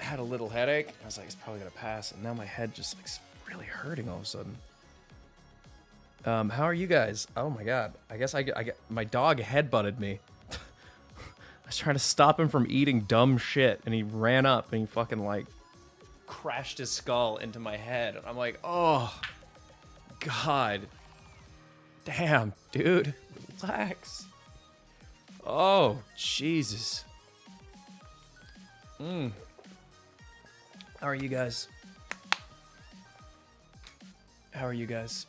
had a little headache. I was like, it's probably gonna pass, and now my head just like really hurting all of a sudden. How are you guys? Oh my god. I guess I get my dog headbutted me. I was trying to stop him from eating dumb shit, and he ran up and he fucking like crashed his skull into my head. And I'm like, oh god. Damn, dude. Relax. Oh, Jesus. How are you guys? How are you guys?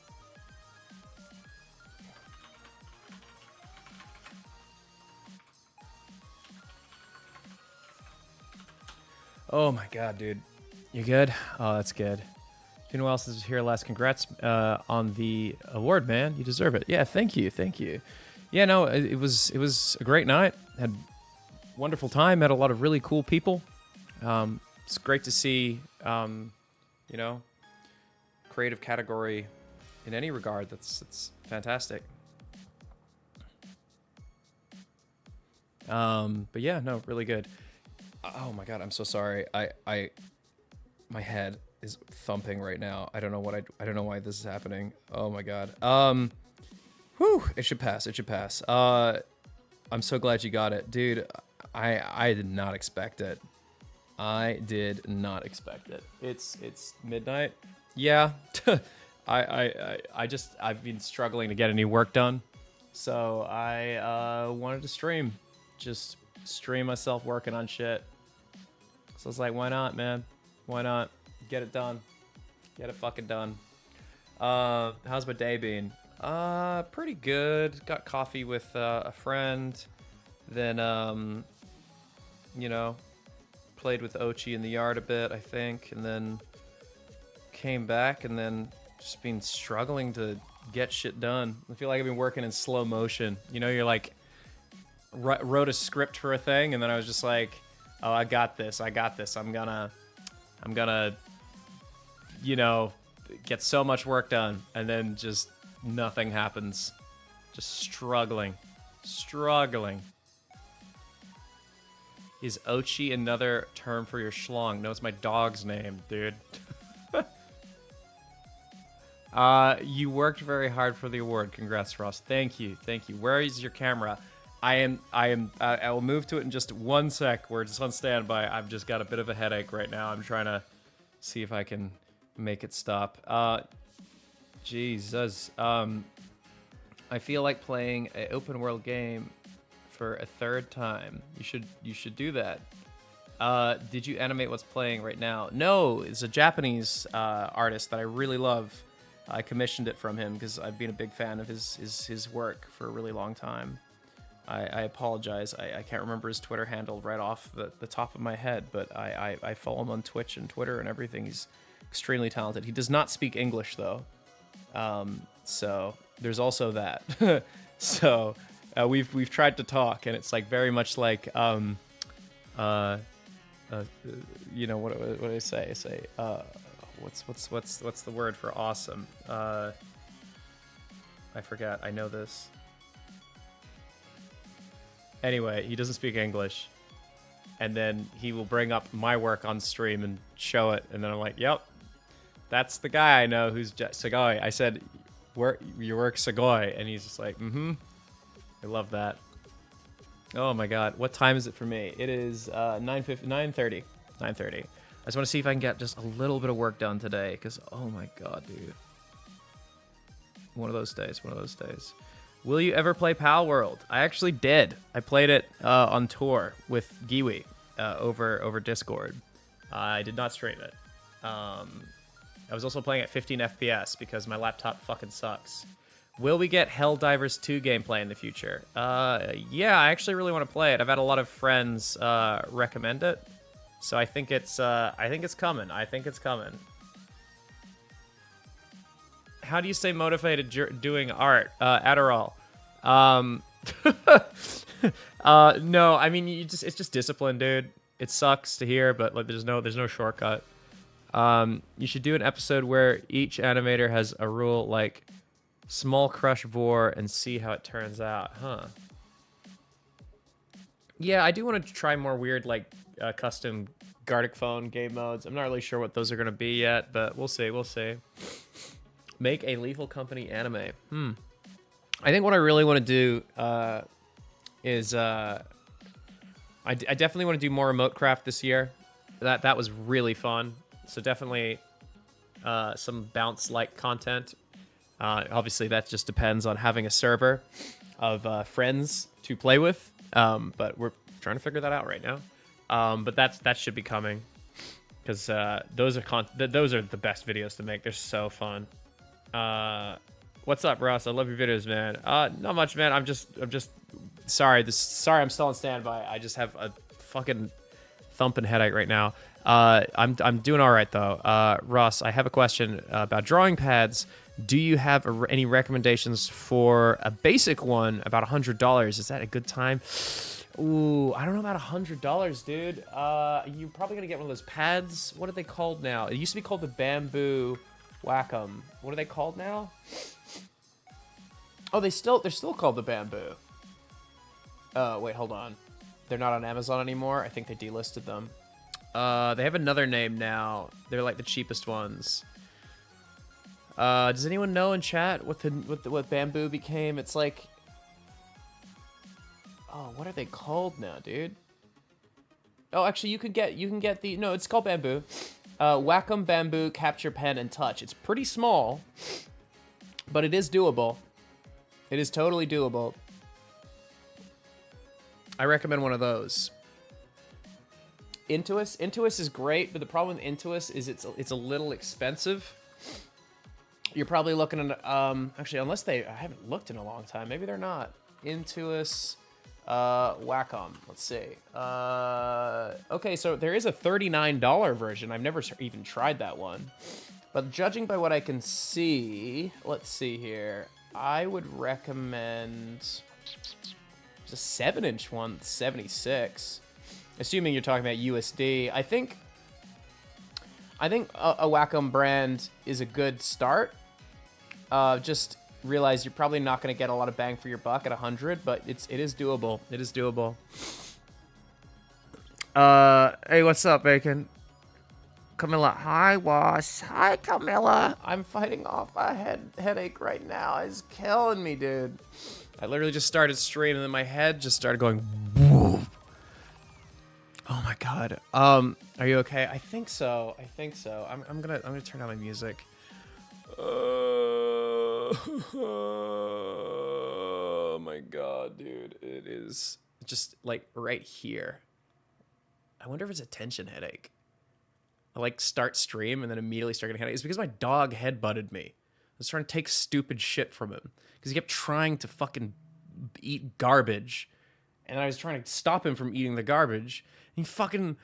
Oh my god, dude. You good? Oh, that's good. If anyone else is here last, congrats on the award, man. You deserve it. Yeah, thank you, thank you. Yeah, no, it was a great night. Had a wonderful time. Met a lot of really cool people. It's great to see, you know, creative category in any regard. It's fantastic. But yeah, no, really good. Oh my god, I'm so sorry. My head is thumping right now. I don't know what I don't know why this is happening. Oh my god. Whew, it should pass. It should pass. I'm so glad you got it, dude. I did not expect it. I did not expect it. It's midnight. Yeah. I've been struggling to get any work done, so I wanted to stream, just stream myself working on shit. So I was like, why not, man? Why not? Get it done. Get it fucking done. How's my day been? Pretty good. Got coffee with a friend. Then, you know, played with Ochi in the yard a bit, I think. And then came back and then just been struggling to get shit done. I feel like I've been working in slow motion. You know, you're like, wrote a script for a thing, and then I was just like, oh, I got this. I'm gonna, you know, get so much work done, and then just nothing happens. Just struggling. Is Ochi another term for your schlong? No, it's my dog's name, dude. You worked very hard for the award. Congrats, Ross. Thank you. Where is your camera? I will move to it in just 1 sec. We're just on standby. I've just got a bit of a headache right now. I'm trying to see if I can make it stop. Jesus. I feel like playing an open world game for a third time. You should do that. Did you animate what's playing right now? No, it's a Japanese artist that I really love. I commissioned it from him because I've been a big fan of his work for a really long time. I apologize. I can't remember his Twitter handle right off the top of my head, but I follow him on Twitch and Twitter and everything. He's extremely talented. He does not speak English, though. So there's also that. So we've tried to talk, and it's like very much like you know, what do I say? I say what's the word for awesome? I forgot. I know this. Anyway, he doesn't speak English, and then he will bring up my work on stream and show it, and then I'm like, yep, that's the guy I know who's Sagoi. I said, your work Sagoi, and he's just like, mm-hmm. I love that. Oh my god, what time is it for me? It is 9:30. I just want to see if I can get just a little bit of work done today, because oh my god, dude. One of those days. Will you ever play Pal World? I actually did. I played it on tour with Giwi over Discord. I did not stream it. I was also playing at 15 FPS because my laptop fucking sucks. Will we get Helldivers 2 gameplay in the future? Yeah, I actually really want to play it. I've had a lot of friends recommend it, so I think it's coming. How do you stay motivated doing art? Adderall. No, I mean it's just discipline, dude. It sucks to hear, but like there's no shortcut. You should do an episode where each animator has a rule, like small crush vor, and see how it turns out, huh? Yeah, I do want to try more weird like custom Gartic phone game modes. I'm not really sure what those are going to be yet, but we'll see. We'll see. Make a Lethal Company anime. I think what I really want to do is I definitely want to do more remote craft this year. That was really fun. So definitely some bounce-like content. Obviously, that just depends on having a server of friends to play with. But we're trying to figure that out right now. But that should be coming because those are the best videos to make. They're so fun. What's up, Ross? I love your videos, man. Not much, man. I'm just sorry. Sorry, I'm still on standby. I just have a fucking thumping headache right now. I'm doing all right though. Ross, I have a question about drawing pads. Do you have any recommendations for a basic one about $100? Is that a good time? Ooh, I don't know about $100, dude. You're probably gonna get one of those pads. What are they called now? It used to be called the Bamboo Wacom. What are they called now? Oh, they're still called the Bamboo. Oh, wait, hold on. They're not on Amazon anymore. I think they delisted them. They have another name now. They're like the cheapest ones. Does anyone know in chat what Bamboo became? It's like, oh, what are they called now, dude? Oh, actually, you can get the, no, it's called Bamboo. Wacom Bamboo Capture Pen and Touch. It's pretty small, but it is doable. It is totally doable. I recommend one of those. Intuos is great, but the problem with Intuos is it's a little expensive. You're probably looking at actually, unless I haven't looked in a long time. Maybe they're not. Intuos Wacom. Let's see. Okay, so there is a $39 version. I've never even tried that one. But judging by what I can see, let's see here. I would recommend a 7-inch one, 76. Assuming you're talking about USD. I think a Wacom brand is a good start. Just realize you're probably not going to get a lot of bang for your buck at 100, but it is doable. It is doable. Hey, what's up, Bacon? Camilla, hi, Wash. Hi, Camilla. I'm fighting off a headache right now. It's killing me, dude. I literally just started streaming, and then my head just started going. Whoa. Oh my god. Are you okay? I think so. I'm gonna turn down my music. Oh my god, dude. It is just like right here. I wonder if it's a tension headache. I like start stream and then immediately start getting headache. It's because my dog headbutted me. I was trying to take stupid shit from him because he kept trying to fucking eat garbage, and I was trying to stop him from eating the garbage. And he fucking,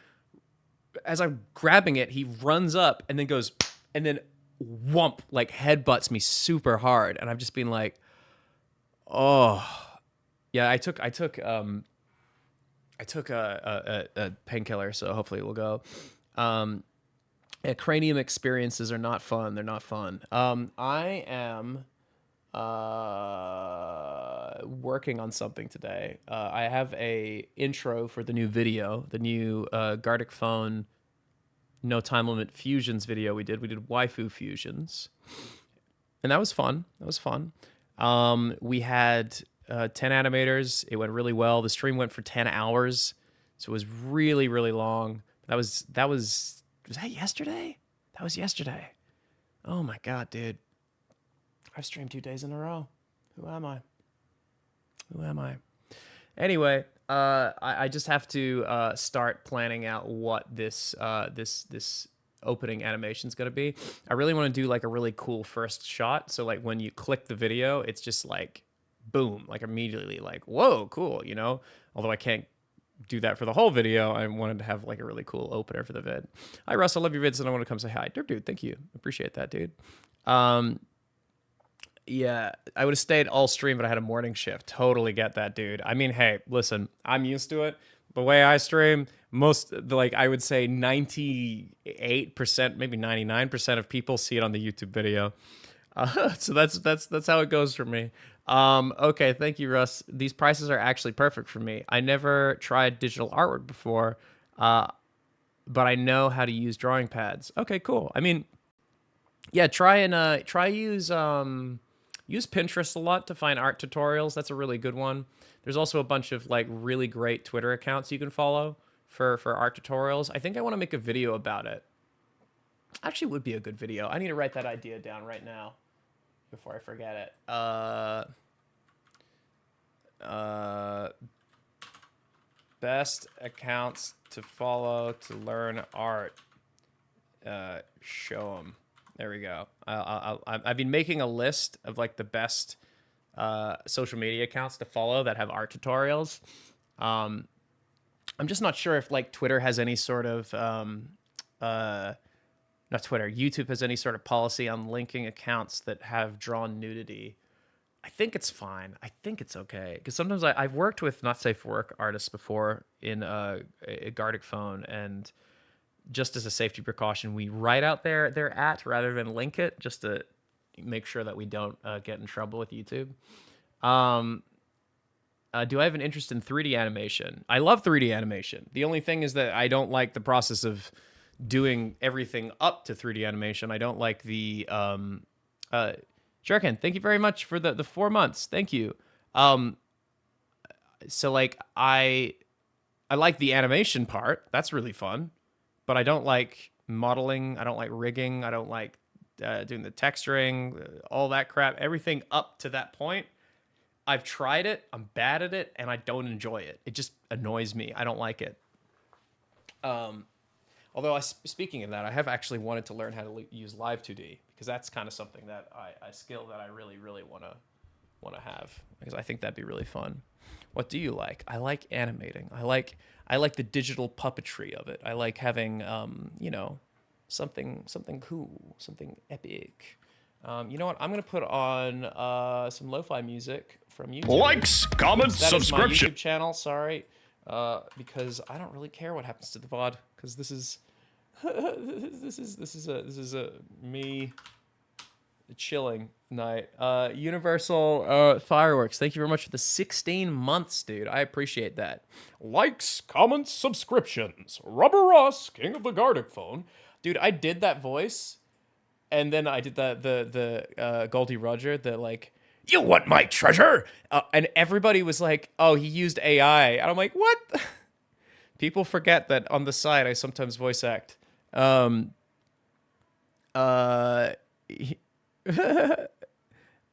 as I'm grabbing it, he runs up and then goes, and then whump, like headbutts me super hard, and I've just been like, oh, yeah. I took a painkiller, so hopefully it will go. Yeah, cranium experiences are not fun. They're not fun. I am working on something today. I have a intro for the new video, the new Gartic Phone No Time Limit Fusions video we did. We did waifu fusions. And that was fun. We had 10 animators. It went really well. The stream went for 10 hours. So it was really, really long. Was that yesterday? That was yesterday. Oh my god, dude. I've streamed 2 days in a row. Who am I? Anyway, I just have to start planning out what this opening animation is gonna be. I really want to do like a really cool first shot. So like when you click the video, it's just like boom, like immediately like, whoa, cool, you know? Although I can't do that for the whole video, I wanted to have like a really cool opener for the vid. Hi Russ, I love your vids and I want to come say hi. Derp dude, thank you. Appreciate that, dude. Yeah, I would have stayed all stream, but I had a morning shift. Totally get that, dude. I mean, hey, listen, I'm used to it. The way I stream, I would say 98%, maybe 99% of people see it on the YouTube video. So that's how it goes for me. Okay, thank you, Russ. These prices are actually perfect for me. I never tried digital artwork before, but I know how to use drawing pads. Okay, cool. I mean, yeah, try use Pinterest a lot to find art tutorials. That's a really good one. There's also a bunch of like really great Twitter accounts you can follow for art tutorials. I think I want to make a video about it. Actually, would be a good video. I need to write that idea down right now before I forget it. Best accounts to follow to learn art. Show them. There we go. I've been making a list of like the best social media accounts to follow that have art tutorials. I'm just not sure if like Twitter has any sort of not Twitter, YouTube has any sort of policy on linking accounts that have drawn nudity. I think it's fine. I think it's okay. Because sometimes I've worked with not safe for work artists before in a Gardic phone, and just as a safety precaution, we write out their at rather than link it, just to make sure that we don't get in trouble with YouTube. Do I have an interest in 3D animation? I love 3D animation. The only thing is that I don't like the process of doing everything up to 3D animation. I don't like the Jerkin, thank you very much for the 4 months. Thank you. So like I like the animation part. That's really fun. But I don't like modeling. I don't like rigging. I don't like doing the texturing, all that crap. Everything up to that point, I've tried it. I'm bad at it, and I don't enjoy it. It just annoys me. I don't like it. Although, speaking of that, I have actually wanted to learn how to use Live 2D, because that's kind of something that I skill that I really, really want to have, because I think that'd be really fun. What do you like? I like animating. I like the digital puppetry of it. I like having, something cool, something epic. You know what? I'm gonna put on some lo-fi music from YouTube. Likes, comments, subscription. My YouTube channel. Sorry, because I don't really care what happens to the VOD, because this is a me chilling night. Universal Fireworks, thank you very much for the 16 months, dude. I appreciate that. Likes, comments, subscriptions. RubberRoss, king of the Gardic phone. Dude, I did that voice, and then I did the Goldie Roger, the like, you want my treasure? And everybody was like, oh, he used AI. And I'm like, what? People forget that on the side I sometimes voice act. Hi,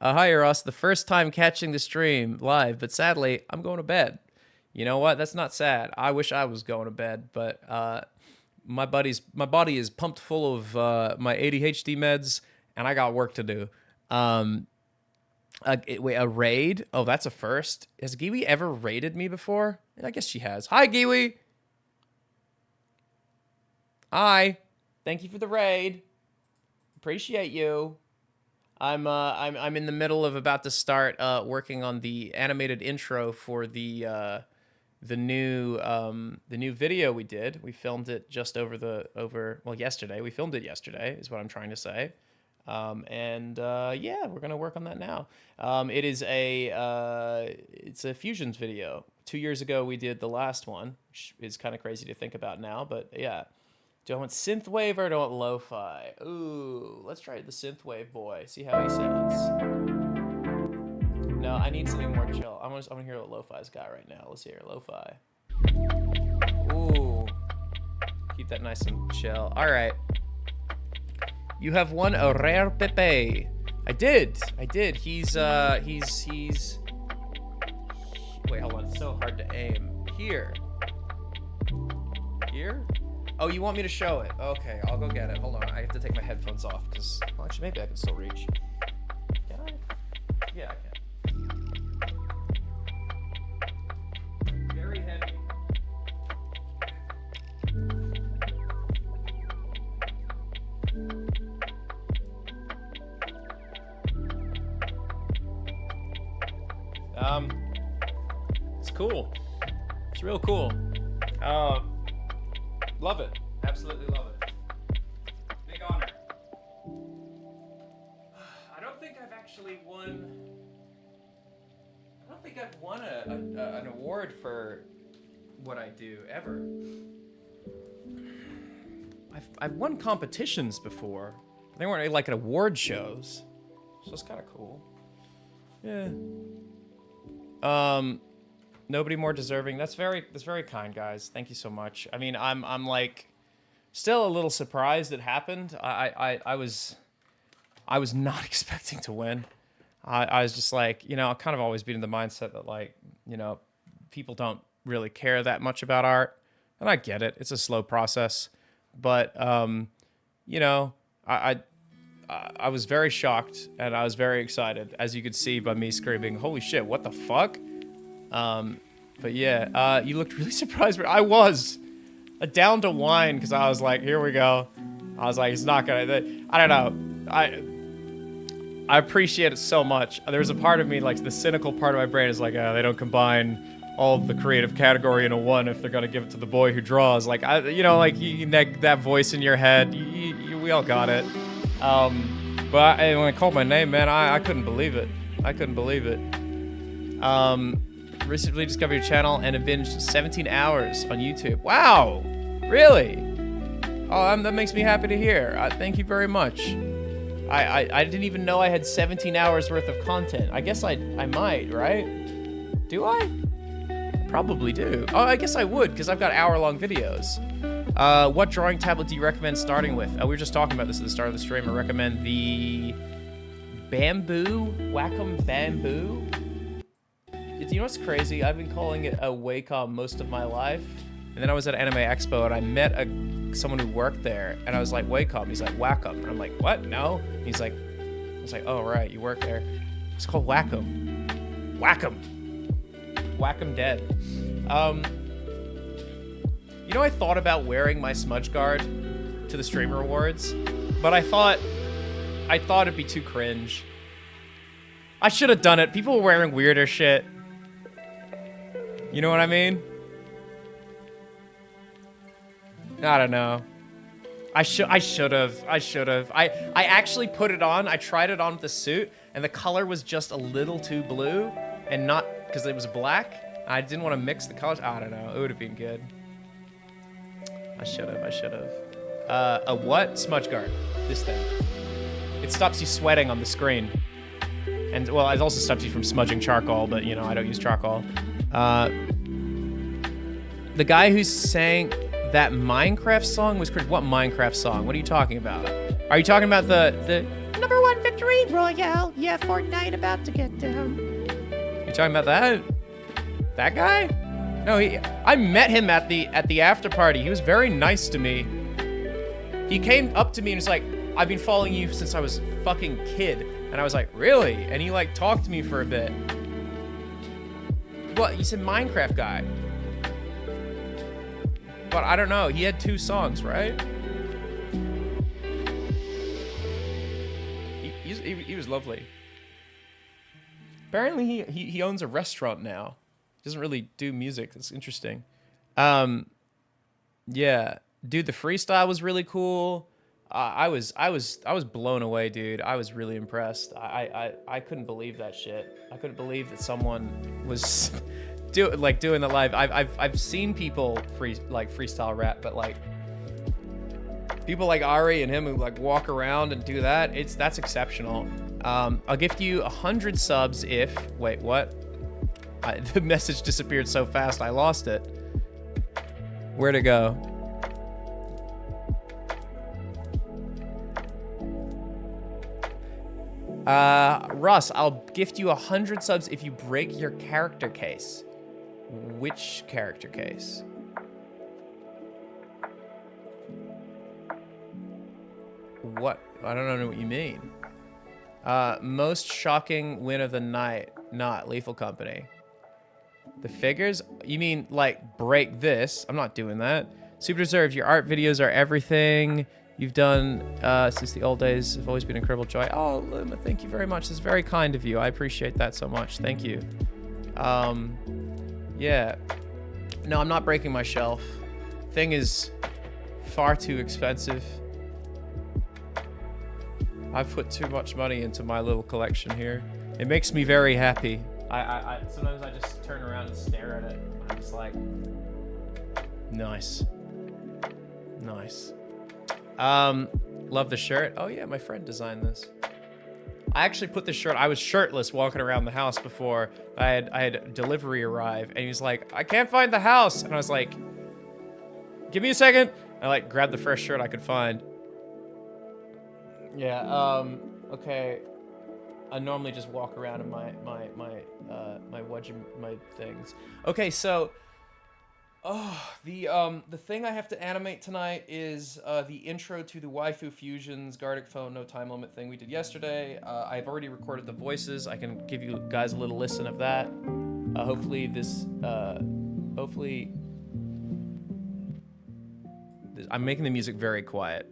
Ross. The first time catching the stream live, but sadly, I'm going to bed. You know what? That's not sad. I wish I was going to bed, but my body is pumped full of my ADHD meds, and I got work to do. Wait, a raid? Oh, that's a first. Has Giwi ever raided me before? I guess she has. Hi, Giwi. Hi. Thank you for the raid. Appreciate you. I'm in the middle of about to start working on the animated intro for the new video we did. We filmed it just yesterday. We filmed it yesterday, is what I'm trying to say. Yeah, we're gonna work on that now. It's a fusions video. 2 years ago we did the last one, which is kind of crazy to think about now, but yeah. Do I want synthwave or do I want lo-fi? Ooh, let's try the synthwave boy. See how he sounds. No, I need something more chill. I'm gonna hear what lo-fi's got right now. Let's hear lo-fi. Ooh, keep that nice and chill. All right. You have won a rare Pepe. I did. He's wait, hold on. It's so hard to aim. Here. Oh, you want me to show it? Okay, I'll go get it. Hold on. I have to take my headphones off because, well, actually, maybe I can still reach. Can I? Yeah, I can. Very heavy. It's cool. It's real cool. Love it. Absolutely love it. Big honor. I don't think I've actually won. I don't think I've won an award for what I do ever. I've won competitions before. They weren't like at award shows, so it's kind of cool. Yeah. Nobody more deserving. That's very kind, guys. Thank you so much. I mean, I'm like still a little surprised it happened. I was not expecting to win. I was just like, you know, I've kind of always been in the mindset that, like, you know, people don't really care that much about art. And I get it. It's a slow process. But, you know, I was very shocked and I was very excited, as you could see by me screaming, holy shit, what the fuck? But yeah, you looked really surprised. I was. Down to whine because I was like, here we go. I was like, it's not gonna, I don't know. I appreciate it so much. There's a part of me, like the cynical part of my brain is like, they don't combine all of the creative category into one if they're gonna give it to the boy who draws. Like, you know, like that voice in your head, we all got it. But when I called my name, man, I couldn't believe it. I couldn't believe it. Recently discovered your channel and have binged 17 hours on YouTube. Wow, really? Oh, that makes me happy to hear. Thank you very much. I didn't even know I had 17 hours worth of content. I guess I might, right? Do I? Probably do. Oh, I guess I would, because I've got hour-long videos. What drawing tablet do you recommend starting with? We were just talking about this at the start of the stream. I recommend the Wacom Bamboo. Do you know what's crazy? I've been calling it a Wacom most of my life. And then I was at Anime Expo and I met someone who worked there. And I was like, Wacom. He's like, Wacom. And I'm like, what? No? He's like, I was like, oh, right. You work there. It's called Wacom. Wacom. Wacom dead. You know, I thought about wearing my smudge guard to the Streamer Awards, but I thought it'd be too cringe. I should have done it. People were wearing weirder shit. You know what I mean? I don't know. I should have. I actually put it on. I tried it on with the suit, and the color was just a little too blue, and not because it was black. I didn't want to mix the colors. I don't know. It would have been good. I should have. A what? Smudge guard. This thing. It stops you sweating on the screen. And, well, it also stops you from smudging charcoal, but, you know, I don't use charcoal. The guy who sang that Minecraft song was crazy. What Minecraft song? What are you talking about? Are you talking about the #1 victory royale? Yeah, Fortnite about to get down. You talking about that? That guy? No, I met him at the after party. He was very nice to me. He came up to me and was like, I've been following you since I was a fucking kid. And I was like, really? And he like talked to me for a bit. What? You said Minecraft guy. But I don't know. He had 2 songs, right? He was lovely. Apparently he owns a restaurant now. He doesn't really do music. That's interesting. Yeah. Dude, the freestyle was really cool. I was blown away, dude. I was really impressed. I couldn't believe that shit. I couldn't believe that someone was doing the live. I've seen people freestyle rap, but like people like Ari and him who like walk around and do that. That's exceptional. I'll gift you 100 subs if wait, what? The message disappeared so fast I lost it. Where'd it go? Russ, I'll gift you 100 subs if you break your character case. Which character case? What? I don't know what you mean. Most shocking win of the night. Not Lethal Company. The figures? You mean, like, break this? I'm not doing that. Super deserved. Your art videos are everything you've done since the old days. Have always been incredible joy. Oh, Luma, thank you very much. That's very kind of you. I appreciate that so much. Thank you. Yeah. No, I'm not breaking my shelf. Thing is far too expensive. I've put too much money into my little collection here. It makes me very happy. I sometimes I just turn around and stare at it. I'm just like, nice. Nice. Love the shirt. Oh yeah, my friend designed this. I actually put this shirt. I was shirtless walking around the house before I had delivery arrive, and he was like, "I can't find the house," and I was like, "Give me a second." I like grabbed the first shirt I could find. Yeah. Okay. I normally just walk around in my things. Okay, so. Oh, the thing I have to animate tonight is the intro to the Waifu Fusions Gardic Phone No Time Limit thing we did yesterday. I've already recorded the voices. I can give you guys a little listen of that. Hopefully I'm making the music very quiet.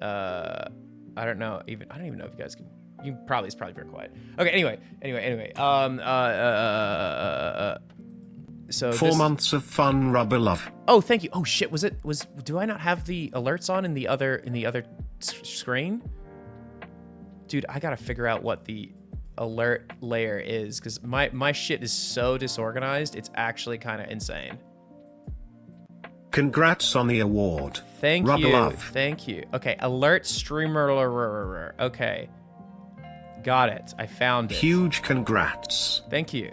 I don't know. I don't even know if you guys can. It's probably very quiet. Okay. Anyway. So 4 months of fun, Rubber Love. Oh, thank you. Oh shit, do I not have the alerts on in the other screen? Dude, I gotta figure out what the alert layer is, because my shit is so disorganized, it's actually kind of insane. Congrats on the award. Thank Rubber you. Love. Thank you. Okay, alert streamer. Okay. Got it. I found it. Huge congrats. Thank you.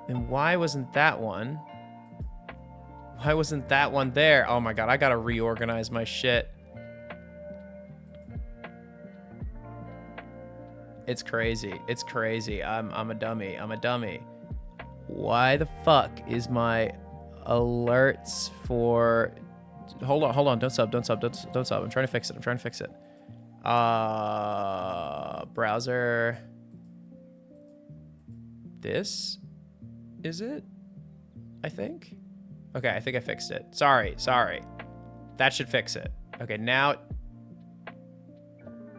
Then why wasn't that one? Why wasn't that one there? Oh my god, I gotta reorganize my shit. It's crazy. It's crazy. I'm a dummy. I'm a dummy. Why the fuck is my alerts for... Hold on. Don't stop. I'm trying to fix it. Browser. This is it? I think. Okay, I think I fixed it. Sorry. That should fix it. Okay, now it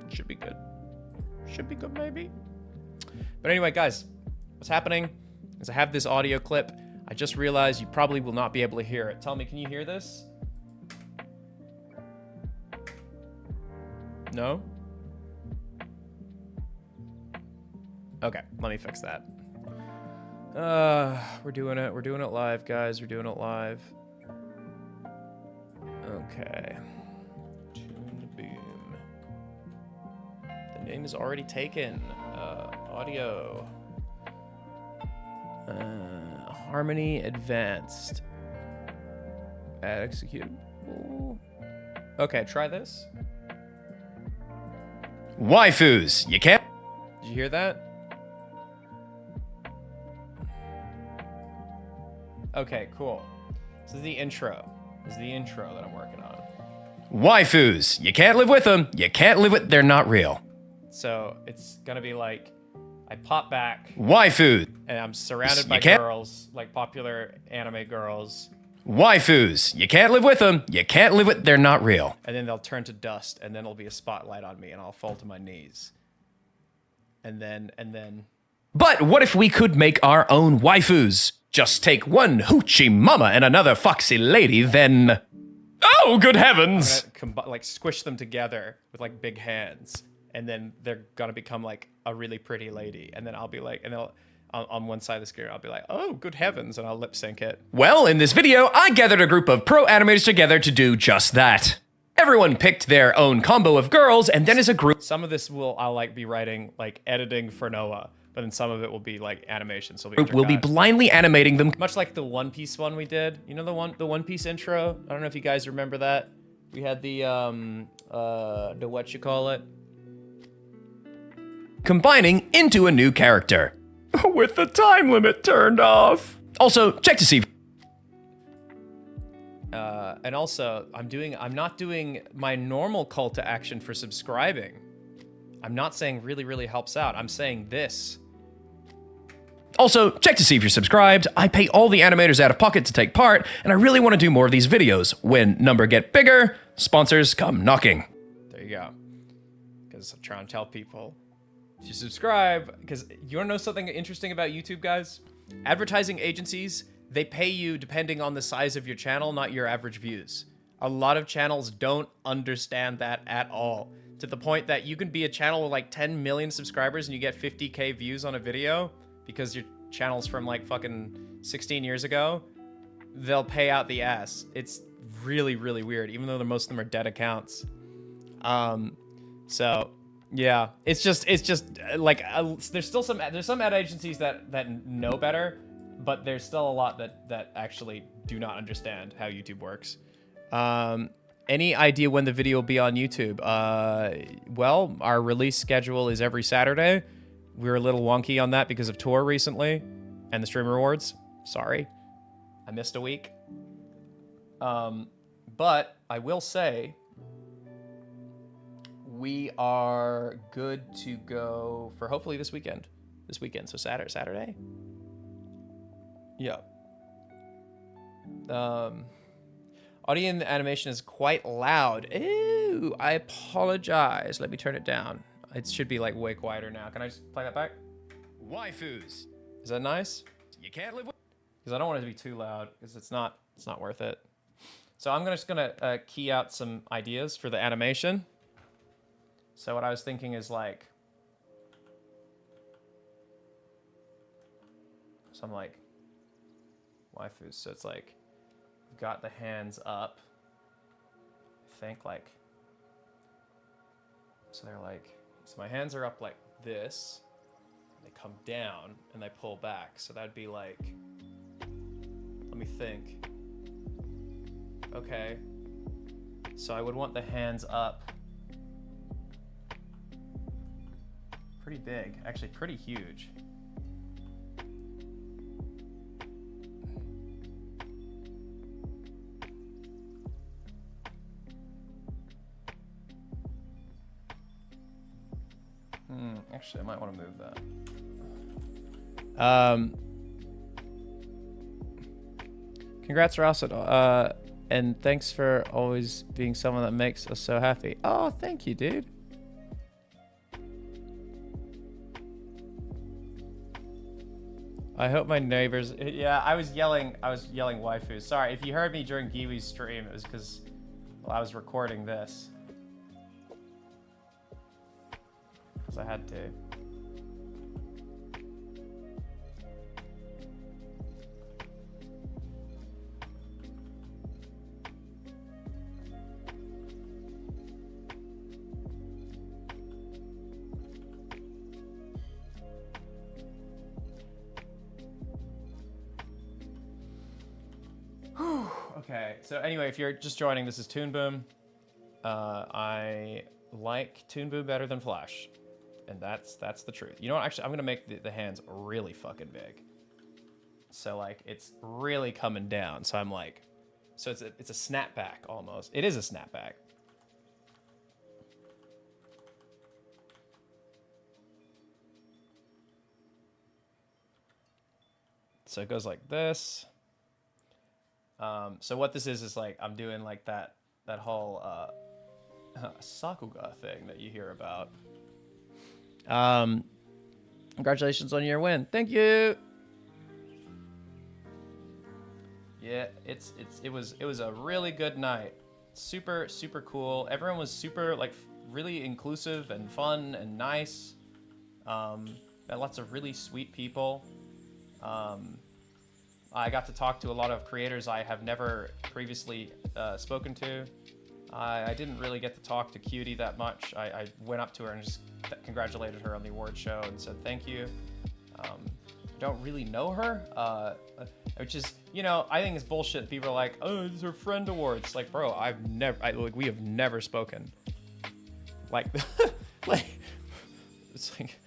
should be good. Should be good, maybe. But anyway, guys, what's happening is I have this audio clip. I just realized you probably will not be able to hear it. Tell me, can you hear this? No? Okay, let me fix that. We're doing it. We're doing it live, guys. We're doing it live. Okay. Tune the boom. The name is already taken. Audio. Harmony advanced. Add executable. Okay, try this. Waifus, you can't. Did you hear that? Okay, cool. This is the intro. This is the intro that I'm working on. Waifus, you can't live with them. You can't live with. They're not real. So it's gonna be like, I pop back. Waifus. And I'm surrounded by can't- girls, like popular anime girls. Waifus, you can't live with them. You can't live with. They're not real. And then they'll turn to dust, and then there'll be a spotlight on me, and I'll fall to my knees. And then. But what if we could make our own waifus? Just take one hoochie mama and another foxy lady, then... Oh, good heavens! I'm gonna like squish them together with like big hands, and then they're gonna become like a really pretty lady, and then I'll be like, and they'll on one side of the screen I'll be like, oh, good heavens, and I'll lip sync it. Well, in this video, I gathered a group of pro animators together to do just that. Everyone picked their own combo of girls, and then as a group... Some of this I'll like be writing like editing for Noah, but then some of it will be like animation. So We'll be blindly animating them. much like the One Piece one we did. You know the One Piece intro? I don't know if you guys remember that. We had the what you call it? Combining into a new character. With the time limit turned off. Also, check to see... And also, I'm not doing my normal call to action for subscribing. I'm not saying really helps out. I'm saying this. Also, check to see if you're subscribed. I pay all the animators out of pocket to take part, and I really want to do more of these videos. When number get bigger, sponsors come knocking. There you go. Because I'm trying to tell people to subscribe. Because you want to know something interesting about YouTube, guys? Advertising agencies, they pay you depending on the size of your channel, not your average views. A lot of channels don't understand that at all. To the point that you can be a channel with like 10 million subscribers and you get 50K views on a video because your channel's from like fucking 16 years ago. They'll pay out the ass. It's really, really weird, even though most of them are dead accounts. So yeah, it's just like there's some ad agencies that know better, but there's still a lot that actually do not understand how YouTube works. Any idea when the video will be on YouTube? Well, our release schedule is every Saturday. We were a little wonky on that because of tour recently and the stream rewards. Sorry, I missed a week. But I will say we are good to go for hopefully this weekend. So Saturday. Yeah. Audio and animation is quite loud. Ooh, I apologize. Let me turn it down. It should be like way quieter now. Can I just play that back? Waifus. Is that nice? You can't live with... Because I don't want it to be too loud because it's not worth it. So I'm just gonna key out some ideas for the animation. So what I was thinking is like some like waifus. So it's like we've got the hands up. I think like so they're like so my hands are up like this. They come down and they pull back. So that'd be like, let me think. Okay. So I would want the hands up. Pretty big, actually pretty huge. Actually, I might want to move that. Congrats, Ross, and thanks for always being someone that makes us so happy. Oh, thank you, dude. I hope my neighbors. Yeah, I was yelling waifus. Sorry, if you heard me during Giwi's stream, it was because I was recording this. Because I had to. Okay, so anyway, if you're just joining, this is Toon Boom. I like Toon Boom better than Flash, and that's the truth. You know what? Actually, I'm gonna make the hands really fucking big. So like it's really coming down. So I'm like, so it's a snapback almost. It is a snapback. So it goes like this. So what this is like I'm doing like that whole Sakuga thing that you hear about. Congratulations on your win. Thank you. Yeah, it was a really good night. Super cool. Everyone was super like really inclusive and fun and nice. Met lots of really sweet people. I got to talk to a lot of creators I have never previously spoken to. I didn't really get to talk to Cutie that much. I went up to her and just congratulated her on the award show and said thank you. I don't really know her, which is, you know, I think it's bullshit. People are like, oh, these are friend awards. Like, bro, we have never spoken. Like, it's like,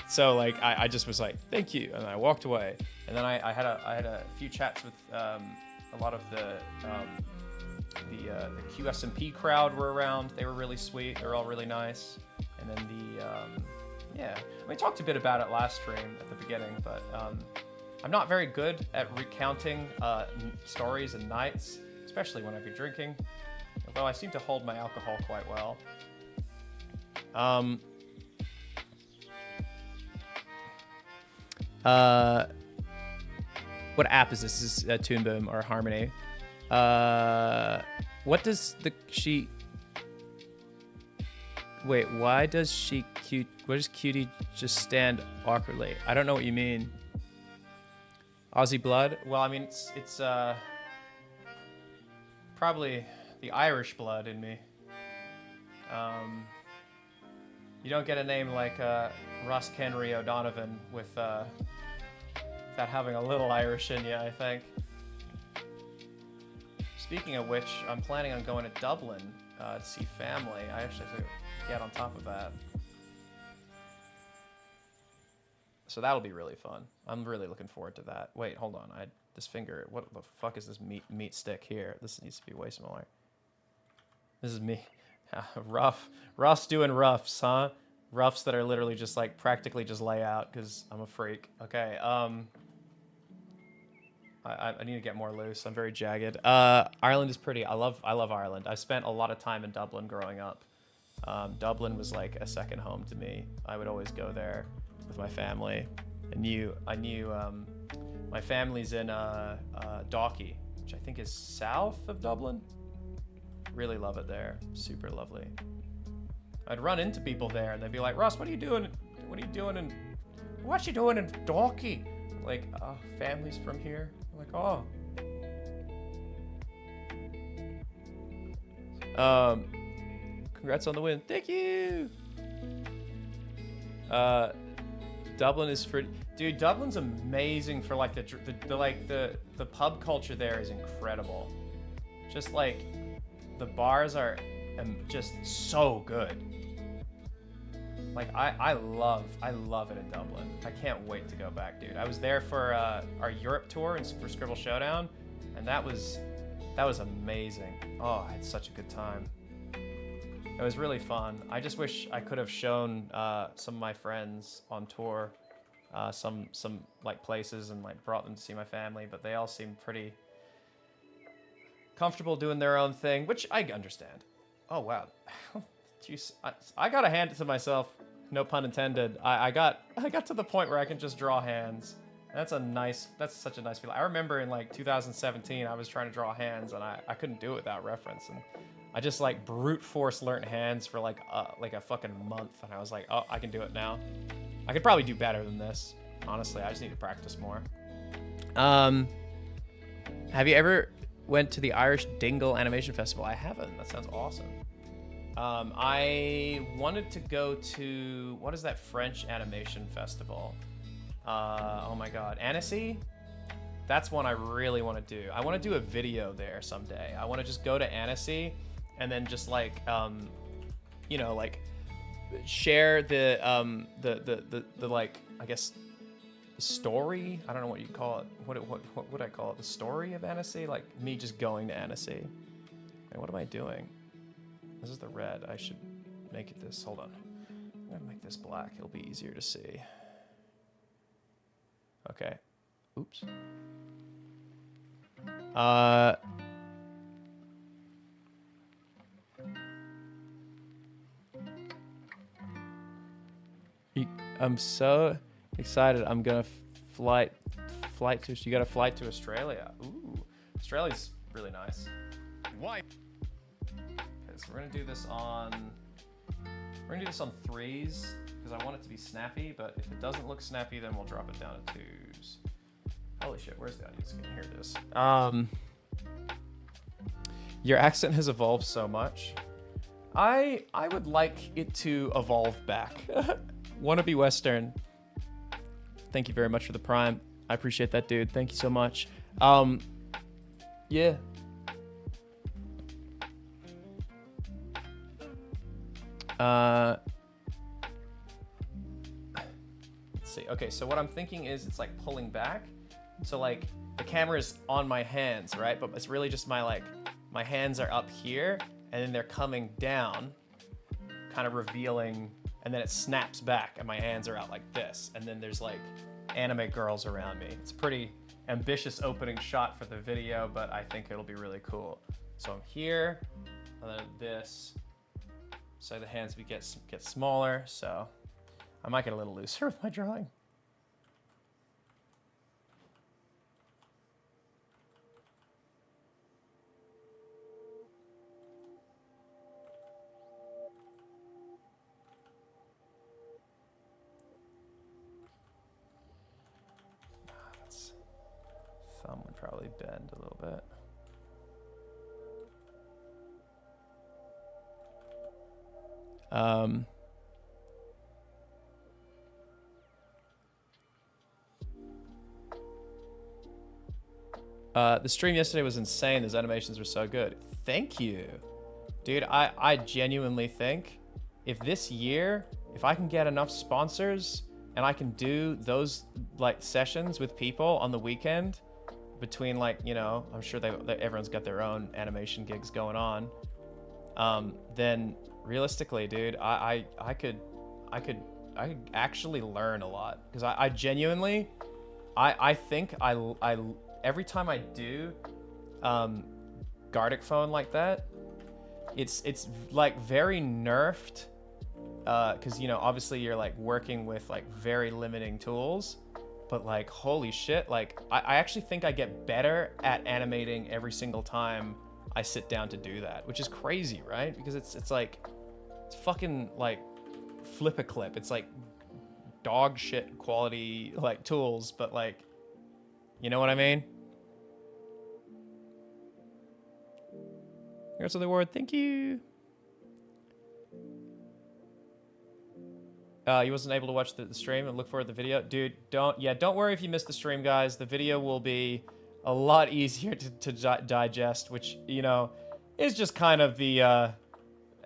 so like I just was like thank you and I walked away, and then I had a few chats with a lot of the QSMP crowd were around. They were really sweet. They're all really nice. And then we talked a bit about it last stream at the beginning, but I'm not very good at recounting stories and nights, especially when I be drinking, although I seem to hold my alcohol quite well. What app is this? This is Toon Boom or Harmony. What does wait, why does Cutie just stand awkwardly? I don't know what you mean. Aussie blood. Well, I mean, it's probably the Irish blood in me. You don't get a name like Ross Henry O'Donovan without having a little Irish in you, I think. Speaking of which, I'm planning on going to Dublin to see family. I actually have to get on top of that. So that'll be really fun. I'm really looking forward to that. Wait, hold on. This finger. What the fuck is this meat stick here? This needs to be way smaller. This is me. Rough. Ross doing roughs, huh? Roughs that are literally just like practically just lay out because I'm a freak. Okay. I need to get more loose. I'm very jagged. Ireland is pretty. I love Ireland. I spent a lot of time in Dublin growing up. Dublin was like a second home to me. I would always go there with my family. I knew my family's in Dalkey, which I think is south of Dublin. Really love it there. Super lovely. I'd run into people there and they'd be like, Ross, what are you doing? What are you doing in Dalkey? Like, oh, family's from here. I'm like, oh. Congrats on the win. Thank you. Dublin is for dude. Dublin's amazing for like the pub culture there is incredible. Just like the bars are just so good. Like I love it in Dublin. I can't wait to go back, dude. I was there for our Europe tour and for Scribble Showdown, and that was amazing. Oh, I had such a good time. It was really fun. I just wish I could have shown some of my friends on tour some like places and like brought them to see my family, but they all seemed pretty comfortable doing their own thing, which I understand. Oh wow. Jeez, I gotta hand it to myself. No pun intended. I got to the point where I can just draw hands. That's such a nice feeling. I remember in like 2017, I was trying to draw hands and I couldn't do it without reference. And I just like brute force learned hands for like a fucking month. And I was like, oh, I can do it now. I could probably do better than this. Honestly, I just need to practice more. Have you ever went to the Irish Dingle Animation Festival? I haven't. That sounds awesome. I wanted to go to, what is that French animation festival? Oh my God, Annecy? That's one I really want to do. I want to do a video there someday. I want to just go to Annecy and then just like, you know, like share the like, I guess, the story. I don't know what you'd call it. What would I call it? The story of Annecy? Like me just going to Annecy. Wait, what am I doing? This is the red. I should make it this. Hold on. I'm gonna make this black. It'll be easier to see. Okay. Oops. I'm so excited. I'm gonna flight to. You got a flight to Australia. Ooh, Australia's really nice. Why? So we're gonna do this on 3s because I want it to be snappy, but if it doesn't look snappy, then we'll drop it down to 2s. Holy shit, where's the audience? Can hear this. Your accent has evolved so much. I would like it to evolve back. Wanna be Western. Thank you very much for the prime. I appreciate that, dude. Thank you so much. Yeah. Let's see. Okay, so what I'm thinking is it's like pulling back. So like the camera's on my hands, right? But it's really just my hands are up here and then they're coming down, kind of revealing, and then it snaps back and my hands are out like this. And then there's like anime girls around me. It's a pretty ambitious opening shot for the video, but I think it'll be really cool. So I'm here, and then this. So the hands get smaller, so I might get a little looser with my drawing. probably bend a little bit. The stream yesterday was insane. Those animations were so good. Thank you. Dude, I genuinely think if this year, if I can get enough sponsors and I can do those like sessions with people on the weekend between like, you know, I'm sure everyone's got their own animation gigs going on. Then realistically, dude, I could actually learn a lot because I genuinely, I think I every time I do Gardic phone like that, it's like very nerfed because, you know, obviously you're like working with like very limiting tools, but like holy shit, like I actually think I get better at animating every single time I sit down to do that, which is crazy, right? Because it's like it's fucking like flip a clip. It's like dog shit quality like tools, but like, you know what I mean? Here's the word. Thank you. You wasn't able to watch the stream and look forward to the video. Dude, don't worry if you missed the stream, guys. The video will be a lot easier to digest, which, you know, is just kind of the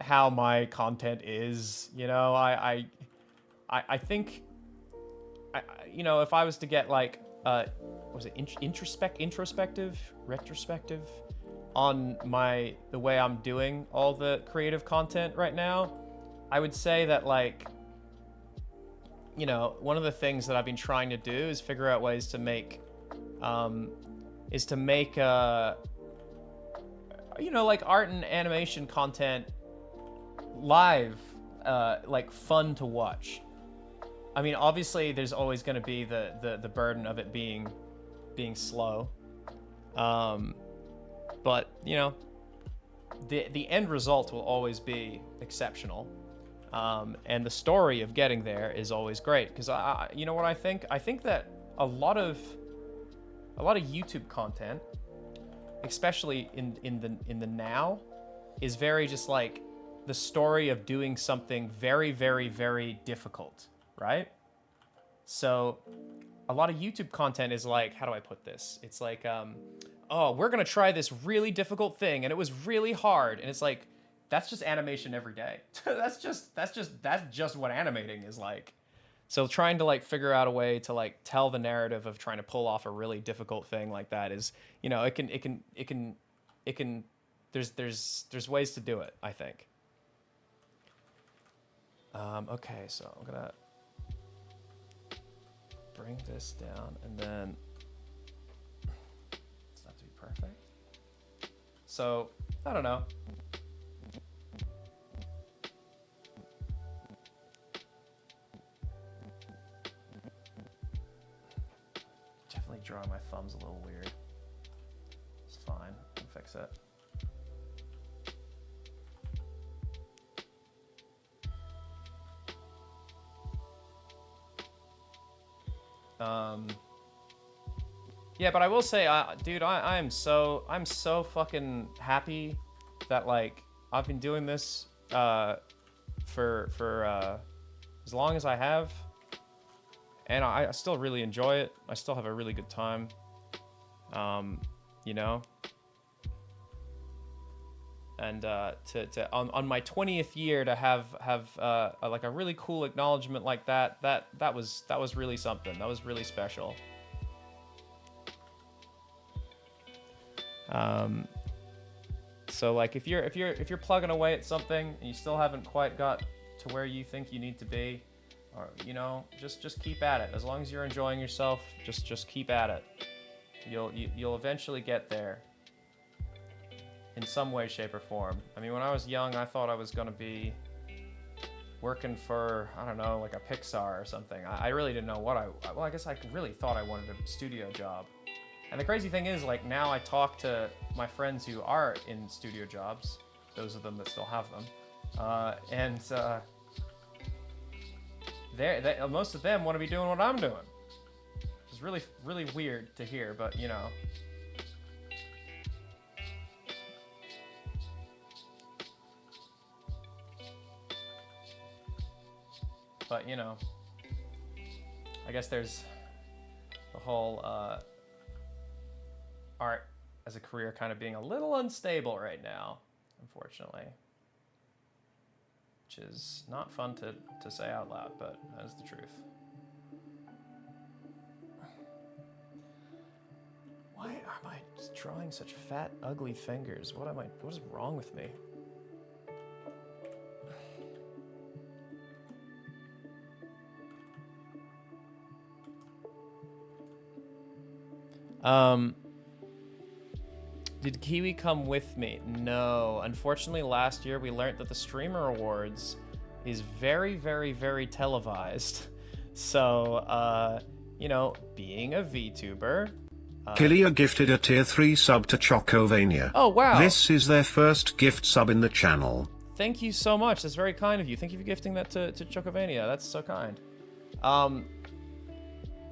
how my content is. You know, I think, you know, if I was to get like, was it introspective, retrospective on the way I'm doing all the creative content right now, I would say that like, you know, one of the things that I've been trying to do is figure out ways to make, you know, like art and animation content live, like fun to watch. I mean, obviously there's always going to be the burden of it being slow. But, you know, the end result will always be exceptional. And the story of getting there is always great. Because, you know what I think? I think that a lot of YouTube content, especially in the now, is very just like the story of doing something very, very, very difficult, right? So a lot of YouTube content is like, how do I put this? It's like, oh, we're gonna try this really difficult thing and it was really hard. And it's like, that's just animation every day. that's just what animating is like. So trying to like figure out a way to like tell the narrative of trying to pull off a really difficult thing like that is, you know, it can, there's ways to do it, I think. Okay, so I'm gonna bring this down and then it's not to be perfect. So, I don't know. Definitely drawing my thumbs a little weird. It's fine, I can fix it. Yeah, but I will say, dude, I'm so fucking happy that like I've been doing this for as long as I have, and I still really enjoy it. I still have a really good time. You know, and on my 20th year to have like a really cool acknowledgement like that was really something. That was really special. So like if you're plugging away at something and you still haven't quite got to where you think you need to be, or you know, just keep at it. As long as you're enjoying yourself, just keep at it. You'll eventually get there in some way, shape, or form. I mean, when I was young, I thought I was gonna be working for, I don't know, like a Pixar or something. I really didn't know what well, I guess I really thought I wanted a studio job. And the crazy thing is, like, now I talk to my friends who are in studio jobs, those of them that still have them, and most of them want to be doing what I'm doing, which is really, really weird to hear, but, you know, But, you know, I guess there's the whole art as a career kind of being a little unstable right now, unfortunately. Which is not fun to say out loud, but that is the truth. Why am I just drawing such fat, ugly fingers? What is wrong with me? Did Kiwi come with me? No. Unfortunately, last year we learned that the Streamer Awards is very, very, very televised. So, you know, being a VTuber... Killia gifted a tier 3 sub to Chocovania. Oh, wow. This is their first gift sub in the channel. Thank you so much. That's very kind of you. Thank you for gifting that to Chocovania. That's so kind. What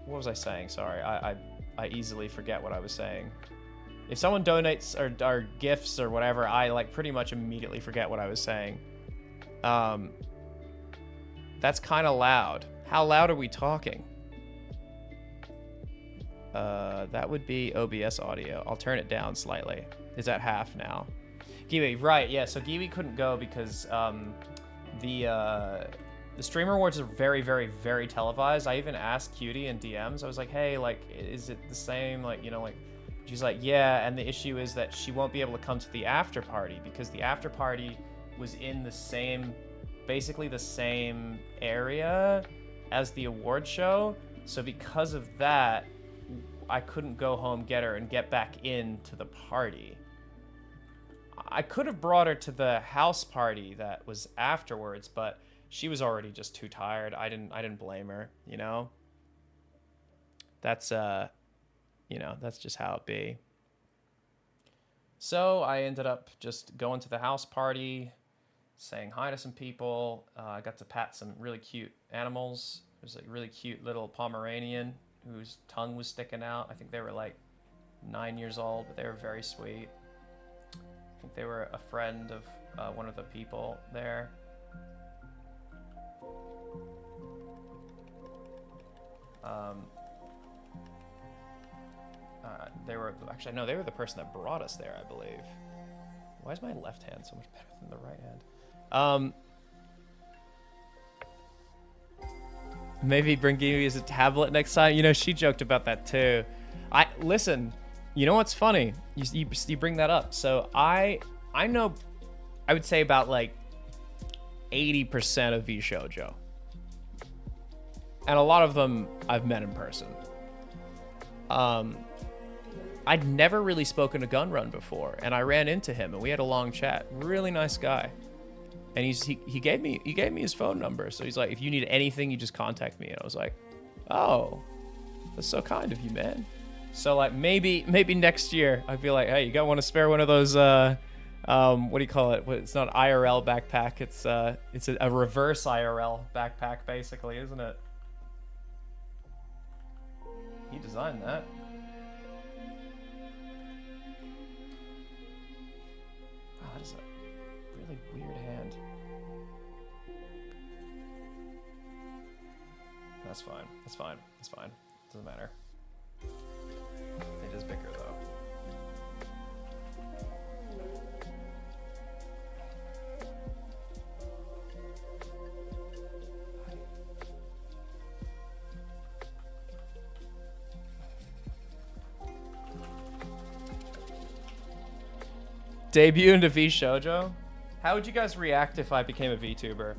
was I saying? Sorry, I easily forget what I was saying. If someone donates or gifts or whatever, I like pretty much immediately forget what I was saying. That's kind of loud. How loud are we talking? That would be OBS audio. I'll turn it down slightly. It's at half now. Giwi, right, yeah, so Giwi couldn't go because the Streamer Awards are very, very, very televised. I even asked Cutie in DMs. I was like, hey, like, is it the same? Like, you know, like, she's like, yeah, and the issue is that she won't be able to come to the after party because the after party was in the same, basically the same area as the award show. So because of that, I couldn't go home, get her, and get back into the party. I could have brought her to the house party that was afterwards, but she was already just too tired. I didn't blame her, you know? That's you know, that's just how it be. So I ended up just going to the house party, saying hi to some people. I got to pat some really cute animals. There's a really cute little Pomeranian whose tongue was sticking out. I think they were like 9 years old, but they were very sweet. I think they were a friend of one of the people there. They were actually, no, they were the person that brought us there, I believe. Why is my left hand so much better than the right hand? Maybe bring Giwi as a tablet next time. You know, she joked about that too. Listen, you know what's funny? You bring that up. So I know, I would say about like 80% of VShojo. And a lot of them I've met in person. I'd never really spoken to Gunrun before, and I ran into him and we had a long chat. Really nice guy. And he gave me his phone number. So he's like, if you need anything, you just contact me. And I was like, oh, that's so kind of you, man. So like maybe next year I feel like, hey, you want to spare one of those what do you call it? It's not IRL backpack. It's a reverse IRL backpack basically, isn't it? He designed that. Wow, that is a really weird hand. That's fine. That's fine. That's fine. Doesn't matter. It is bigger though. Debut into VShojo? How would you guys react if I became a VTuber?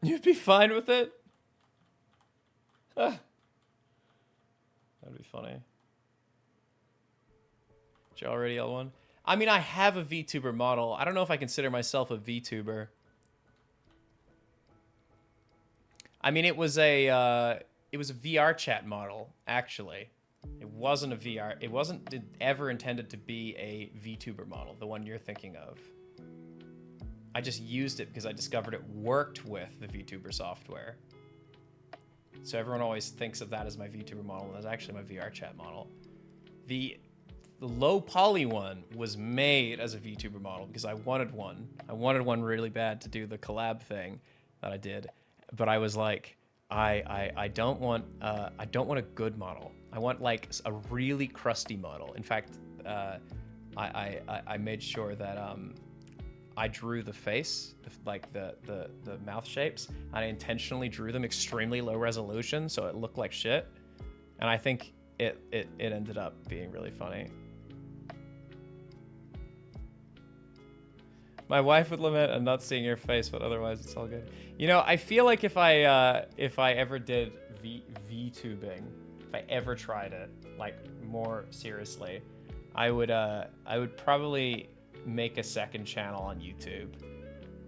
You'd be fine with it? That'd be funny. Did you already L1? I mean, I have a VTuber model. I don't know if I consider myself a VTuber. I mean, it was a VR chat model, actually. It wasn't a VR. It wasn't ever intended to be a VTuber model, the one you're thinking of. I just used it because I discovered it worked with the VTuber software. So everyone always thinks of that as my VTuber model, and that's actually my VR chat model. The low poly one was made as a VTuber model because I wanted one. I wanted one really bad to do the collab thing that I did, but I was like, I don't want a good model. I want like a really crusty model. In fact, I made sure that I drew the face, like the mouth shapes, and I intentionally drew them extremely low resolution so it looked like shit. And I think it ended up being really funny. My wife would lament I'm not seeing your face, but otherwise it's all good. You know, I feel like if I ever did VTubing, if I ever tried it like more seriously, I would probably make a second channel on YouTube,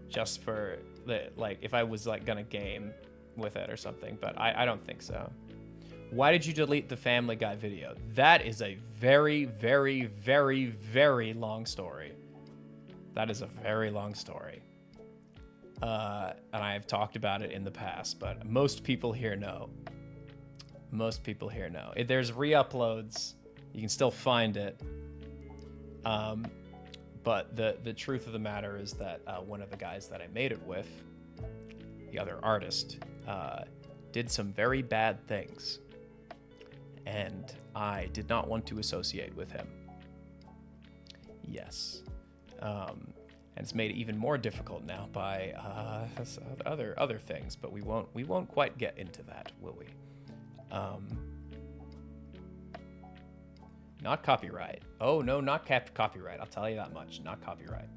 just for the like if I was like gonna game with it or something. But I don't think so. Why did you delete the Family Guy video? That is a very, very, very, very long story. That is a very long story. And I have talked about it in the past, but most people here know. Most people here know. If there's re-uploads, you can still find it. But the truth of the matter is that one of the guys that I made it with, the other artist, did some very bad things. And I did not want to associate with him. Yes. And it's made it even more difficult now by other things, but we won't quite get into that, will we? Not copyright. Oh no, not copyright. I'll tell you that much. Not copyright.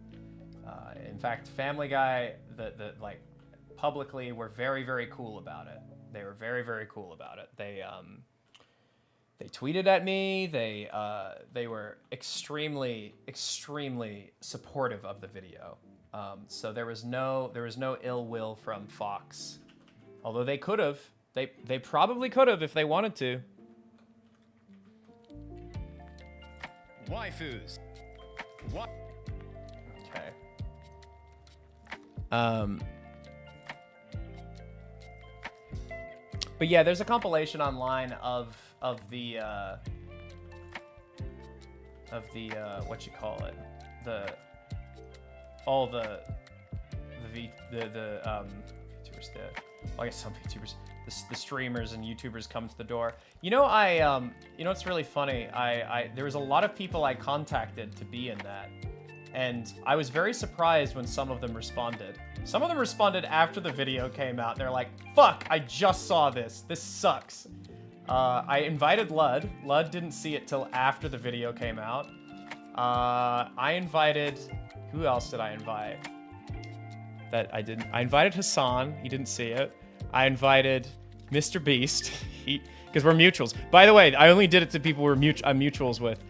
In fact, Family Guy, the like publicly were very, very cool about it. They were very, very cool about it. They tweeted at me. They were extremely, extremely supportive of the video. So there was no ill will from Fox, although they could have. They probably could have if they wanted to. Waifus. What? Okay. But yeah, there's a compilation online of the what you call it, VTubers did. Well, I guess some VTubers, the streamers and YouTubers come to the door. You know, you know what's really funny? There was a lot of people I contacted to be in that, and I was very surprised when some of them responded. Some of them responded after the video came out. They're like, "Fuck! I just saw this. This sucks." I invited Lud. Lud didn't see it till after the video came out. I invited... Who else did I invite? That I didn't... I invited Hassan. He didn't see it. I invited Mr. Beast. Because we're mutuals. By the way, I only did it to people I'm mutuals with.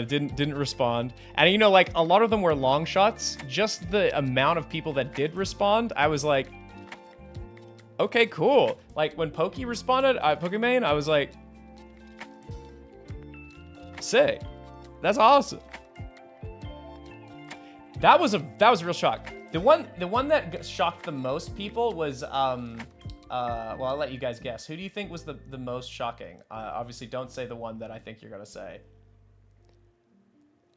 Didn't respond. And you know, like, a lot of them were long shots. Just the amount of people that did respond, I was like... Okay, cool. Like, when Pokey responded, Pokemon, I was like, sick. That's awesome. That was a real shock. The one that shocked the most people was, well, I'll let you guys guess. Who do you think was the most shocking? Obviously, don't say the one that I think you're gonna say.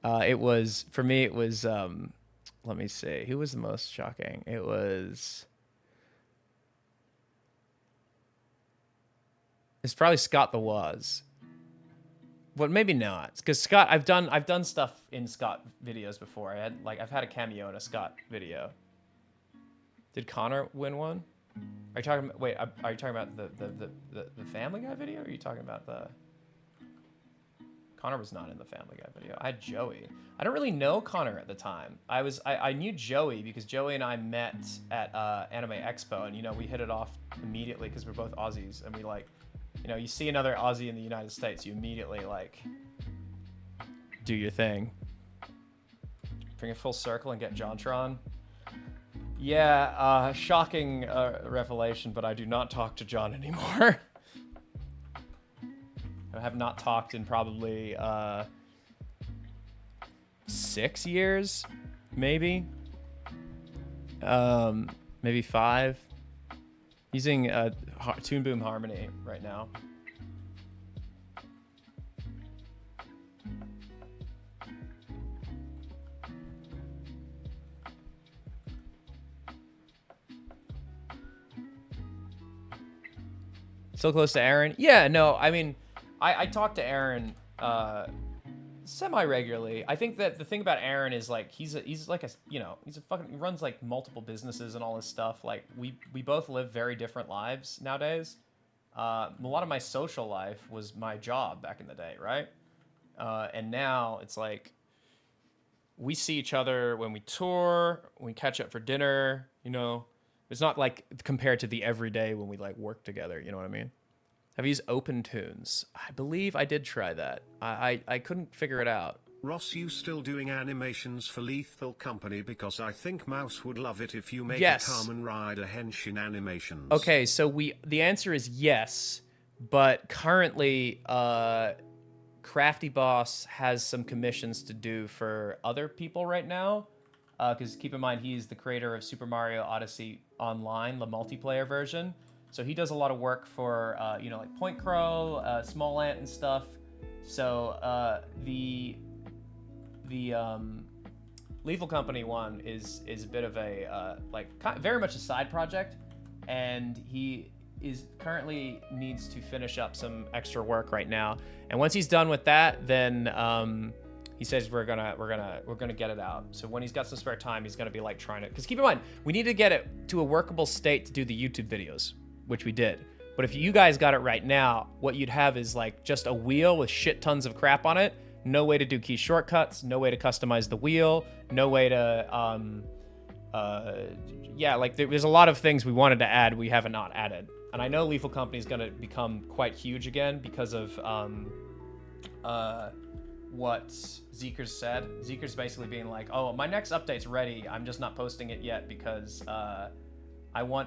It was, for me, it was, let me see. Who was the most shocking? It was... It's probably Scott the Waz. Well, maybe not, because Scott, I've done stuff in Scott videos before. I've had a cameo in a Scott video. Did Connor win one? Are you talking about, wait, are you talking about the Family Guy video? Or are you talking about the... Connor was not in the Family Guy video. I had Joey. I don't really know Connor at the time. I knew Joey because Joey and I met at Anime Expo, and you know, we hit it off immediately because we're both Aussies, and we like, you know, you see another Aussie in the United States, you immediately like do your thing. Bring it full circle and get JonTron. Yeah, shocking revelation, but I do not talk to John anymore. I have not talked in probably 6 years, maybe. Maybe 5. Using Toon Boom Harmony right now. Still close to Aaron? Yeah, no, I mean, I talk to Aaron semi-regularly. I think that the thing about Aaron is like he's like a he runs like multiple businesses and all this stuff. Like we both live very different lives nowadays. A lot of my social life was my job back in the day, right? And now it's like we see each other when we tour, when we catch up for dinner, you know. It's not like compared to the everyday when we like work together, you know what I mean? Have you used Open Tunes? I believe I did try that. I couldn't figure it out. Ross, you still doing animations for Lethal Company? Because I think Mouse would love it if you make Yes. a Kamen Rider Henshin animations. Okay, so the answer is yes, but currently Crafty Boss has some commissions to do for other people right now. Because keep in mind, he's the creator of Super Mario Odyssey Online, the multiplayer version. So he does a lot of work for, like Point Crow, Small Ant and stuff. So the Lethal Company one is a bit of a, very much a side project. And he currently needs to finish up some extra work right now. And once he's done with that, then he says we're gonna get it out. So when he's got some spare time, he's gonna be like trying to. Because keep in mind, we need to get it to a workable state to do the YouTube videos, which we did. But if you guys got it right now, what you'd have is like just a wheel with shit tons of crap on it. No way to do key shortcuts. No way to customize the wheel. No way to there's a lot of things we wanted to add we haven't not added. And I know Lethal Company is gonna become quite huge again because of what Zeeker's said. Zeeker's basically being like, oh, my next update's ready. I'm just not posting it yet because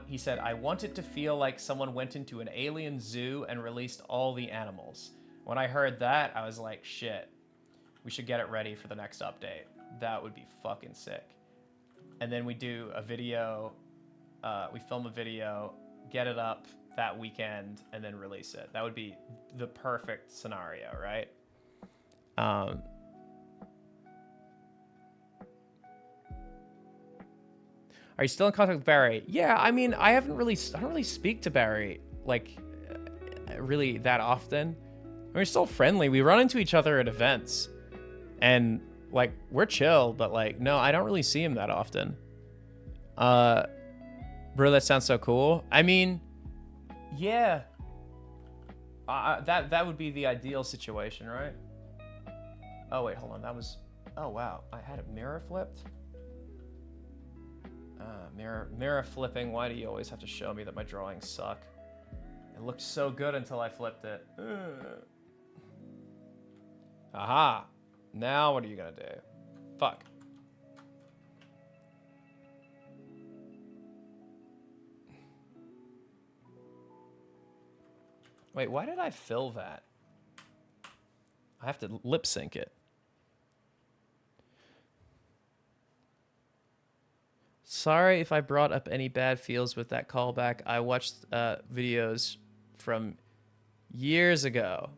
he said, I want it to feel like someone went into an alien zoo and released all the animals. When I heard that, I was like, shit, we should get it ready for the next update. That would be fucking sick. And then we do a video, we film a video, get it up that weekend, and then release it. That would be the perfect scenario, right? Are you still in contact with Barry? Yeah, I mean, I don't really speak to Barry like really that often. I mean, we're still friendly. We run into each other at events, and like we're chill. But like, no, I don't really see him that often. Bro, that sounds so cool. I mean, yeah, that would be the ideal situation, right? Oh, wait, hold on. Oh, wow. I had a mirror flipped? Mirror flipping. Why do you always have to show me that my drawings suck? It looked so good until I flipped it. Aha. Now what are you gonna do? Fuck. Wait, why did I fill that? I have to lip sync it. Sorry if I brought up any bad feels with that callback. I watched videos from years ago.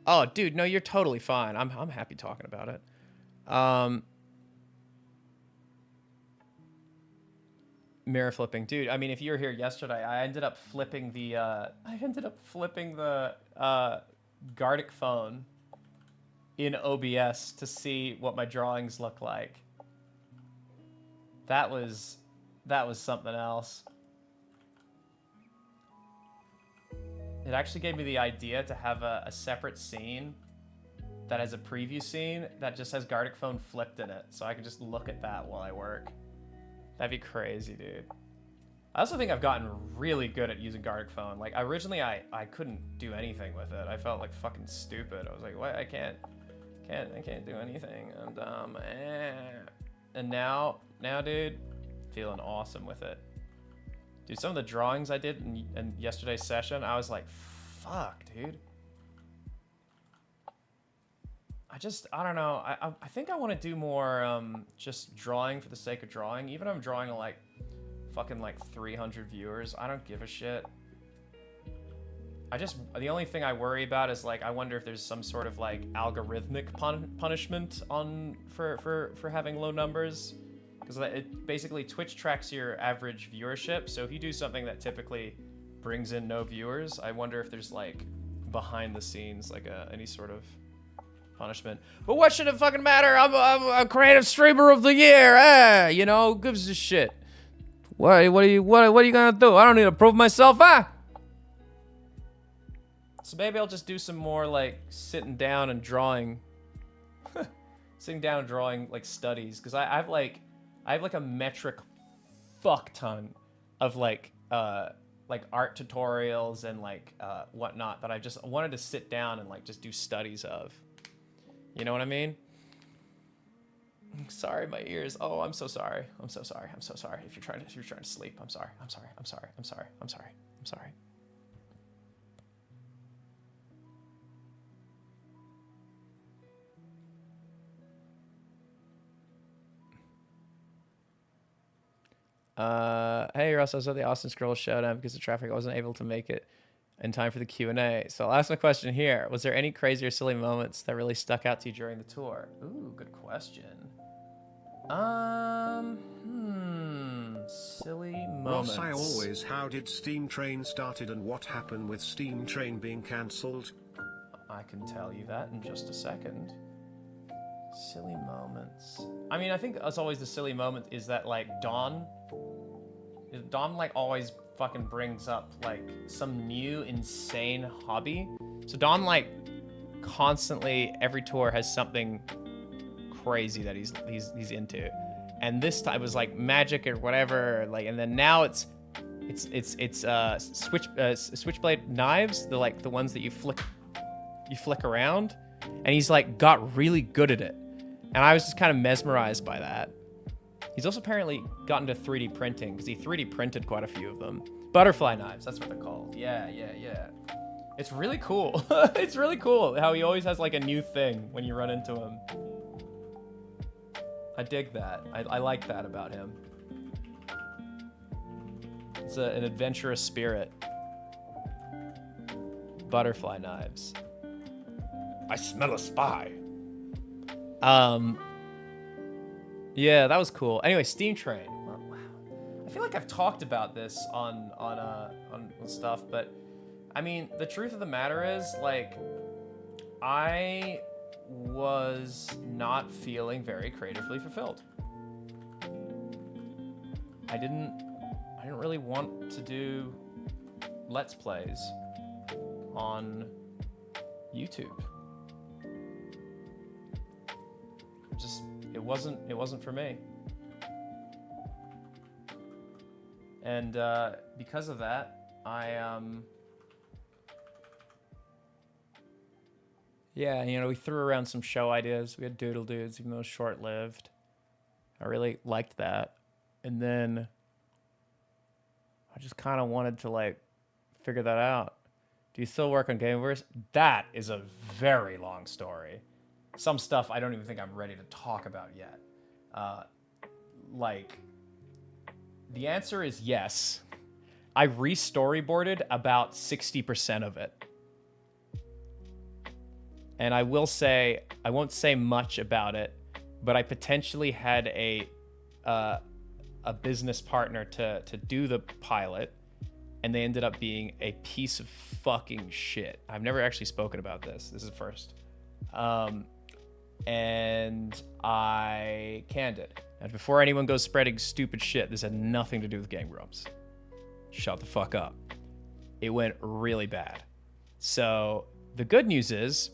Oh, dude, no, you're totally fine. I'm happy talking about it. Mirror flipping, dude. I mean, if you were here yesterday, I ended up flipping the Gardic phone in OBS to see what my drawings look like. That was something else. It actually gave me the idea to have a separate scene that has a preview scene that just has Gardic phone flipped in it, so I can just look at that while I work. That'd be crazy, dude. I also think I've gotten really good at using Gardic phone. Like, originally I couldn't do anything with it. I felt like fucking stupid. I was like, what? I can't do anything. I'm dumb. And now, dude, feeling awesome with it. Dude, some of the drawings I did in yesterday's session, I was like, fuck, dude. I don't know. I think I want to do more just drawing for the sake of drawing. Even if I'm drawing to like fucking like 300 viewers, I don't give a shit. The only thing I worry about is like, I wonder if there's some sort of like algorithmic punishment for having low numbers. Because it basically Twitch tracks your average viewership. So if you do something that typically brings in no viewers. I wonder if there's like behind the scenes like any sort of punishment. But what should it fucking matter? I'm a creative streamer of the year. You know, who gives a shit? What are you gonna do? I don't need to prove myself, So maybe I'll just do some more like sitting down and drawing like studies, because I have like a metric fuck ton of like art tutorials and like whatnot that I just wanted to sit down and like just do studies of. You know what I mean? Sorry, my ears. Oh, I'm so sorry. I'm so sorry. I'm so sorry. If you're trying to sleep, I'm sorry. I'm sorry. I'm sorry. I'm sorry. I'm sorry. I'm sorry. Hey Russ, I was at the Austin Scroll Showdown because of traffic. I wasn't able to make it in time for the Q&A. So I'll ask my question here. Was there any crazy or silly moments that really stuck out to you during the tour? Ooh, good question. Silly moments. Ross, how did Steam Train started and what happened with Steam Train being cancelled? I can tell you that in just a second. Silly moments. I mean, I think as always the silly moment is that like Dawn like always fucking brings up like some new insane hobby. So Dawn like constantly every tour has something crazy that he's into. And this time it was like magic or whatever, like, and then now it's switchblade knives, the ones that you flick around, and he's like got really good at it. And I was just kind of mesmerized by that. He's also apparently gotten to 3D printing because he 3D printed quite a few of them. Butterfly knives, that's what they're called. Yeah. It's really cool. It's really cool how he always has like a new thing when you run into him. I dig that. I like that about him. It's an adventurous spirit. Butterfly knives. I smell a spy. Yeah, that was cool. Anyway, Steam Train. Wow. I feel like I've talked about this on stuff, but I mean, the truth of the matter is, like, I was not feeling very creatively fulfilled. I didn't really want to do Let's Plays on YouTube. It wasn't for me. And because of that, yeah, you know, we threw around some show ideas. We had Doodle Dudes, even though it was short-lived. I really liked that. And then I just kind of wanted to, like, figure that out. Do you still work on Gameverse? That is a very long story. Some stuff I don't even think I'm ready to talk about yet. Like, the answer is yes. I re-storyboarded about 60% of it. And I will say, I won't say much about it, but I potentially had a business partner to do the pilot, and they ended up being a piece of fucking shit. I've never actually spoken about this. This is first. And I canned it. And before anyone goes spreading stupid shit, this had nothing to do with Game Grumps. Shut the fuck up. It went really bad. So the good news is,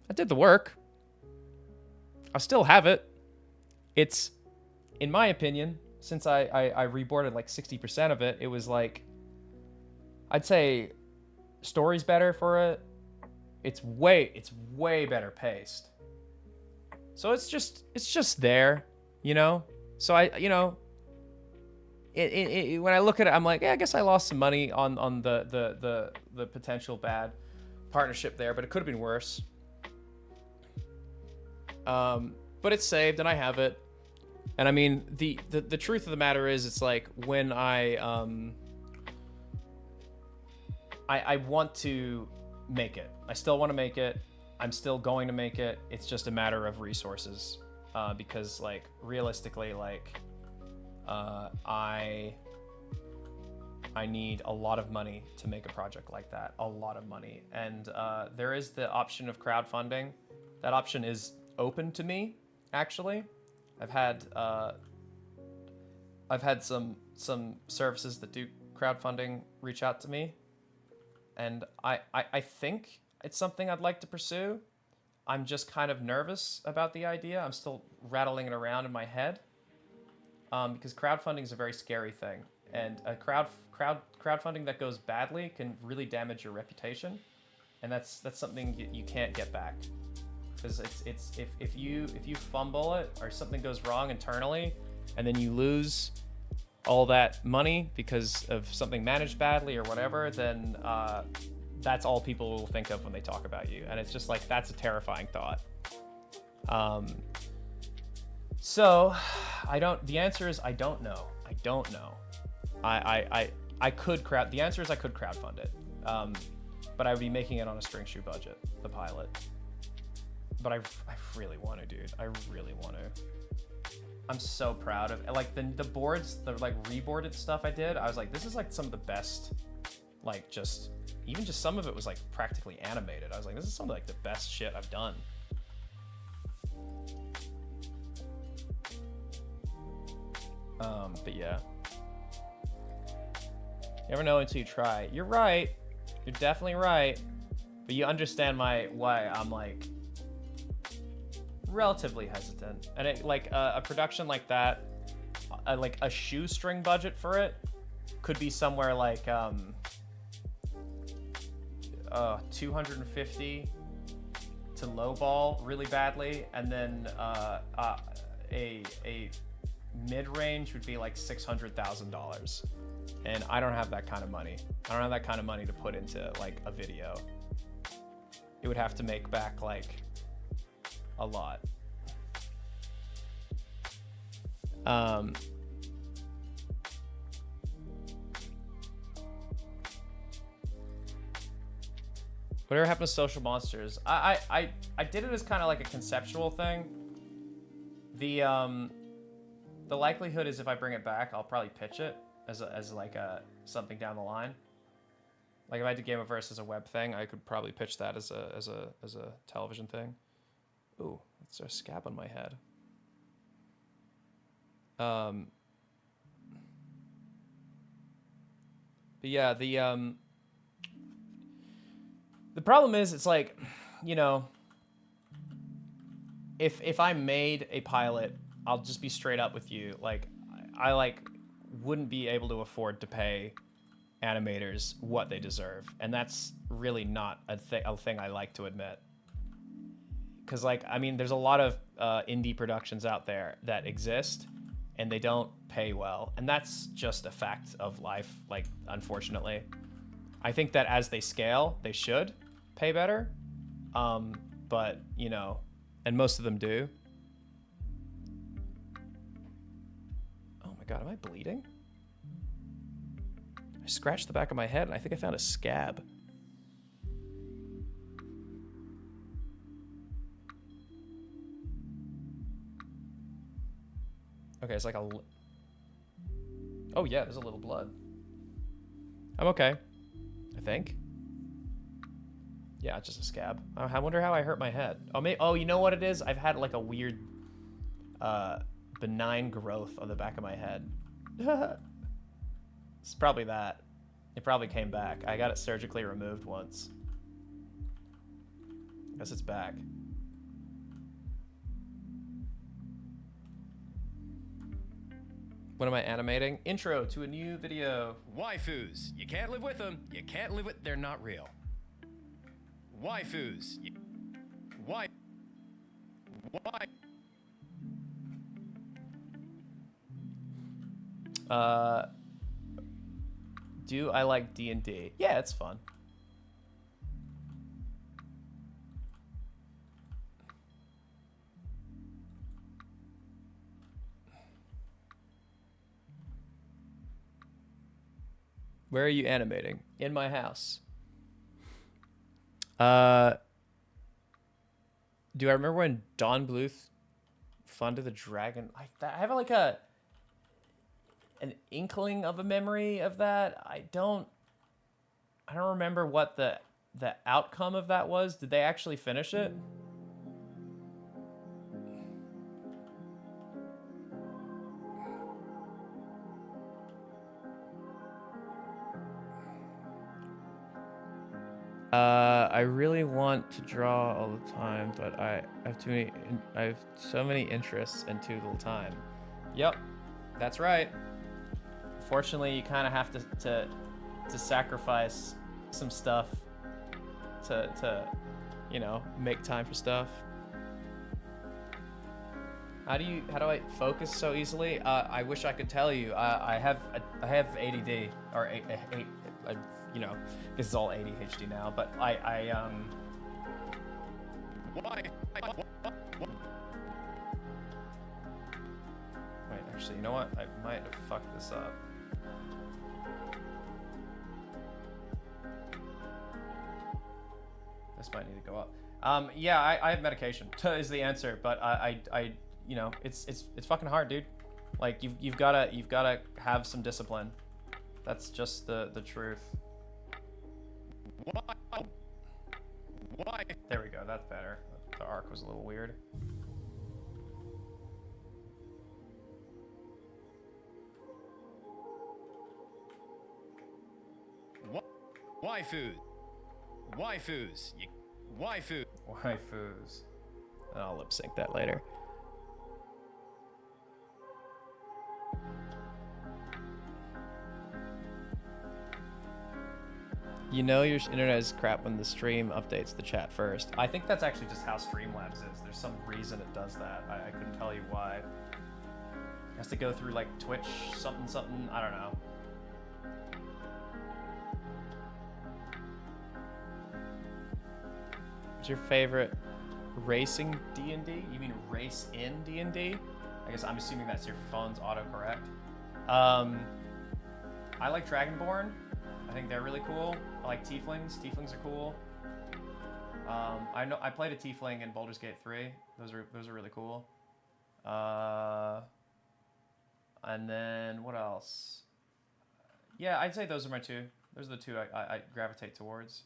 I did the work. I still have it. It's, in my opinion, since I reboarded like 60% of it, it was like, I'd say story's better for it. It's way better paced. So it's just there, you know? So when I look at it, I'm like, yeah, I guess I lost some money on the potential bad partnership there, but it could have been worse. But it's saved and I have it. And I mean, the truth of the matter is, it's like when I want to make it. I still want to make it. I'm still going to make it. It's just a matter of resources. Because like realistically, like I I need a lot of money to make a project like that. A lot of money. And there is the option of crowdfunding. That option is open to me, actually. I've had some services that do crowdfunding reach out to me. And I think it's something I'd like to pursue. I'm just kind of nervous about the idea. I'm still rattling it around in my head. Because crowdfunding is a very scary thing. And a crowdfunding that goes badly can really damage your reputation. And that's something you can't get back. Because if you fumble it or something goes wrong internally, and then you lose all that money because of something managed badly or whatever, then that's all people will think of when they talk about you. And it's just like, that's a terrifying thought. So the answer is I don't know. I don't know. I could the answer is I could crowdfund it. But I would be making it on a string shoe budget, the pilot. But I really want to, dude. I really want to. I'm so proud of, like, the boards, the like reboarded stuff I did. I was like, this is like some of the best, like, even just some of it was like practically animated. I was like, this is some of like the best shit I've done. But yeah. You never know until you try. You're right. You're definitely right. But you understand why I'm like relatively hesitant. And it, like a production like that, like a shoestring budget for it could be somewhere like 250 to lowball really badly, and then a mid-range would be like $600,000. And I don't have that kind of money. I don't have that kind of money to put into like a video. It would have to make back like a lot. Whatever happened to Social Monsters? I did it as kind of like a conceptual thing. The likelihood is if I bring it back, I'll probably pitch it as like something down the line. Like if I did Game of Verse as a web thing, I could probably pitch that as a television thing. Ooh, that's a scab on my head. But yeah, the problem is, it's like, you know, if I made a pilot, I'll just be straight up with you. Like, I like wouldn't be able to afford to pay animators what they deserve, and that's really not a thing I like to admit. Because, like, I mean, there's a lot of indie productions out there that exist, and they don't pay well, and that's just a fact of life. Like, unfortunately, I think that as they scale, they should pay better. But you know, and most of them do. Oh my god, am I bleeding? I scratched the back of my head and I think I found a scab. Okay, it's like a... Oh yeah, there's a little blood. I'm okay, I think. Yeah, it's just a scab. I wonder how I hurt my head. Oh, you know what it is? I've had like a weird benign growth on the back of my head. It's probably that. It probably came back. I got it surgically removed once. Guess it's back. What am I animating? Intro to a new video. Waifus. You can't live with them. You can't live with... They're not real. Waifus. Why? Do I like D&D? Yeah, it's fun. Where are you animating? In my house. Do I remember when Don Bluth funded the dragon? I have like a... an inkling of a memory of that. I don't remember what the outcome of that was. Did they actually finish it? I really want to draw all the time, but I have too many. I have so many interests and too little time. Yep, that's right. Fortunately, you kind of have to sacrifice some stuff to make time for stuff. How do I focus so easily? I wish I could tell you. I have ADD or this is all ADHD now, but I wait, actually, you know what? I might have fucked this up. This might need to go up. Yeah, I have medication is the answer, but I it's fucking hard, dude. Like you've gotta have some discipline. That's just the truth. Why? There we go. That's better. The arc was a little weird. Waifus. Waifus. I'll lip sync that later. You know your internet is crap when the stream updates the chat first. I think that's actually just how Streamlabs is. There's some reason it does that. I couldn't tell you why. It has to go through like Twitch something. I don't know. What's your favorite racing D&D? You mean race in D&D? I guess I'm assuming that's your phone's autocorrect. I like Dragonborn. I think they're really cool. I like Tieflings. Tieflings are cool. I played a Tiefling in Baldur's Gate 3. Those are really cool. And then what else? Yeah, I'd say those are my two. Those are the two I gravitate towards.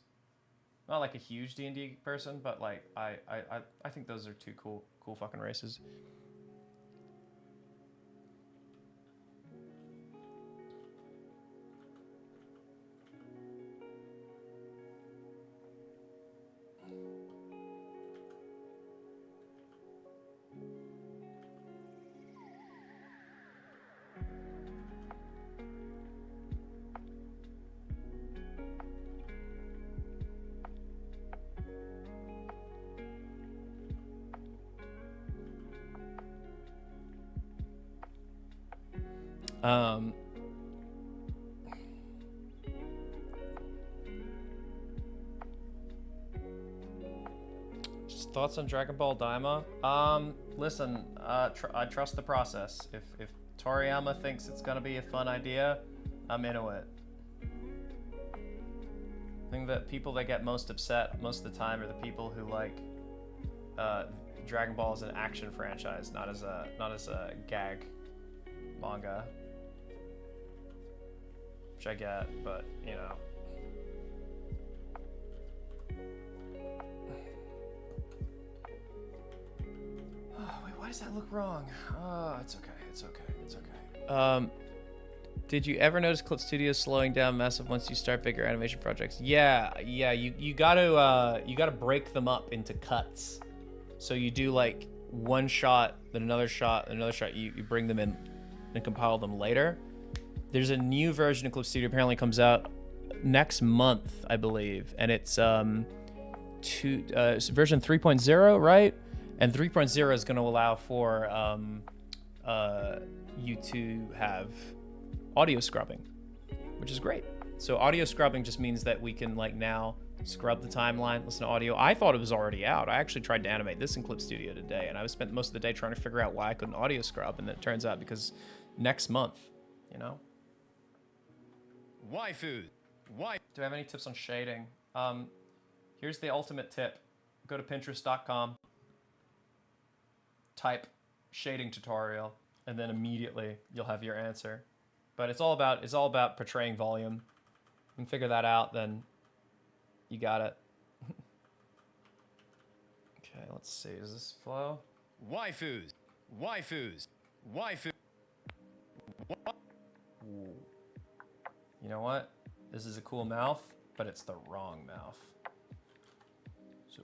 Not like a huge D&D person, but like I think those are two cool fucking races. Just thoughts on Dragon Ball Daima? Listen, I trust the process. If Toriyama thinks it's gonna be a fun idea, I'm into it. I think that people that get most upset most of the time are the people who like Dragon Ball as an action franchise, not as a gag manga. Which I get, but you know. Oh, wait, why does that look wrong? Oh, it's okay, it's okay, it's okay. Did you ever notice Clip Studios slowing down massive once you start bigger animation projects? Yeah, you gotta break them up into cuts. So you do like one shot, then another shot, then another shot. You bring them in and compile them later. There's a new version of Clip Studio apparently comes out next month, I believe, and it's version 3.0, right? And 3.0 is going to allow for you to have audio scrubbing, which is great. So audio scrubbing just means that we can like now scrub the timeline, listen to audio. I thought it was already out. I actually tried to animate this in Clip Studio today, and I spent most of the day trying to figure out why I couldn't audio scrub, and it turns out because next month, you know. Waifu. Why? Do I have any tips on shading? Here's the ultimate tip. Go to Pinterest.com, type shading tutorial, and then immediately you'll have your answer. But it's all about portraying volume. You can figure that out, then you got it. Okay, let's see. Does this flow? Waifus. Waifus. Waifu. Ooh. You know what? This is a cool mouth, but it's the wrong mouth. So,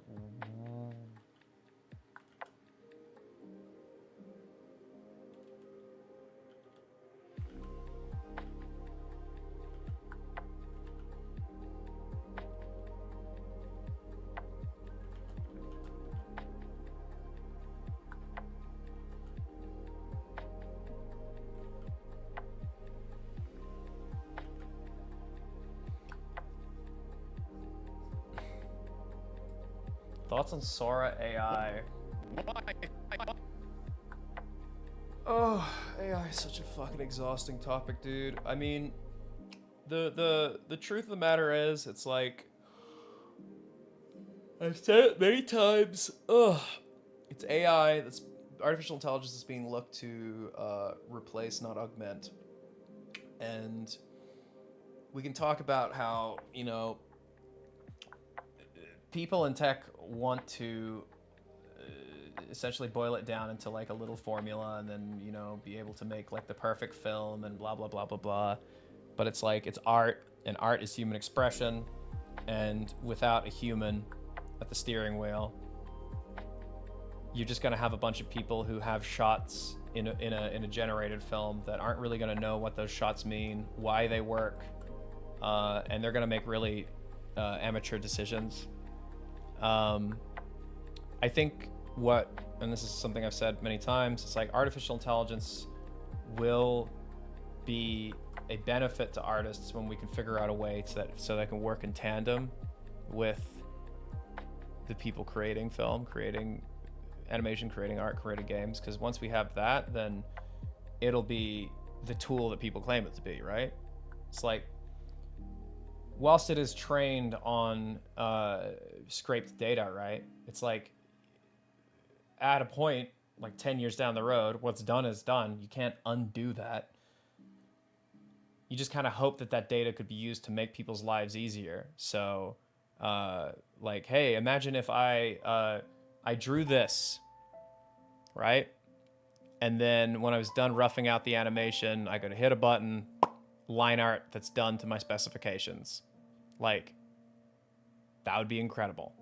thoughts on Sora AI? Oh, AI is such a fucking exhausting topic, dude. I mean, the truth of the matter is, it's like I've said it many times. Ugh, it's AI. That's artificial intelligence that's being looked to replace, not augment. And we can talk about how, you know, people in tech want to essentially boil it down into like a little formula and then, you know, be able to make like the perfect film and blah, blah, blah, blah, blah. But it's like, it's art, and art is human expression. And without a human at the steering wheel, you're just going to have a bunch of people who have shots in a generated film that aren't really going to know what those shots mean, why they work, and they're going to make really amateur decisions. I think and this is something I've said many times, it's like artificial intelligence will be a benefit to artists when we can figure out a way so they can work in tandem with the people creating film, creating animation, creating art, creating games. Because once we have that, then it'll be the tool that people claim it to be, right? It's like, whilst it is trained on scraped data, right? It's like, at a point, like 10 years down the road, what's done is done. You can't undo that. You just kind of hope that that data could be used to make people's lives easier. So, like, hey, imagine if I drew this, right? And then when I was done roughing out the animation, I could hit a button, line art that's done to my specifications. Like, that would be incredible.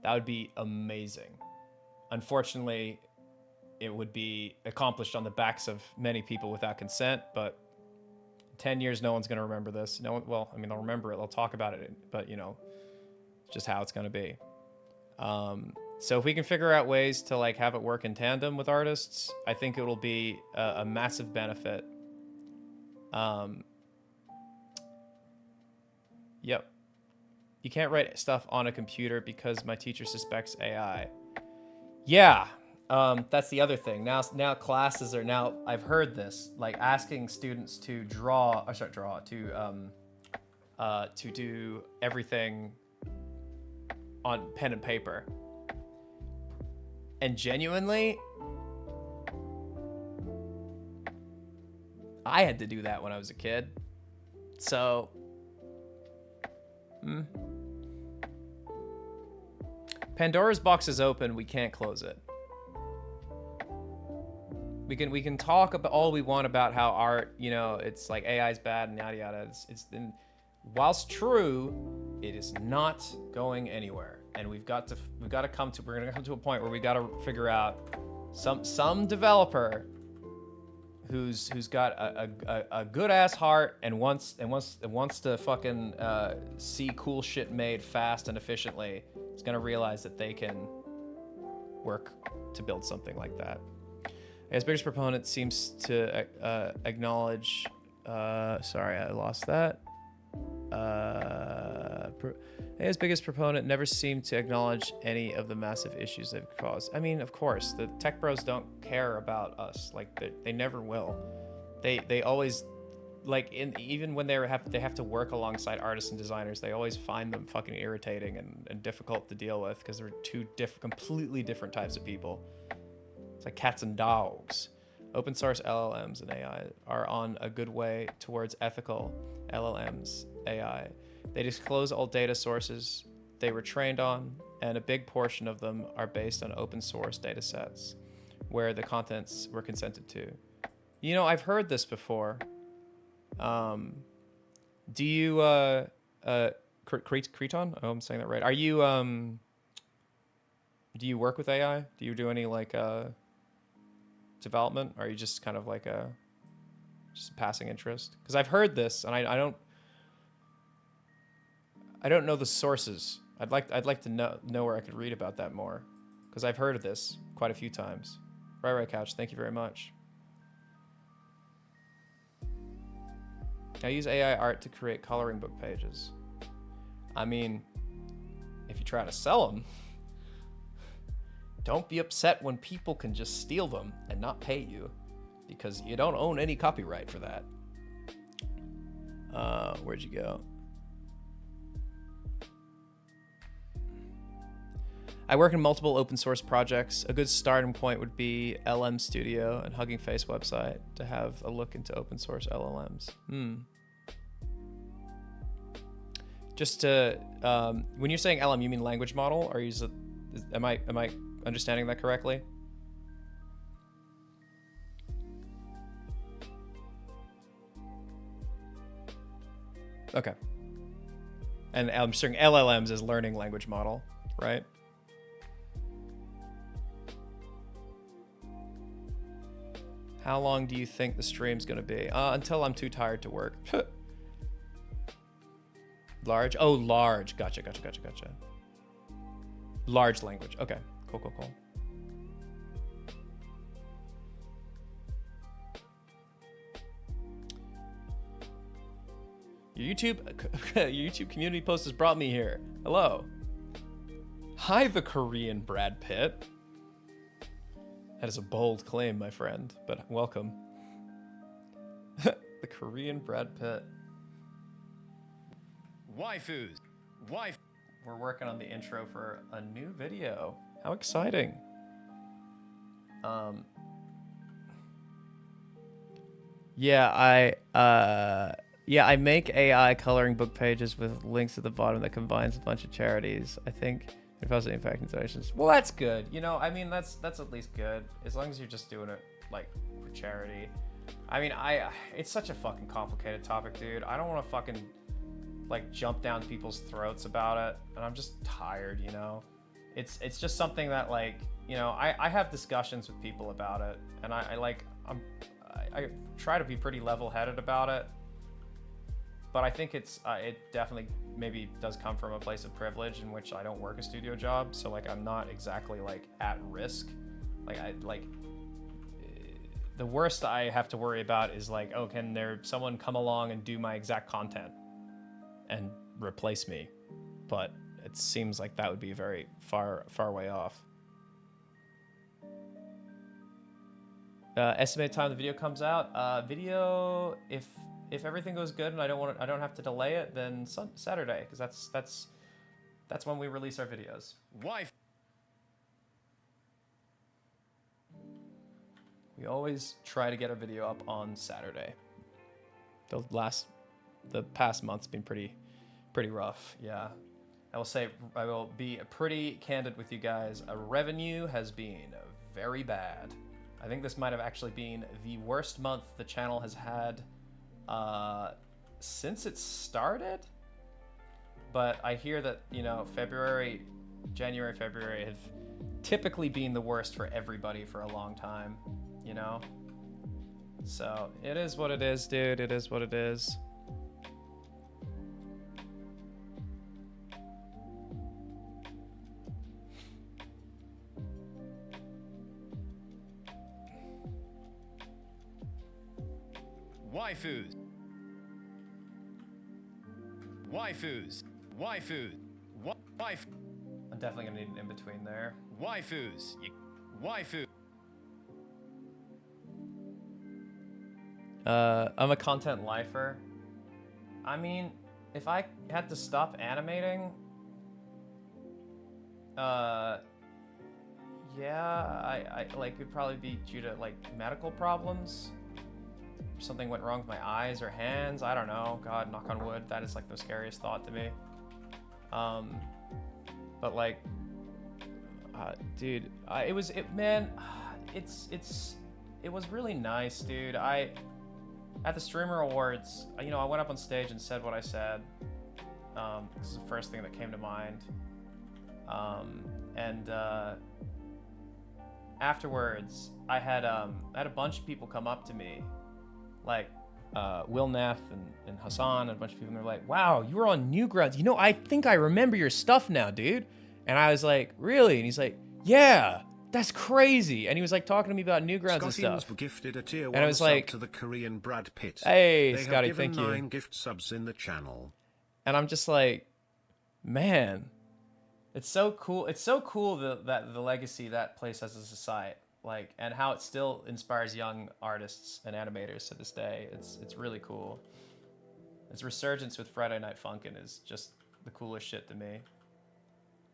That would be amazing. Unfortunately, it would be accomplished on the backs of many people without consent, but 10 years, no one's going to remember this. No one, well, I mean, they'll remember it. They'll talk about it, but, you know, it's just how it's going to be. So if we can figure out ways to, like, have it work in tandem with artists, I think it will be a massive benefit. Yep. You can't write stuff on a computer because my teacher suspects AI. Yeah, that's the other thing. Now classes are now. I've heard this, like asking students to to do everything on pen and paper. And genuinely, I had to do that when I was a kid. So, Pandora's box is open. We can't close it. We can talk about all we want about how art, you know, it's like AI's bad and yada yada. Whilst true, it is not going anywhere, and we're gonna come to a point where we got to figure out some developer who's got a good ass heart and wants to fucking see cool shit made fast and efficiently. Is gonna realize that they can work to build something like that. His biggest proponent seems to acknowledge. Sorry, I lost that. His biggest proponent never seemed to acknowledge any of the massive issues they've caused. I mean, of course, the tech bros don't care about us. Like they never will. They always, like, even when they have to work alongside artists and designers, they always find them fucking irritating and difficult to deal with because they're two completely different types of people. It's like cats and dogs. Open source LLMs and AI are on a good way towards ethical LLMs, AI. They disclose all data sources they were trained on, and a big portion of them are based on open source data sets where the contents were consented to. You know, I've heard this before. Do you, Creton? Oh, I'm saying that right. Are you, do you work with AI? Do you do any like development? Or are you just kind of like just a passing interest? Because I've heard this, and I don't know the sources. I'd like to know where I could read about that more, because I've heard of this quite a few times. Right, Couch. Thank you very much. I use AI art to create coloring book pages. I mean, if you try to sell them, don't be upset when people can just steal them and not pay you, because you don't own any copyright for that. Where'd you go? I work in multiple open source projects. A good starting point would be LM Studio and Hugging Face website to have a look into open source LLMs. Just to, when you're saying LM, you mean language model, or am I understanding that correctly? Okay. And I'm saying LLMs is learning language model, right? How long do you think the stream's gonna be? Until I'm too tired to work. Large? Oh, large. Gotcha. Large language. Okay. Cool. Your YouTube community post has brought me here. Hello. Hi, the Korean Brad Pitt. That is a bold claim, my friend, but welcome. The Korean Brad Pitt. Waifus. We're working on the intro for a new video. How exciting. I make AI coloring book pages with links at the bottom that combines a bunch of charities. I think if I was any fact considerations. Well, that's good. You know, I mean, that's at least good. As long as you're just doing it like for charity. I mean, it's such a fucking complicated topic, dude. I don't want to fucking like jump down people's throats about it, and I'm just tired, you know. It's just something that, like, you know, I have discussions with people about it, and I try to be pretty level-headed about it, but I think it definitely maybe does come from a place of privilege in which I don't work a studio job, so like I'm not exactly like at risk. Like the worst I have to worry about is like, oh, can there someone come along and do my exact content and replace me? But it seems like that would be very far way off. Estimated time the video comes out. Video, if everything goes good and I don't have to delay it, then Saturday, because that's when we release our videos. We always try to get our video up on Saturday. The past month's been pretty rough. Yeah, I will be pretty candid with you guys. Revenue has been very bad. I think this might have actually been the worst month the channel has had since it started. But I hear that, you know, January, February have typically been the worst for everybody for a long time, you know? So it is what it is, dude. It is what it is. Waifus. I'm definitely gonna need an in-between there. Waifus. Waifu. I'm a content lifer. I mean, if I had to stop animating, yeah, I like it'd probably be due to like medical problems. Something went wrong with my eyes or hands. I don't know. God, knock on wood. That is like the scariest thought to me. But like, dude, it was really nice, dude. At the Streamer Awards, you know, I went up on stage and said what I said. This is the first thing that came to mind. Afterwards, I had a bunch of people come up to me, like Will Neff and Hassan and a bunch of people, and they're like, "Wow, you were on Newgrounds. You know, I think I remember your stuff now, dude." And I was like, "Really?" And he's like, "Yeah, that's crazy." And he was like talking to me about Newgrounds and stuff. Were gifted a tier And 1 I was like, sub to the Korean Brad Pitt. "Hey, They Scotty, have given thank you." 9 gift subs in the channel. And I'm just like, man, it's so cool. It's so cool that the legacy that place has as a site, like, and how it still inspires young artists and animators to this day. It's really cool. Its resurgence with Friday Night Funkin' is just the coolest shit to me.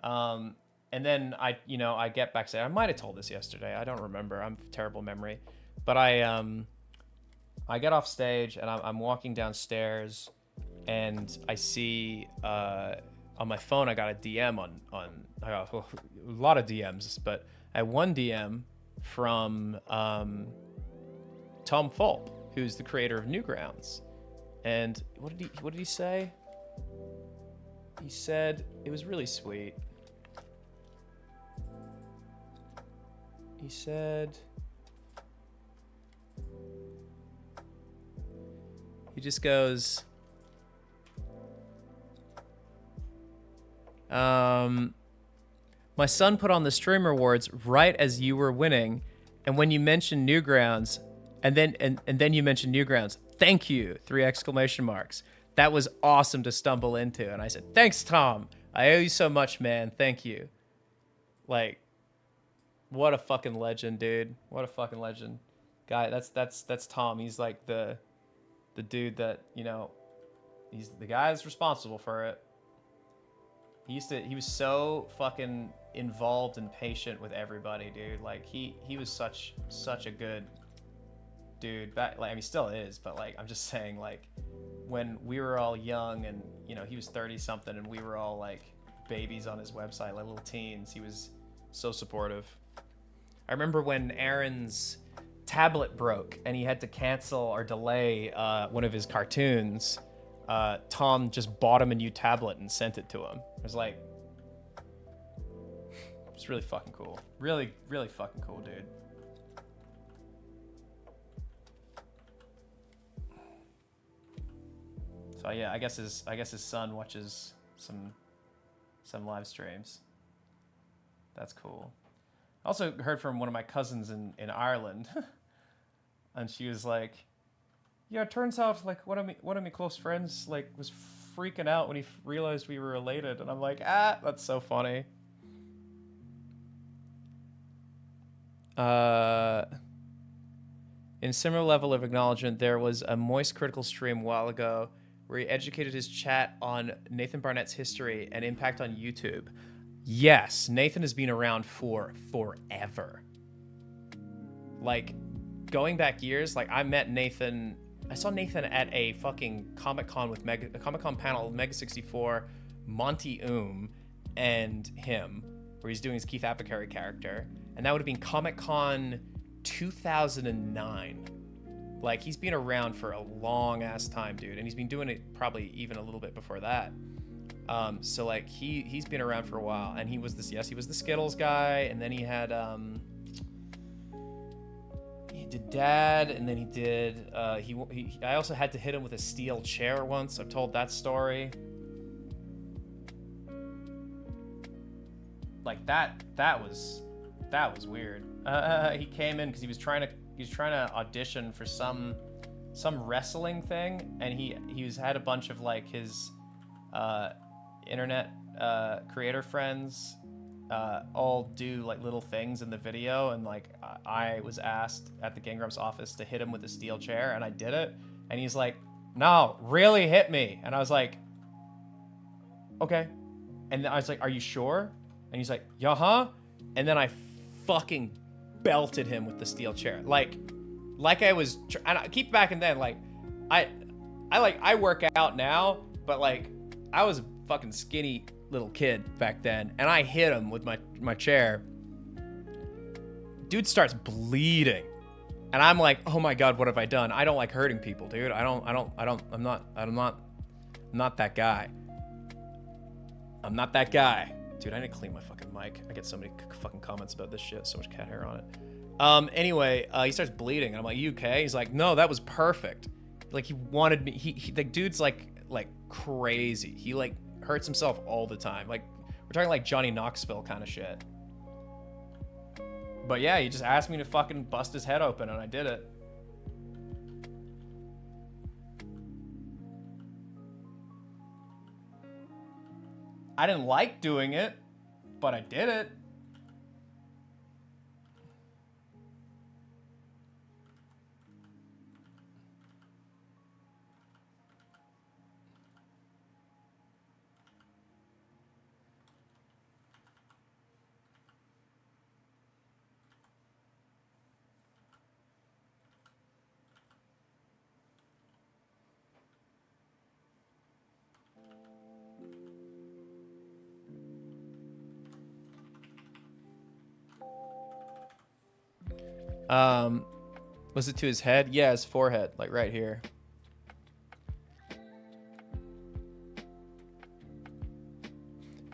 And then I get backstage. I might have told this yesterday. I don't remember. I'm terrible memory. But I get off stage and I'm walking downstairs, and I see on my phone I got a DM on I got a lot of DMs, but I had one DM from Tom Fulp, who's the creator of Newgrounds. And what did he say? He said, it was really sweet. He said, he just goes, my son put on the Streamer Awards right as you were winning, and when you mentioned Newgrounds, and then you mentioned Newgrounds, thank you, 3 exclamation marks. That was awesome to stumble into. And I said, thanks, Tom. I owe you so much, man. Thank you. Like, what a fucking legend, dude. What a fucking legend. Guy, that's Tom. He's like the dude that, you know, he's the guy that's responsible for it. He was so fucking involved and patient with everybody, dude. Like he was such a good dude. Back, like, I mean, still is, but like, I'm just saying, like, when we were all young and, you know, he was 30 something and we were all like babies on his website, like little teens, he was so supportive. I remember when Aaron's tablet broke and he had to cancel or delay one of his cartoons, Tom just bought him a new tablet and sent it to him. It was like, it's really fucking cool. Really, really fucking cool, dude. So yeah, I guess his son watches some live streams. That's cool. I also heard from one of my cousins in Ireland, and she was like, "Yeah, it turns out like one of my close friends like was freaking out when he realized we were related," and I'm like, that's so funny. In similar level of acknowledgement, there was a Moist Critical stream a while ago where he educated his chat on Nathan Barnett's history and impact on YouTube. Yes, Nathan has been around for forever. Like, going back years, like I saw Nathan at a fucking Comic-Con with a Comic-Con panel with Mega 64, Monty and him, where he's doing his Keith Apicary character. And that would have been Comic-Con 2009. Like, he's been around for a long ass time, dude, and he's been doing it probably even a little bit before that. So like he's been around for a while, and he was the Skittles guy, and then he did Dad, and then he did I also had to hit him with a steel chair once. I've told that story. Like that was weird. He came in because he was trying to audition for some wrestling thing, and he had a bunch of like his internet creator friends all do like little things in the video, and like I was asked at the Game Grumps office to hit him with a steel chair, and I did it, and he's like, "No, really hit me," and I was like, "Okay," and I was like, "Are you sure?" And he's like, "Yeah, huh?" And then I fucking belted him with the steel chair. Like I was, and I keep back in then, like, I work out now, but like, I was a fucking skinny little kid back then, and I hit him with my chair. Dude starts bleeding, and I'm like, oh my god, what have I done? I don't like hurting people, dude. I'm not that guy. I'm not that guy. Dude, I need to clean my fucking mic. I get so many fucking comments about this shit. So much cat hair on it. Anyway, he starts bleeding, and I'm like, you okay? He's like, no, that was perfect. Like, he wanted me. He the dude's like crazy. He like hurts himself all the time. Like, we're talking like Johnny Knoxville kind of shit. But yeah, he just asked me to fucking bust his head open, and I did it. I didn't like doing it, but I did it. Was it to his head? Yeah, his forehead, like right here.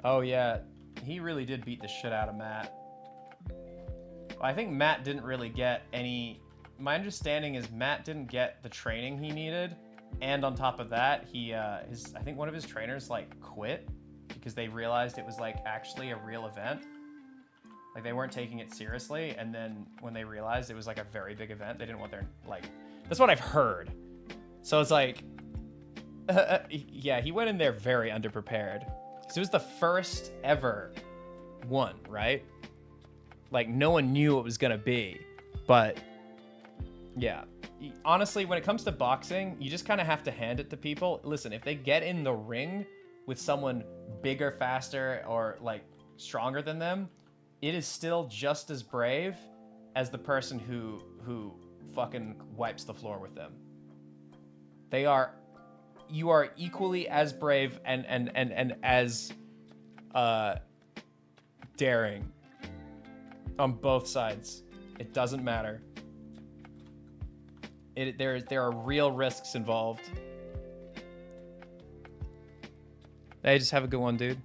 Oh yeah, he really did beat the shit out of Matt. I think Matt didn't really get any. My understanding is Matt didn't get the training he needed, and on top of that, I think one of his trainers like quit because they realized it was like actually a real event. Like, they weren't taking it seriously, and then when they realized it was like a very big event, they didn't want their, like, that's what I've heard. So it's like, yeah, he went in there very underprepared. So it was the first ever one, right? Like, no one knew what it was gonna be. But yeah, honestly, when it comes to boxing, you just kind of have to hand it to people. Listen, if they get in the ring with someone bigger, faster, or like stronger than them, it is still just as brave as the person who fucking wipes the floor with them. You are equally as brave and as daring on both sides. It doesn't matter. There are real risks involved. Hey, just have a good one, dude.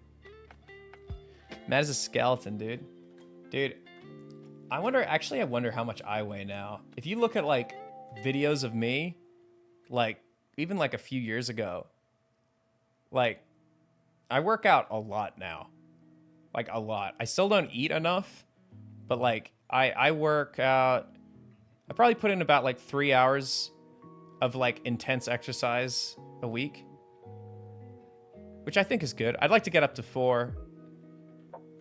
Matt is a skeleton, dude. Dude, I wonder how much I weigh now. If you look at like videos of me, like even like a few years ago, like I work out a lot now. Like a lot. I still don't eat enough, but like I work out. I probably put in about like 3 hours of like intense exercise a week, which I think is good. I'd like to get up to 4.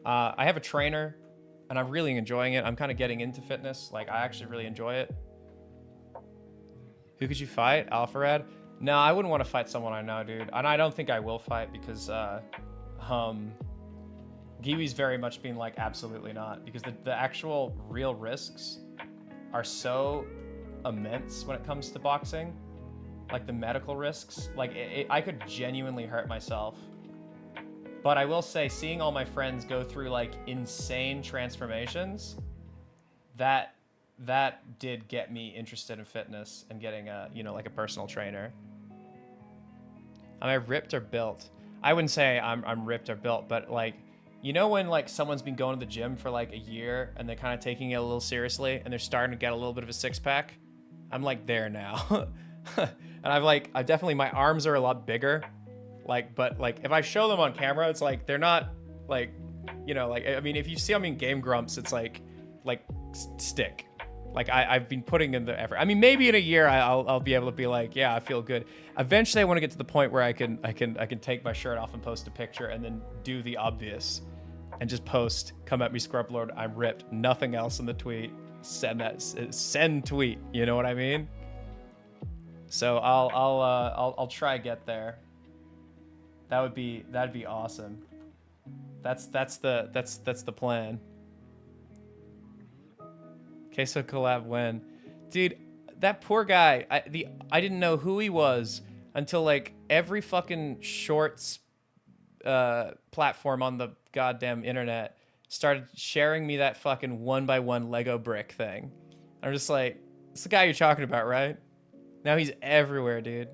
I have a trainer, and I'm really enjoying it. I'm kind of getting into fitness. Like, I actually really enjoy it. Who could you fight? Alpharad? No, I wouldn't want to fight someone I know, dude. And I don't think I will fight because Giwi's very much being like, absolutely not. Because the actual real risks are so immense when it comes to boxing. Like, the medical risks. Like, I could genuinely hurt myself. But I will say, seeing all my friends go through like insane transformations, that did get me interested in fitness and getting a, like a personal trainer. Am I ripped or built? I wouldn't say I'm ripped or built, but like, when like someone's been going to the gym for like a year and they're kind of taking it a little seriously and they're starting to get a little bit of a six pack, I'm like there now. And I've definitely, my arms are a lot bigger. Like, but like if I show them on camera, it's like they're not like, like, I mean, if you see them in Game Grumps, it's like stick. Like I've been putting in the effort. I mean, maybe in a year I'll be able to be like, yeah, I feel good. Eventually, I want to get to the point where I can take my shirt off and post a picture and then do the obvious, and just post, come at me, Scrub Lord, I'm ripped. Nothing else in the tweet. Send tweet. You know what I mean? So I'll try get there. That'd be awesome. That's the plan. Queso collab when? Dude, that poor guy, I didn't know who he was until like every fucking shorts platform on the goddamn internet started sharing me that fucking 1x1 Lego brick thing. I'm just like, it's the guy you're talking about, right? Now he's everywhere, dude.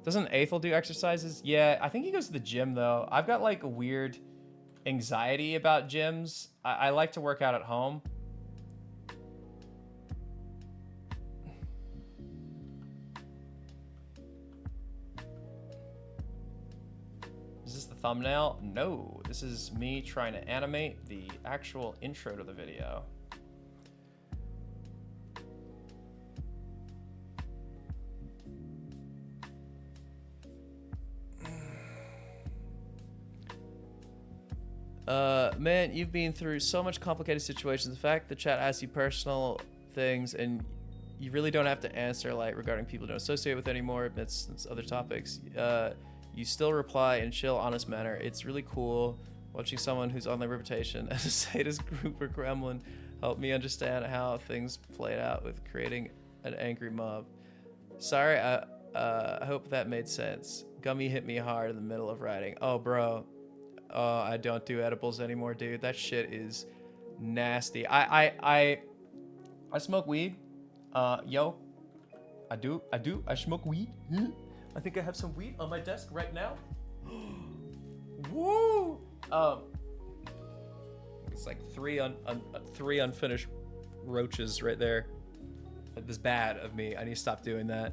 Doesn't Aethel do exercises? Yeah, I think he goes to the gym though. I've got like a weird anxiety about gyms. I like to work out at home. Is this the thumbnail? No, this is me trying to animate the actual intro to the video. Man, you've been through so much complicated situations. The fact the chat asks you personal things and you really don't have to answer, like regarding people you don't associate with anymore, it's other topics. You still reply in chill, honest manner. It's really cool watching someone whose online reputation as a sadist group or gremlin help me understand how things played out with creating an angry mob. Sorry, I hope that made sense. Gummy hit me hard in the middle of writing. Oh, bro. Oh, I don't do edibles anymore, dude. That shit is nasty. I smoke weed. Yo, I do. I smoke weed. I think I have some weed on my desk right now. Woo! It's like three unfinished roaches right there. This bad of me. I need to stop doing that.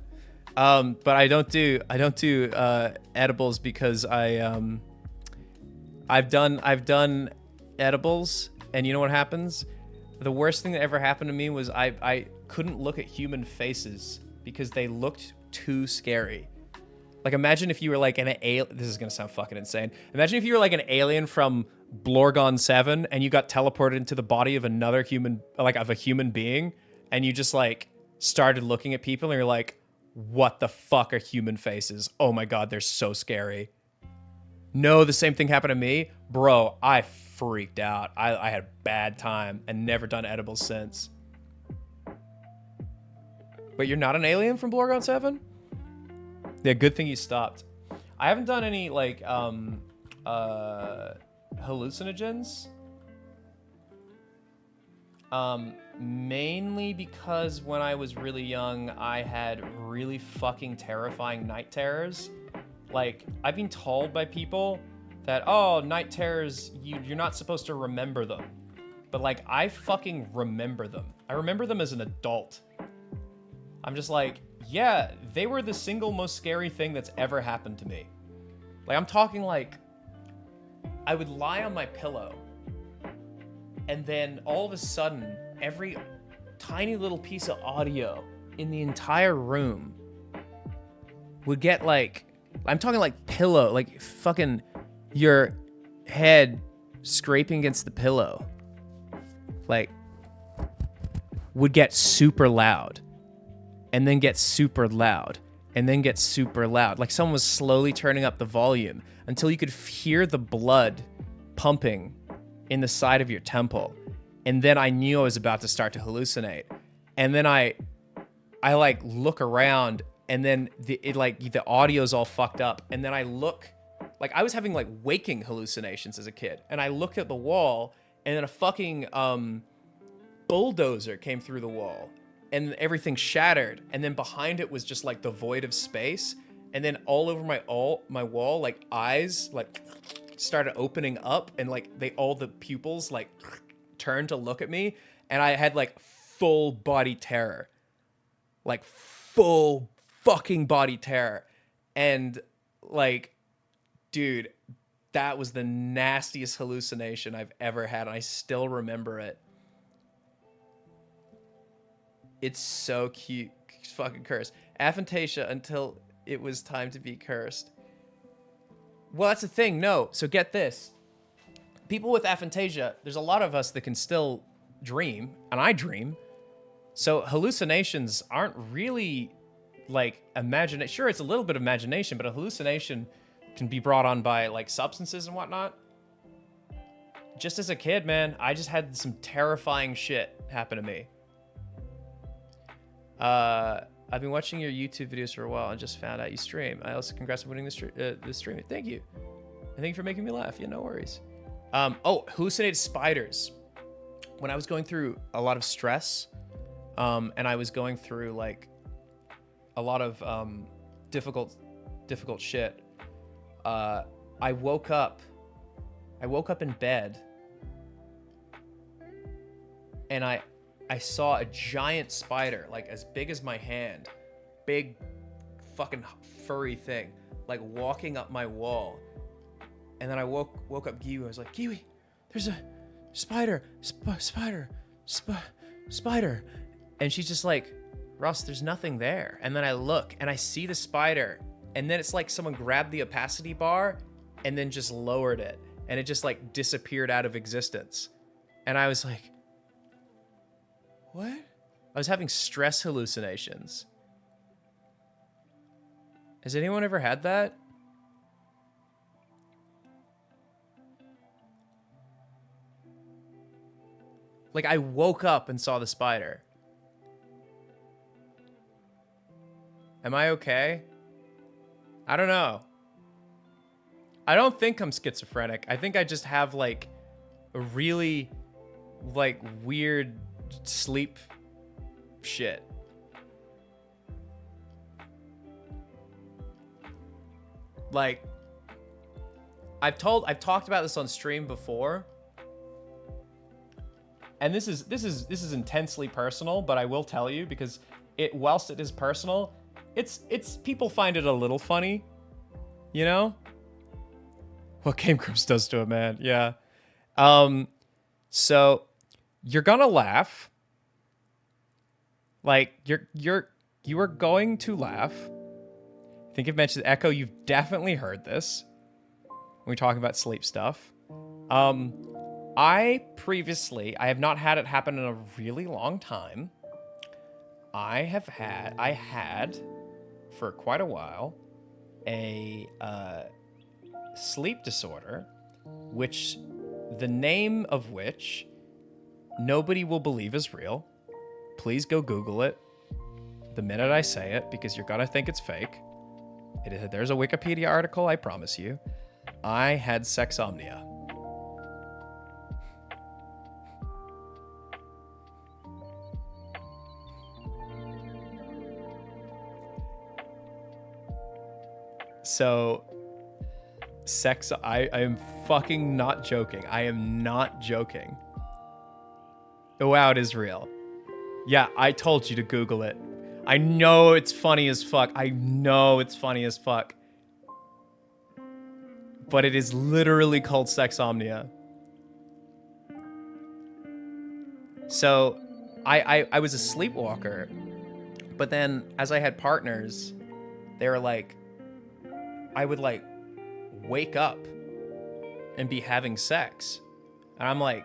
But I don't do edibles because I've done edibles, and you know what happens? The worst thing that ever happened to me was I couldn't look at human faces because they looked too scary. Like, imagine if you were like an alien. This is gonna sound fucking insane. Imagine if you were like an alien from Blorgon 7 and you got teleported into the body of another human, like of a human being, and you just like started looking at people and you're like, what the fuck are human faces? Oh my god, they're so scary. No, the same thing happened to me. Bro, I freaked out. I had a bad time and never done edibles since. But you're not an alien from Blorgon 7? Yeah, good thing you stopped. I haven't done any, like, hallucinogens. Mainly because when I was really young, I had really fucking terrifying night terrors. Like, I've been told by people that, oh, night terrors, you're not supposed to remember them. But, like, I fucking remember them. I remember them as an adult. I'm just like, yeah, they were the single most scary thing that's ever happened to me. Like, I'm talking like, I would lie on my pillow, and then all of a sudden, every tiny little piece of audio in the entire room would get like, I'm talking like pillow, like fucking your head scraping against the pillow. Like, would get super loud. And then get super loud. And then get super loud. Like someone was slowly turning up the volume until you could hear the blood pumping in the side of your temple. And then I knew I was about to start to hallucinate. And then I like look around, and then the audio's all fucked up. And then I look, like I was having like waking hallucinations as a kid. And I looked at the wall, and then a fucking bulldozer came through the wall, and everything shattered. And then behind it was just like the void of space. And then all over my wall, like eyes like started opening up, and like all the pupils like turned to look at me, and I had like full body terror. Like full fucking body terror. And like, dude, that was the nastiest hallucination I've ever had, and I still remember it. It's so cute. Fucking cursed. Aphantasia until it was time to be cursed. Well, that's the thing. No. So get this. People with aphantasia, there's a lot of us that can still dream, and I dream. So hallucinations aren't really like imagination. Sure, it's a little bit of imagination, but a hallucination can be brought on by like substances and whatnot. Just as a kid, man, I just had some terrifying shit happen to me. I've been watching your YouTube videos for a while and just found out you stream. I also congrats on winning the stream. Thank you. And thank you for making me laugh. Yeah, no worries. Oh, hallucinated spiders. When I was going through a lot of stress, and I was going through like a lot of difficult shit, I woke up in bed and I saw a giant spider, like as big as my hand, big fucking furry thing, like walking up my wall. And then I woke up Kiwi. I was like, Kiwi, there's a spider. And she's just like, Ross, there's nothing there. And then I look and I see the spider. And then it's like someone grabbed the opacity bar and then just lowered it. And it just like disappeared out of existence. And I was like, what? I was having stress hallucinations. Has anyone ever had that? Like I woke up and saw the spider. Am I okay? I don't know. I don't think I'm schizophrenic. I think I just have like a really like weird sleep shit. Like I've talked about this on stream before. And this is intensely personal, but I will tell you because whilst it is personal, it's people find it a little funny, you know? What Game Grumps does to a man, yeah. So you're gonna laugh. Like you are going to laugh. I think I've mentioned Echo. You've definitely heard this when we're talking about sleep stuff. I have not had it happen in a really long time. I had for quite a while a sleep disorder, which the name of which nobody will believe is real. Please go Google it the minute I say it because you're gonna think it's fake. There's a Wikipedia article, I promise you. I had sexomnia. So, I am fucking not joking. I am not joking. Oh, wow, it is real. Yeah, I told you to Google it. I know it's funny as fuck. I know it's funny as fuck. But it is literally called sexomnia. So, I was a sleepwalker. But then, as I had partners, they were like, I would like wake up and be having sex. And I'm like,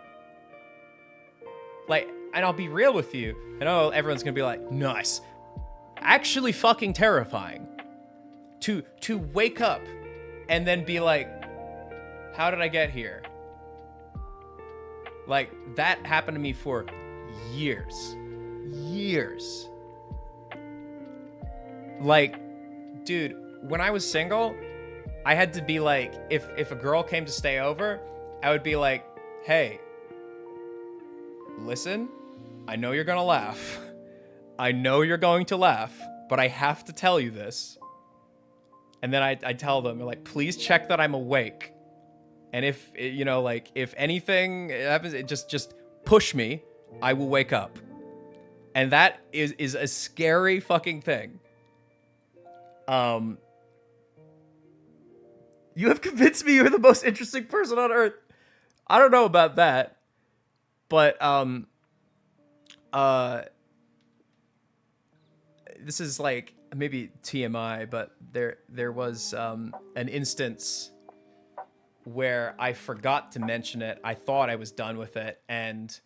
and I'll be real with you. I know everyone's gonna be like, nice. Actually fucking terrifying. To wake up and then be like, how did I get here? Like, that happened to me for years. Years. Like, dude, when I was single, I had to be like, if a girl came to stay over, I would be like, hey, listen, I know you're gonna laugh. I know you're going to laugh, but I have to tell you this. And then I tell them, like, please check that I'm awake. And if, you know, like, if anything happens, just push me, I will wake up. And that is a scary fucking thing. You have convinced me you're the most interesting person on earth. I don't know about that. But, this is like maybe TMI, but there was an instance where I forgot to mention it. I thought I was done with it, and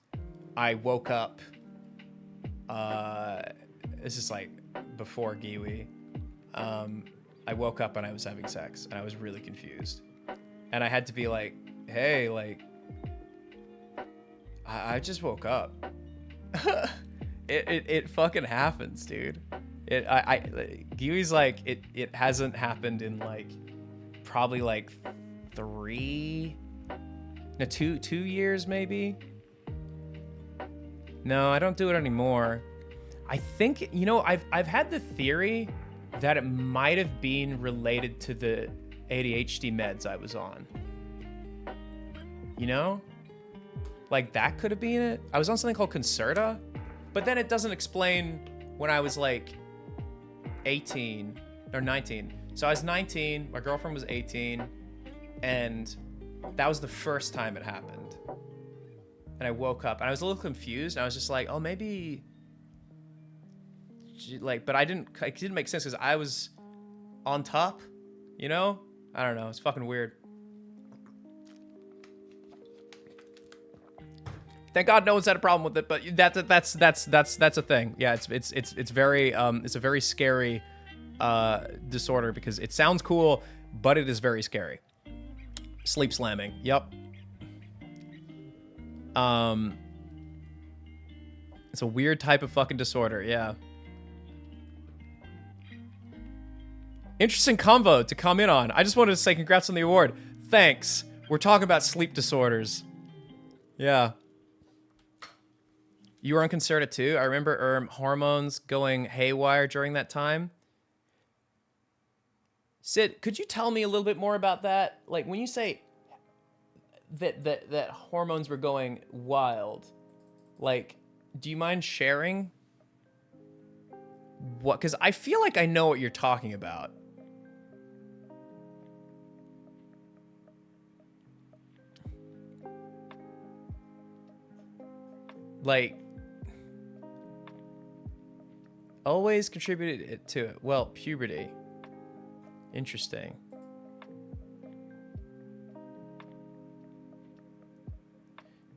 I woke up. This is like before Giwi. I woke up and I was having sex, and I was really confused, and I had to be like, "Hey, like, I just woke up," It fucking happens, dude. Kiwi's like, it hasn't happened in like probably like 2 years maybe. No, I don't do it anymore. I think, you know, I've had the theory that it might have been related to the ADHD meds I was on. You know? Like, that could have been it. I was on something called Concerta, but then it doesn't explain when I was like 18 or 19. So I was 19, my girlfriend was 18, and that was the first time it happened. And I woke up and I was a little confused. And I was just like, oh, maybe, like, but it didn't make sense because I was on top, you know? I don't know. It's fucking weird. Thank God no one's had a problem with it, but that's a thing. Yeah, it's a very scary disorder because it sounds cool, but it is very scary. Sleep slamming. Yep. It's a weird type of fucking disorder. Yeah. Interesting convo to come in on. I just wanted to say congrats on the award. Thanks. We're talking about sleep disorders. Yeah. You were on Concerta too. I remember hormones going haywire during that time. Sid, could you tell me a little bit more about that? Like when you say that hormones were going wild, like, do you mind sharing what? Because I feel like I know what you're talking about. Like, always contributed to it. Well, puberty. Interesting.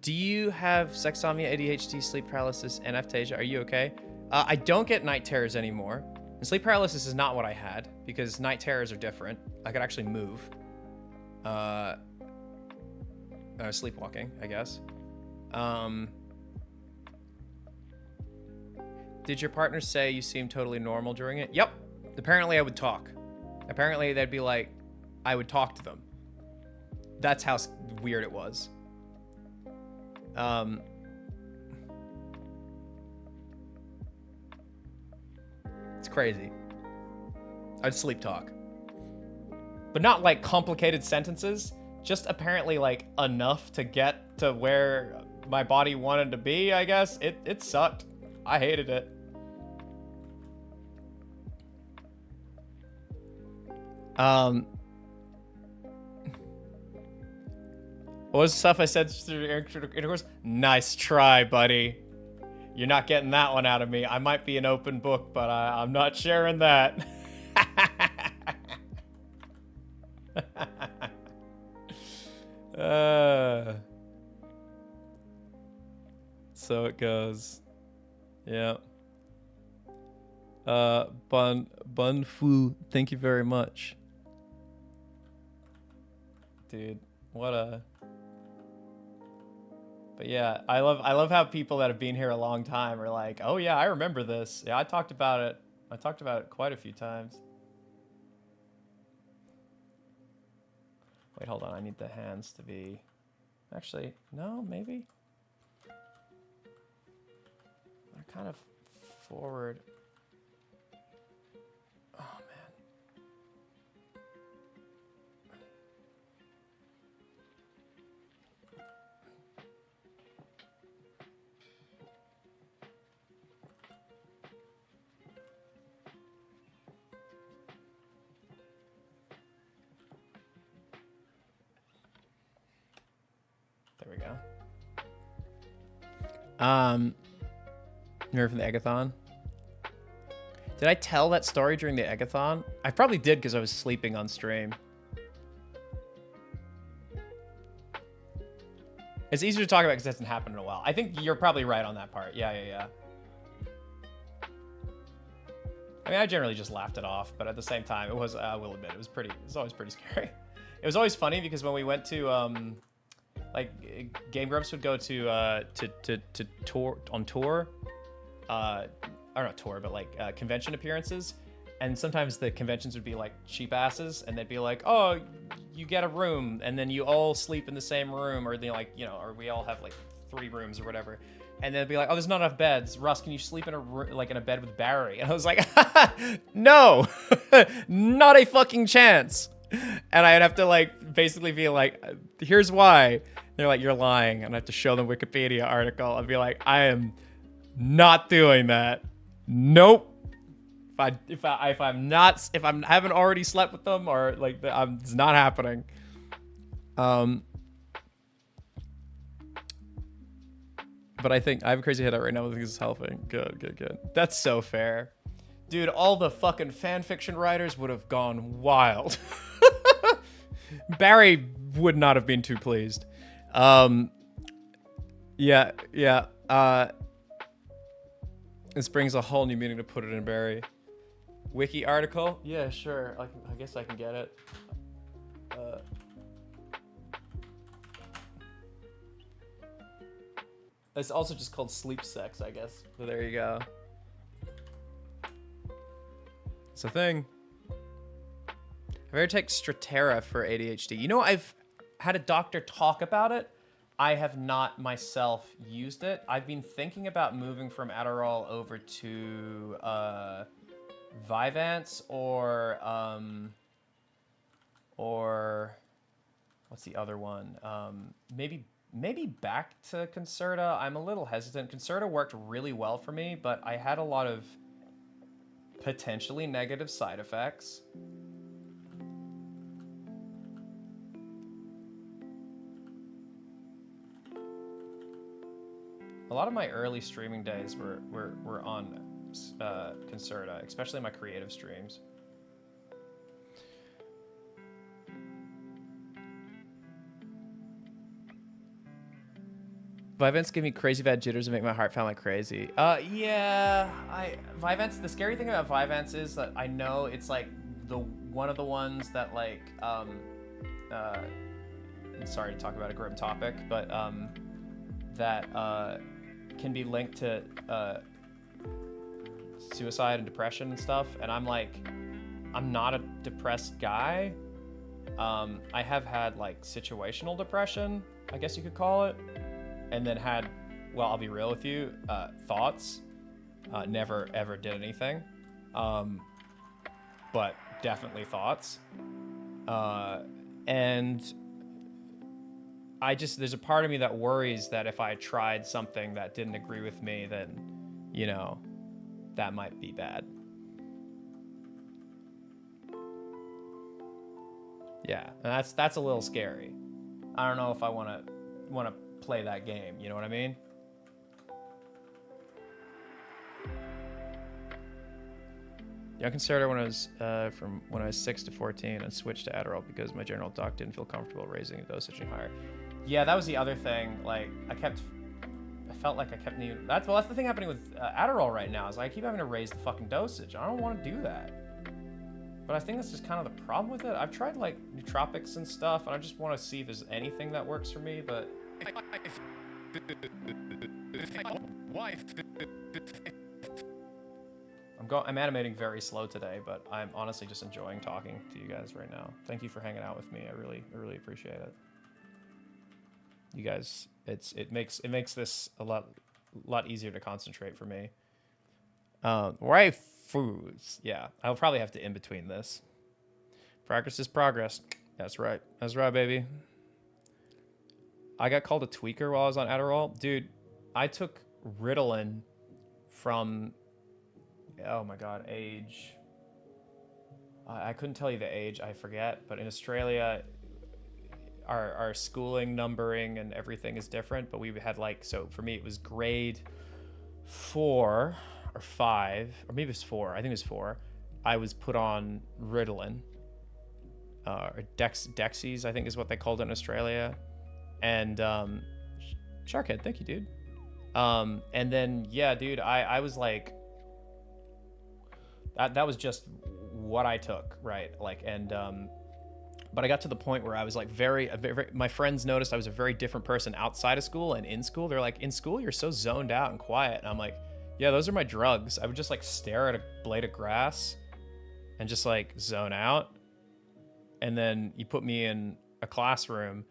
Do you have sexsomnia, ADHD, sleep paralysis, and aphasia? Are you okay? I don't get night terrors anymore. And sleep paralysis is not what I had because night terrors are different. I could actually move. I was sleepwalking, I guess. Did your partner say you seemed totally normal during it? Yep. Apparently I would talk. Apparently they'd be like, I would talk to them. That's how weird it was. It's crazy. I'd sleep talk. But not like complicated sentences, just apparently like enough to get to where my body wanted to be, I guess. It sucked. I hated it. What was the stuff I said through intercourse? Nice try, buddy. You're not getting that one out of me. I might be an open book, but I'm not sharing that. So it goes. Yeah. Bun Fu, thank you very much. Dude, what a... But yeah, I love how people that have been here a long time are like, oh yeah, I remember this. Yeah, I talked about it. I talked about it quite a few times. Wait, hold on. I need the hands to be... Actually, no, maybe. They're kind of forward. Oh, man. There we go. Remember from the Eggathon? Did I tell that story during the Eggathon? I probably did because I was sleeping on stream. It's easier to talk about because it hasn't happened in a while. I think you're probably right on that part. Yeah. I mean, I generally just laughed it off, but at the same time, it was, I will admit, it was always pretty scary. It was always funny because when we went to, like, Game Grumps would go to tour, on tour, I don't know, tour, but like convention appearances. And sometimes the conventions would be like cheap asses, and they'd be like, oh, you get a room, and then you all sleep in the same room, or they like, you know, or we all have like 3 rooms or whatever. And they'd be like, oh, there's not enough beds. Russ, can you sleep in a bed with Barry? And I was like, no, not a fucking chance. And I'd have to like basically be like, here's why. They're like, you're lying. And I have to show them Wikipedia article and be like, I am not doing that. Nope. If I haven't already slept with them, or like it's not happening. But I think I have a crazy headache right now. I think this is helping. Good. That's so fair. Dude, all the fucking fan fiction writers would have gone wild. Barry would not have been too pleased. Yeah. This brings a whole new meaning to put it in Barry. Wiki article? Yeah, sure. I guess I can get it. It's also just called sleep sex, I guess. So there you go. It's a thing. I've ever taken Strattera for ADHD. You know, I've had a doctor talk about it. I have not myself used it. I've been thinking about moving from Adderall over to Vyvanse or what's the other one? Maybe back to Concerta. I'm a little hesitant. Concerta worked really well for me, but I had a lot of potentially negative side effects. A lot of my early streaming days were on Concerta, especially my creative streams. Vyvanse give me crazy bad jitters and make my heart pound like crazy. Yeah, Vyvanse. The scary thing about Vyvanse is that I know it's like one of the ones that like I'm sorry to talk about a grim topic, but that can be linked to suicide and depression and stuff. And I'm like, I'm not a depressed guy. I have had like situational depression, I guess you could call it. And then had, well, I'll be real with you, thoughts. Never ever did anything. But definitely thoughts. And there's a part of me that worries that if I tried something that didn't agree with me, then, you know, that might be bad. Yeah, and that's a little scary. I don't know if I want to play that game, you know what I mean? Yeah, I considered when I was from when I was 6 to 14 and switched to Adderall because my general doc didn't feel comfortable raising the dosage any higher. Yeah, that was the other thing. Like, I felt like I kept needing. That's the thing happening with Adderall right now. Is like I keep having to raise the fucking dosage. I don't want to do that. But I think that's just kind of the problem with it. I've tried like nootropics and stuff, and I just want to see if there's anything that works for me. But I'm animating very slow today, but I'm honestly just enjoying talking to you guys right now. Thank you for hanging out with me. I really appreciate it. You guys, it makes this a lot easier to concentrate for me. Right foods. Yeah, I'll probably have to in between this. Progress is progress. That's right, baby. I got called a tweaker while I was on Adderall. Dude, I took Ritalin from, oh my god, age. I couldn't tell you the age, I forget. But in Australia, our schooling numbering and everything is different. But we had like, so for me, it was grade 4 or 5, or maybe it was 4. I think it was 4. I was put on Ritalin. Or Dexies, I think is what they called it in Australia. And Sharkhead, thank you, dude. And then yeah, dude, I was like, that was just what I took, right? Like, and but I got to the point where I was like very, my friends noticed I was a very different person outside of school and in school. They're like, in school you're so zoned out and quiet, and I'm like, Yeah, those are my drugs. I would just like stare at a blade of grass and just like zone out. And then you put me in a classroom.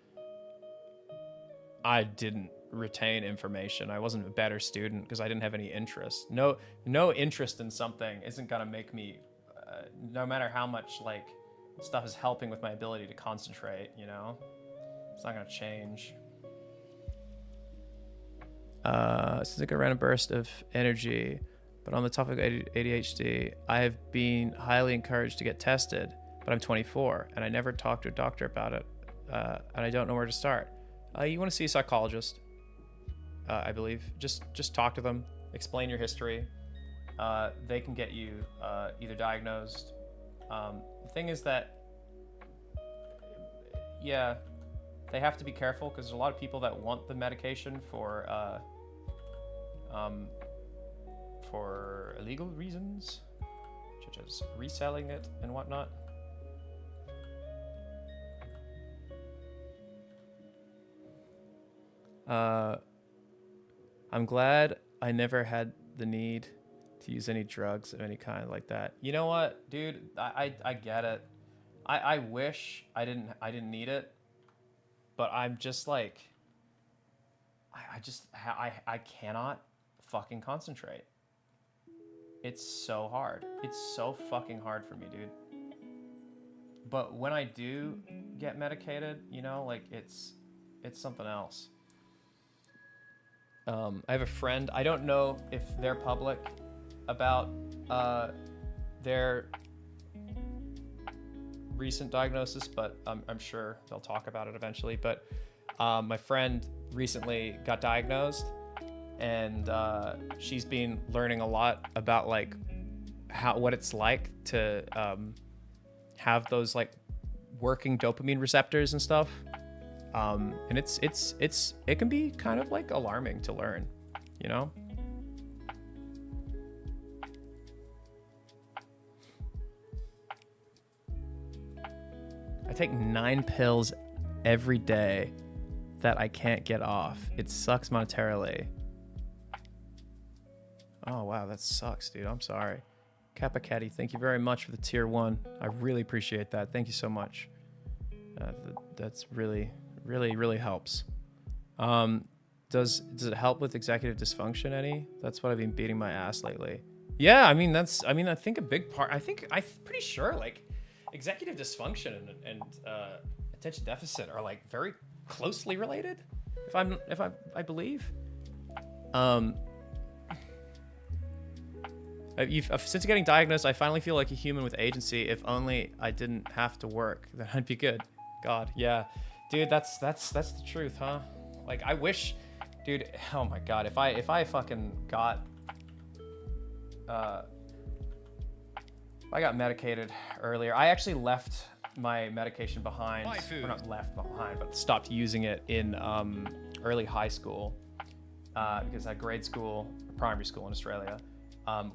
I didn't retain information. I wasn't a better student because I didn't have any interest. No interest in something isn't gonna make me, no matter how much like stuff is helping with my ability to concentrate. You know, it's not gonna change. This is like a random burst of energy, but on the topic of ADHD, I have been highly encouraged to get tested, but I'm 24 and I never talked to a doctor about it, and I don't know where to start. You want to see a psychologist, I believe. Just talk to them, explain your history. They can get you either diagnosed. The thing is that, yeah, they have to be careful because there's a lot of people that want the medication for illegal reasons, such as reselling it and whatnot. I'm glad I never had the need to use any drugs of any kind like that. You know what, dude? I get it. I wish I didn't need it, but I'm just like, I cannot fucking concentrate. It's so hard. It's so fucking hard for me, dude. But when I do get medicated, you know, like it's something else. I have a friend. I don't know if they're public about their recent diagnosis, but I'm sure they'll talk about it eventually. But my friend recently got diagnosed, and she's been learning a lot about like what it's like to have those like working dopamine receptors and stuff. And it can be kind of like alarming to learn, you know? I take 9 pills every day that I can't get off. It sucks monetarily. Oh, wow, that sucks, dude. I'm sorry. Kappa Caddy, thank you very much for the tier 1. I really appreciate that. Thank you so much. That's really helps. Does it help with executive dysfunction any? That's what I've been beating my ass lately. Yeah, I think a big part, I'm pretty sure like executive dysfunction and attention deficit are like very closely related, I believe. Since getting diagnosed, I finally feel like a human with agency. If only I didn't have to work, then I'd be good. God, yeah. Dude, that's the truth, huh? Like, I wish, dude, oh my God, if I fucking got, I got medicated earlier. I actually left my medication behind, or not left behind, but stopped using it in early high school, because at grade school, primary school in Australia, I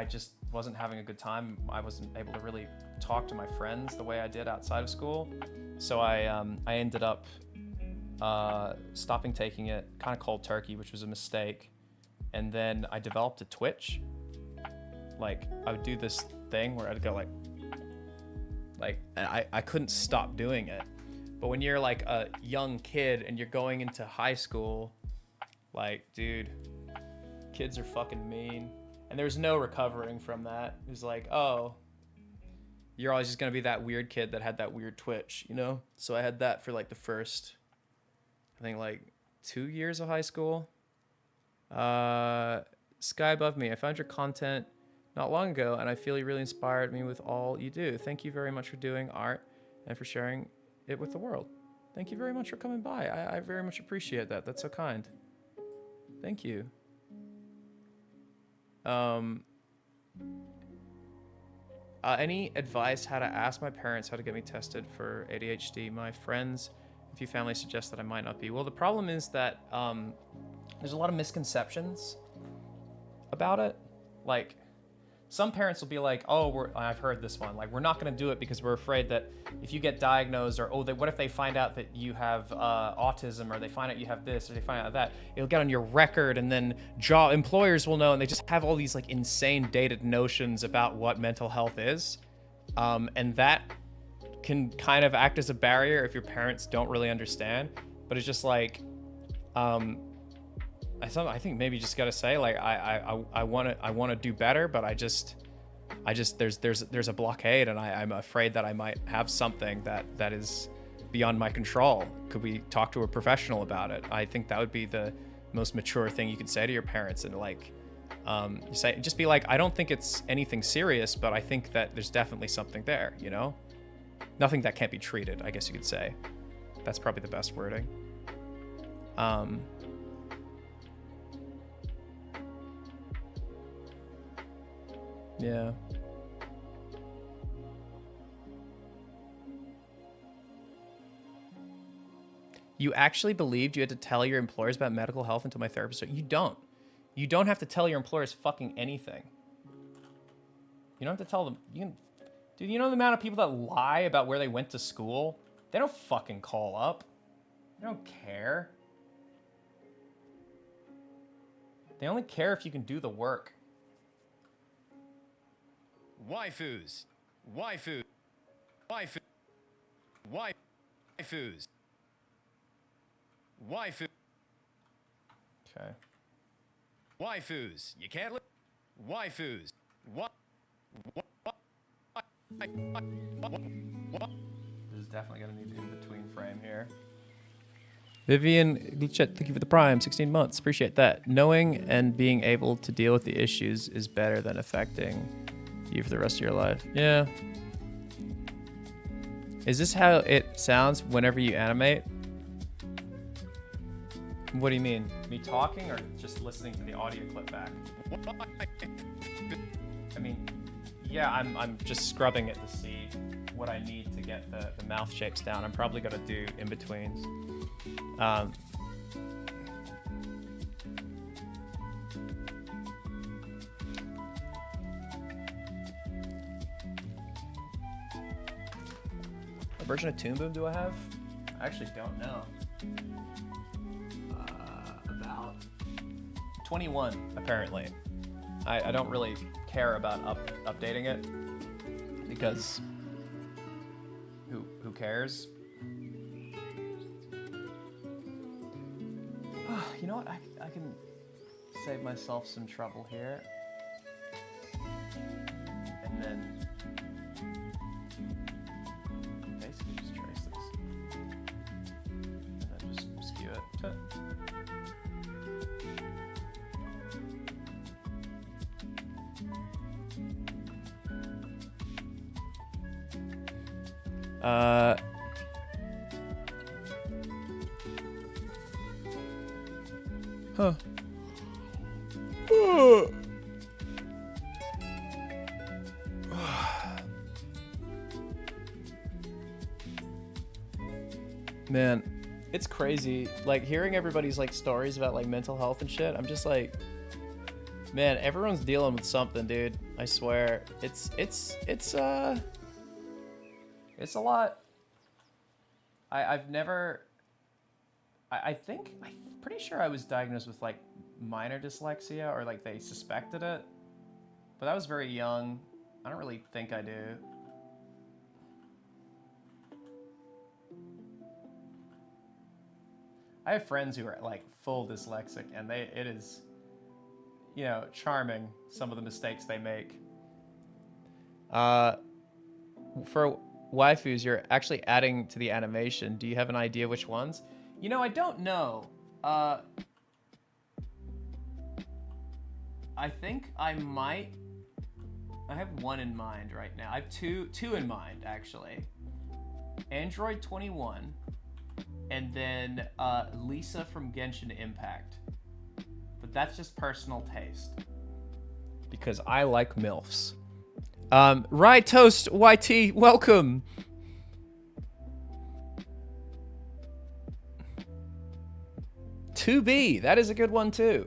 just wasn't having a good time. I wasn't able to really talk to my friends the way I did outside of school. So I ended up stopping taking it kind of cold turkey, which was a mistake. And then I developed a twitch. Like, I would do this thing where I'd go like I couldn't stop doing it. But when you're like a young kid and you're going into high school, like, dude, kids are fucking mean. And there's no recovering from that. It was like, oh, you're always just gonna be that weird kid that had that weird twitch, you know? So I had that for like the first, I think like 2 years of high school. Sky Above Me, I found your content not long ago and I feel you really inspired me with all you do. Thank you very much for doing art and for sharing it with the world. Thank you very much for coming by. I very much appreciate that. That's so kind. Thank you. Any advice how to ask my parents how to get me tested for ADHD? My friends, a few families suggest that I might not be. Well, the problem is that there's a lot of misconceptions about it. Like, some parents will be like, oh, I've heard this one. Like, we're not going to do it because we're afraid that if you get diagnosed, or what if they find out that you have autism, or they find out you have this, or they find out that, it'll get on your record, and then employers will know, and they just have all these like insane dated notions about what mental health is, and that can kind of act as a barrier if your parents don't really understand. But it's just like, I think maybe you just gotta say, like, I want to do better, but I just there's a blockade, and I'm afraid that I might have something that is beyond my control. Could we talk to a professional about it? I think that would be the most mature thing you could say to your parents, and like, just be like, I don't think it's anything serious, but I think that there's definitely something there, you know? Nothing that can't be treated, I guess you could say. That's probably the best wording. Yeah. You actually believed you had to tell your employers about medical health until my therapist? You don't. You don't have to tell your employers fucking anything. You don't have to tell them. Dude, you know the amount of people that lie about where they went to school? They don't fucking call up. They don't care. They only care if you can do the work. Waifus. Waifu. Waifu. Waifus. Waifu. Okay. Waifus. You can't live. Waifus. This is definitely gonna need the in-between frame here. Vivian Glitchet, thank you for the Prime, 16 months. Appreciate that. Knowing and being able to deal with the issues is better than affecting you for the rest of your life. Yeah. Is this how it sounds whenever you animate? What do you mean? Me talking or just listening to the audio clip back? I mean, yeah, I'm just scrubbing it to see what I need to get the mouth shapes down. I'm probably gonna do in-betweens. What version of Toon Boom do I have? I actually don't know. About 21, apparently. I don't really care about updating it because who cares? You know what? I can save myself some trouble here. And then basically just trace this. And then just skew it. Huh. Man, it's crazy. Like, hearing everybody's like stories about like mental health and shit, I'm just like, man, everyone's dealing with something, dude. I swear. It's a lot. I've never, I'm pretty sure I was diagnosed with like minor dyslexia, or like they suspected it, but that was very young. I don't really think I do. I have friends who are like full dyslexic, and it is, you know, charming, some of the mistakes they make. For waifus, you're actually adding to the animation. Do you have an idea which ones? You know, I don't know. I think I might. I have one in mind right now. I have two in mind, actually. Android 21, and then Lisa from Genshin Impact. But that's just personal taste, because I like MILFs. Right Toast YT, welcome. To be, that is a good one too.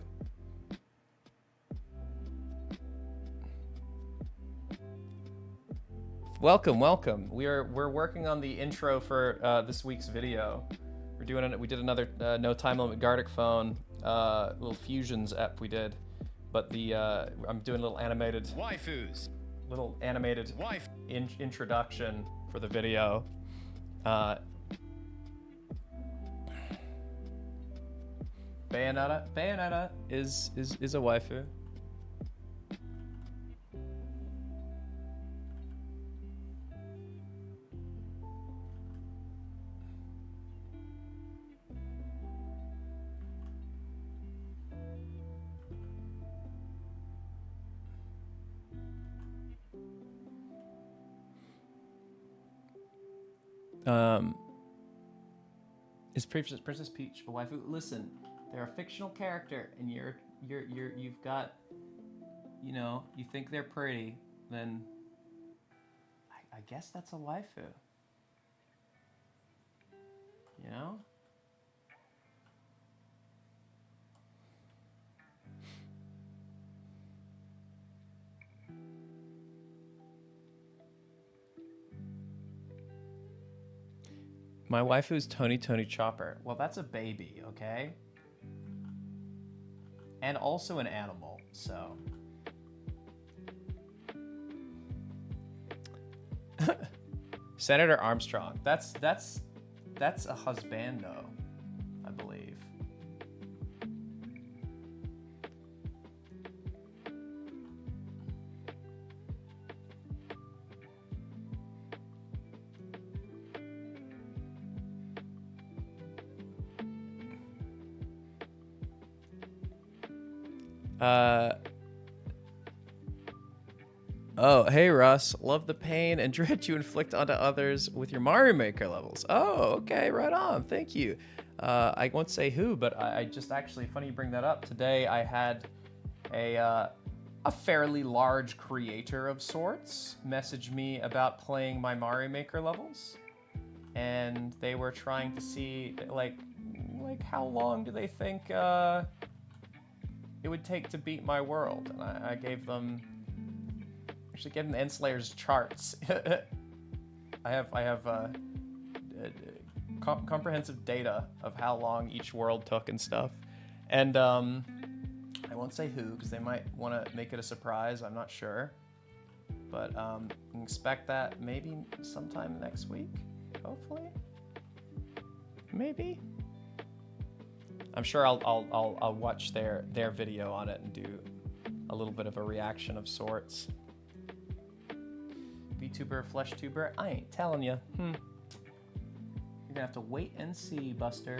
Welcome, welcome. We're working on the intro for this week's video. We did another no time limit Gardic phone little fusions ep we did, but I'm doing a little animated introduction for the video. Bayonetta is a waifu. Is Princess Peach a waifu? Listen, they're a fictional character, and you've got, you know, you think they're pretty, then I guess that's a waifu. You know? My waifu's Tony Chopper. Well, that's a baby, okay? And also an animal, so. Senator Armstrong. That's a husbando, I believe. Oh, hey Russ, love the pain and dread you inflict onto others with your Mario Maker levels. Oh, okay, right on, thank you. I won't say who, but I just actually, funny you bring that up. Today I had a fairly large creator of sorts message me about playing my Mario Maker levels. And they were trying to see, like how long do they think it would take to beat my world? And I gave them, actually gave them the Enslayer's charts. I have comprehensive data of how long each world took and stuff. And I won't say who, because they might want to make it a surprise, I'm not sure. But expect that maybe sometime next week, hopefully. Maybe. I'm sure I'll watch their video on it and do a little bit of a reaction of sorts. VTuber, FleshTuber, I ain't telling you. You're gonna have to wait and see, Buster.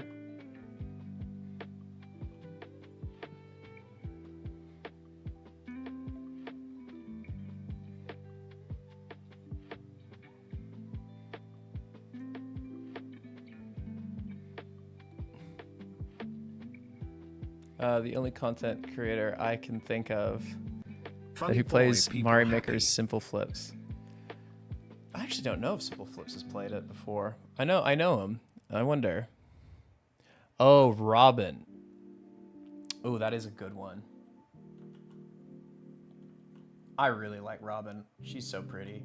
The only content creator I can think of who plays Mario Maker's Simple Flips. I actually don't know if Simple Flips has played it before. I know him. I wonder. Oh, Robin. Oh, that is a good one. I really like Robin. She's so pretty.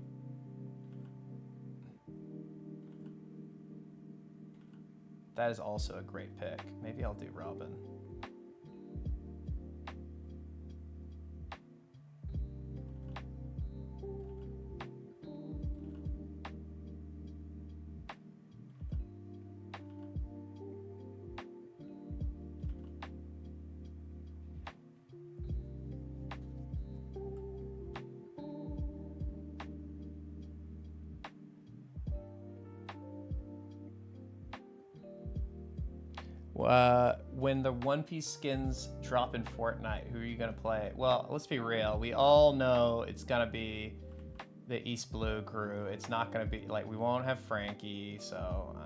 That is also a great pick. Maybe I'll do Robin. When the One Piece skins drop in Fortnite, who are you gonna play? Well, let's be real. We all know it's gonna be the East Blue crew. It's not gonna be like, we won't have Frankie. So,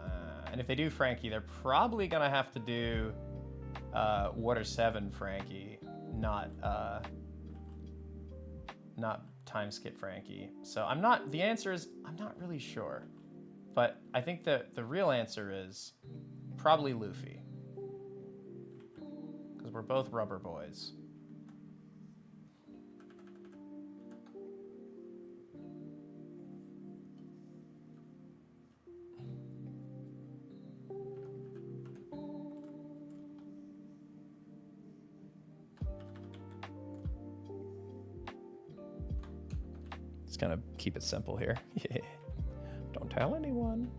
and if they do Frankie, they're probably gonna have to do Water 7 Frankie, not Time Skip Frankie. So the answer is, I'm not really sure. But I think that the real answer is probably Luffy. Because we're both rubber boys. Just kind of keep it simple here. Don't tell anyone.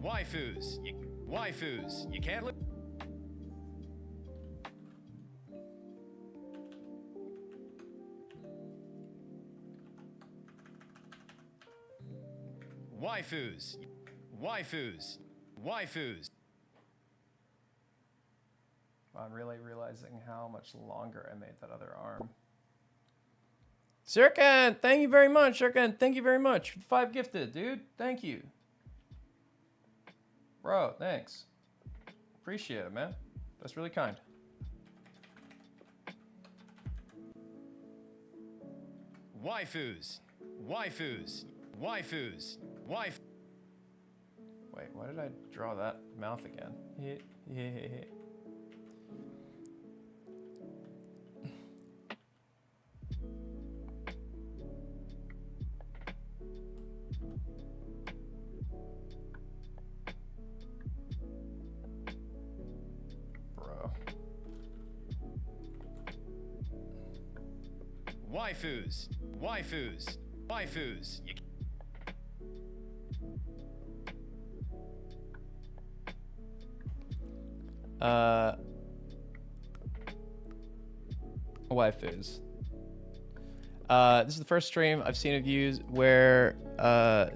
Waifus, you can't live. Waifus. I'm really realizing how much longer I made that other arm. Sirkan, thank you very much. Sirkan, thank you very much. 5 gifted, dude. Thank you. Bro, thanks. Appreciate it, man. That's really kind. Waifus. Wait, why did I draw that mouth again? Bro. Waifus. Waifus. This is the first stream I've seen of you where oh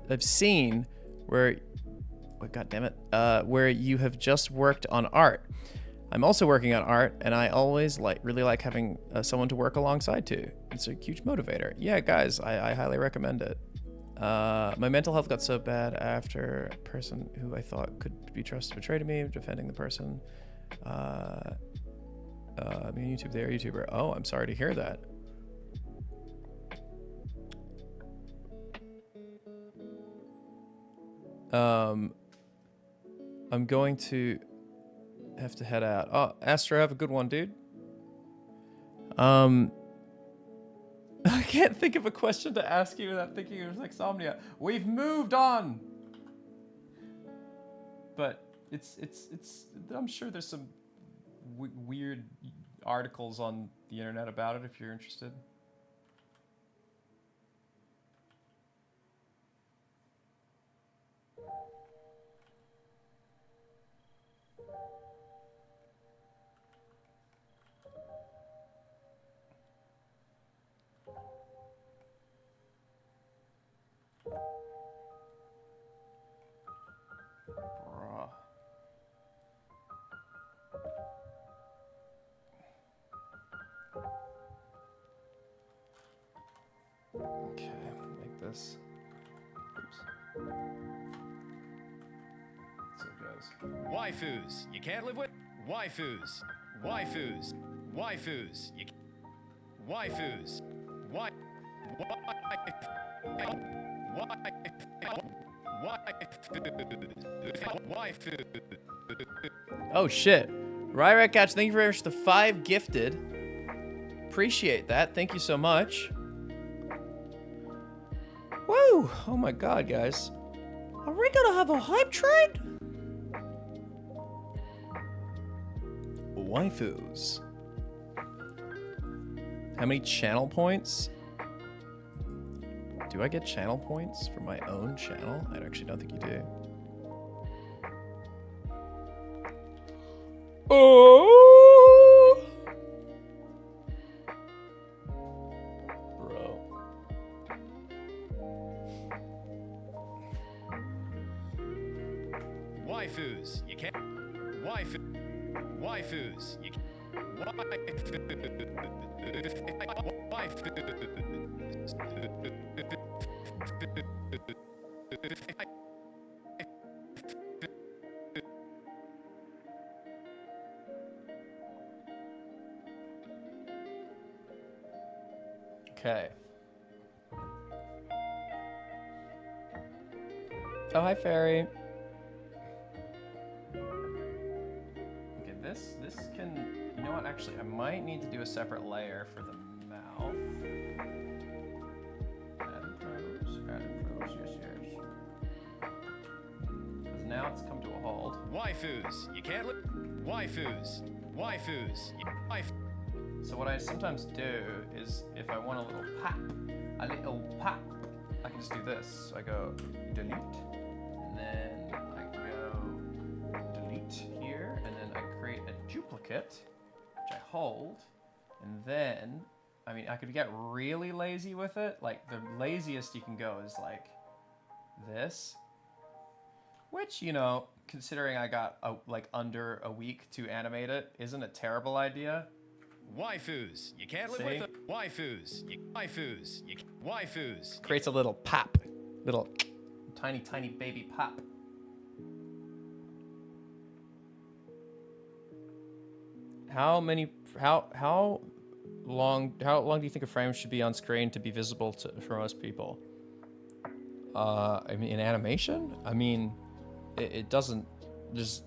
god damn it, where you have just worked on art. I'm also working on art, and I always really like having someone to work alongside too. It's a huge motivator. Yeah, guys, I highly recommend it. My mental health got so bad after a person who I thought could be trusted betrayed me, defending the person. I mean, YouTube, they are YouTuber. Oh, I'm sorry to hear that. I'm going to have to head out. Oh, Astro, have a good one, dude. I can't think of a question to ask you without thinking of Sexomnia. We've moved on. But it's I'm sure there's some weird articles on the internet about it if you're interested. Bruh. Okay, like this. Oops. So it goes. Waifus. You can't live with waifus. You waifus. Oh shit. Ryrat Catch, thank you very much for the 5 gifted. Appreciate that. Thank you so much. Woo! Oh my god, guys. Are we gonna have a hype train? Waifus. How many channel points? Do I get channel points for my own channel? I actually don't think you do. Oh! Bro. Waifus. You can't. Waifus. You can't. Okay. Oh, hi, Fairy. Okay, this can... You know what? Actually, I might need to do a separate layer for the mouth. Add pros, yes, yes. now it's come to a halt. Waifus, you can't live. Waifus, waifus, So what I sometimes do is, if I want a little pap, I can just do this. So I go delete, and then I go delete here, and then I create a duplicate, which I hold, and then, I mean, I could get really lazy with it. Like, the laziest you can go is like this, which, you know, considering I got like under a week to animate it, isn't a terrible idea. Waifus, you can't live with them. Waifus, waifus. Creates a little pop, little tiny baby pop. How long do you think a frame should be on screen to be visible for most people? I mean, in animation, I mean, it doesn't just.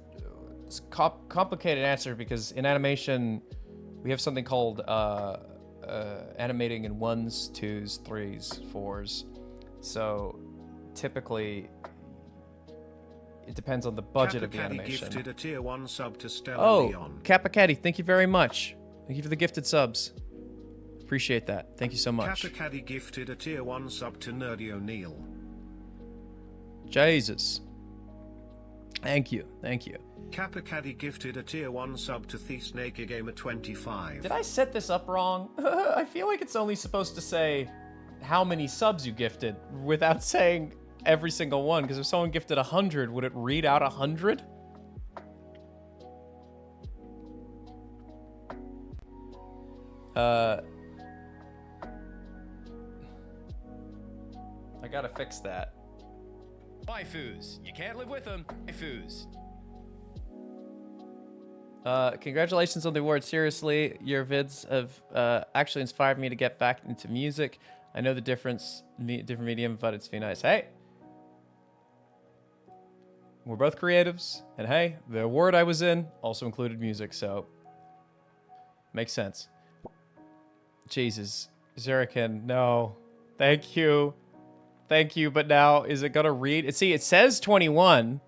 It's a complicated answer because in animation, we have something called animating in 1s, 2s, 3s, 4s. So typically, it depends on the budget of the animation. Gifted a tier 1 sub to Stella Oh, Leon. Kappa Caddy, thank you very much. Thank you for the gifted subs. Appreciate that. Thank you so much. Kappa Caddy gifted a tier 1 sub to Nerdy O'Neill. Jesus. Thank you. Thank you. Kappa Caddy gifted a tier 1 sub to TheSnake Gamer 25. Did I set this up wrong? I feel like it's only supposed to say how many subs you gifted without saying every single one, because if someone gifted 100, would it read out 100? I gotta fix that. Waifus, you can't live with them. Waifus. Congratulations on the award. Seriously, your vids have actually inspired me to get back into music. I know the different medium, but it's been nice. Hey, we're both creatives, and hey, the award I was in also included music, so makes sense. Jesus, Zerikin, no, thank you, but now is it gonna read? See, it says 21.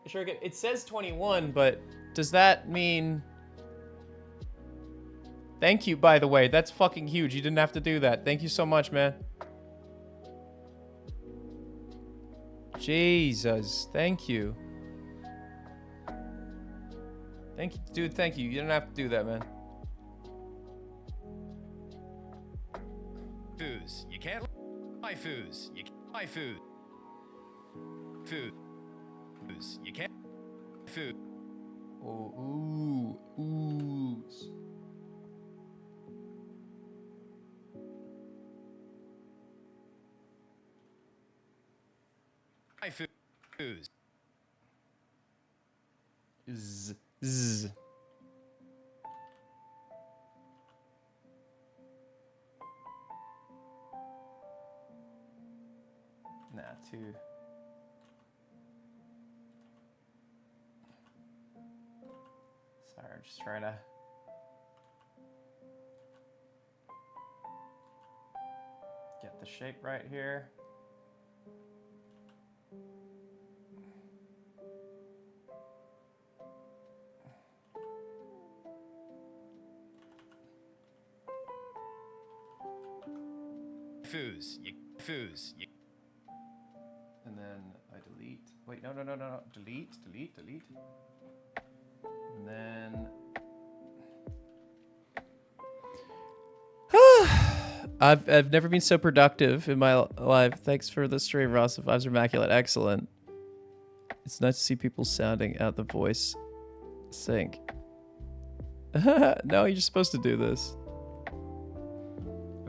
Sure, it says 21, but does that mean? Thank you, by the way. That's fucking huge. You didn't have to do that. Thank you so much, man. Jesus. Thank you. Thank you, dude. Thank you. You didn't have to do that, man. Waifus, you can't. Waifus, you can't. Waifu. Food. You can't. Food. Oh, oohs. Waifus. Z. Nah, too. Sorry, I'm just trying to. Get the shape right here. Waifus, you. And then I delete. Wait, no. Delete. And then. I've never been so productive in my life. Thanks for the stream, Ross. The vibes are immaculate. Excellent. It's nice to see people sounding out the voice sync. No, you're supposed to do this.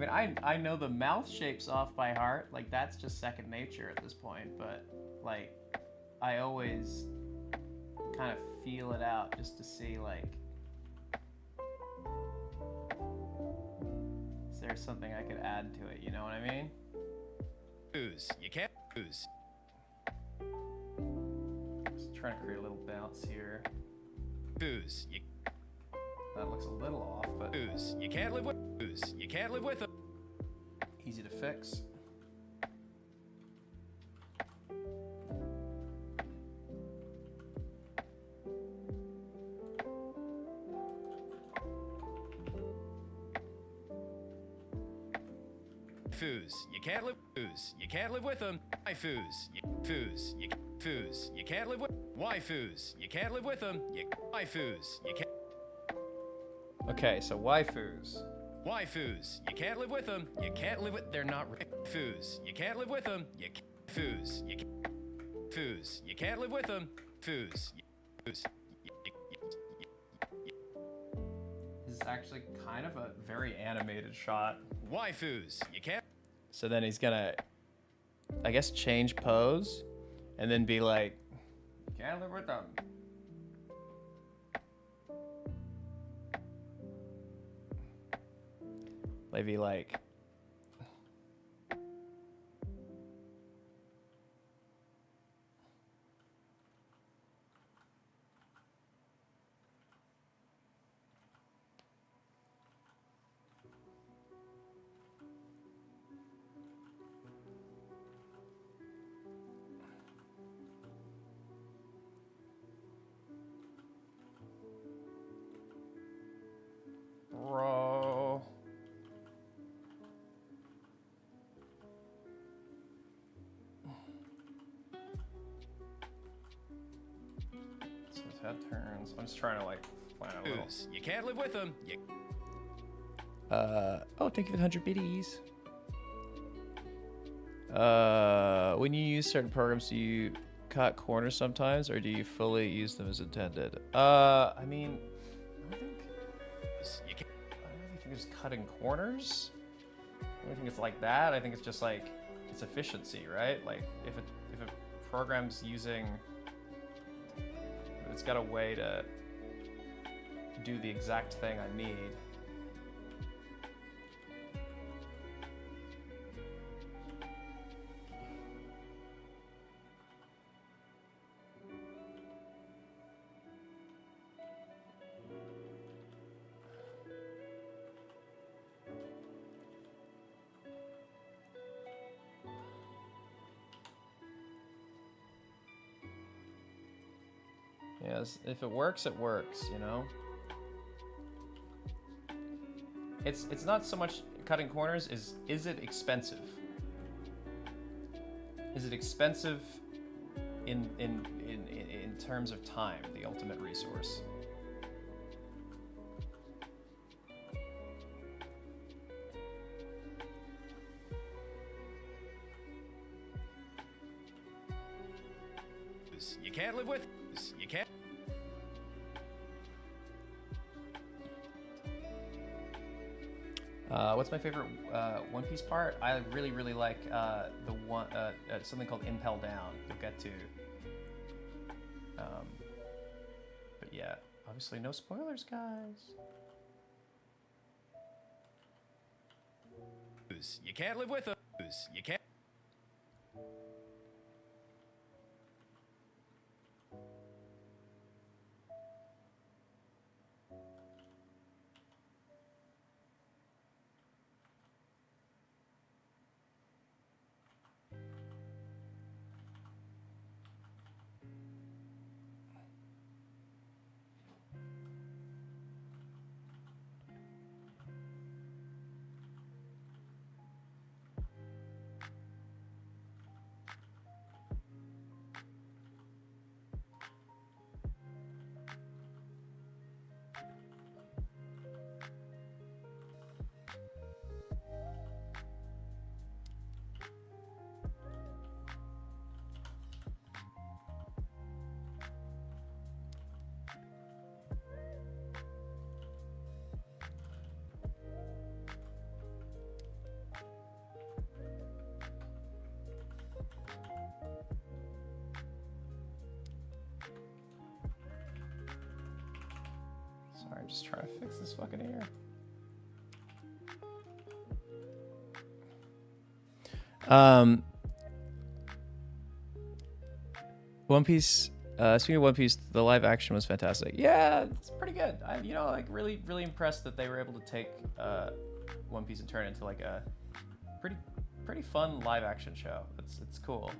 I mean, I know the mouth shapes off by heart. Like, that's just second nature at this point. But, like, I always kind of feel it out just to see, like, is there something I could add to it? You know what I mean? You can't lose. Just trying to create a little bounce here. You. That looks a little off, but You can't live with. You can't live with them. easy to fix. Foos. You can't live. Foos. You can't live with them. Waifus. Foos. You foos. You can't live with. Waifus. You can't live with them. Waifus. You can't. Okay, so waifus. Waifus. You can't live with them. You can't live with. They're not foos. You can't live with them. You can't. Foos. You can't. Foos. You can't live with them. Foos. Foos. This is actually kind of a very animated shot. Waifus. You can't. So then he's gonna, I guess, change pose, and then be like, "Can't live with them." Maybe like. Bro. So his head turns. I'm just trying to like plan a little. You can't live with them. You. Oh, thank you for the 100 biddies. When you use certain programs, do you cut corners sometimes, or do you fully use them as intended? I mean, I don't think. You can't. I don't really think it's cutting corners. I don't think it's like that. I think it's just like it's efficiency, right? Like if a program's using, it's got a way to do the exact thing I need. Yes, if it works, it works, you know? It's not so much cutting corners, is it expensive? Is it expensive in terms of time, the ultimate resource? You can't live with. You can't. What's my favorite One Piece part? I really like the one something called Impel Down. You'll get to. But yeah, obviously no spoilers, guys. You can't live with them. You can't. Sorry, I'm just trying to fix this fucking ear. One Piece. Speaking of One Piece, the live action was fantastic. Yeah, it's pretty good. I'm, like really impressed that they were able to take One Piece and turn it into like a pretty fun live action show. It's cool.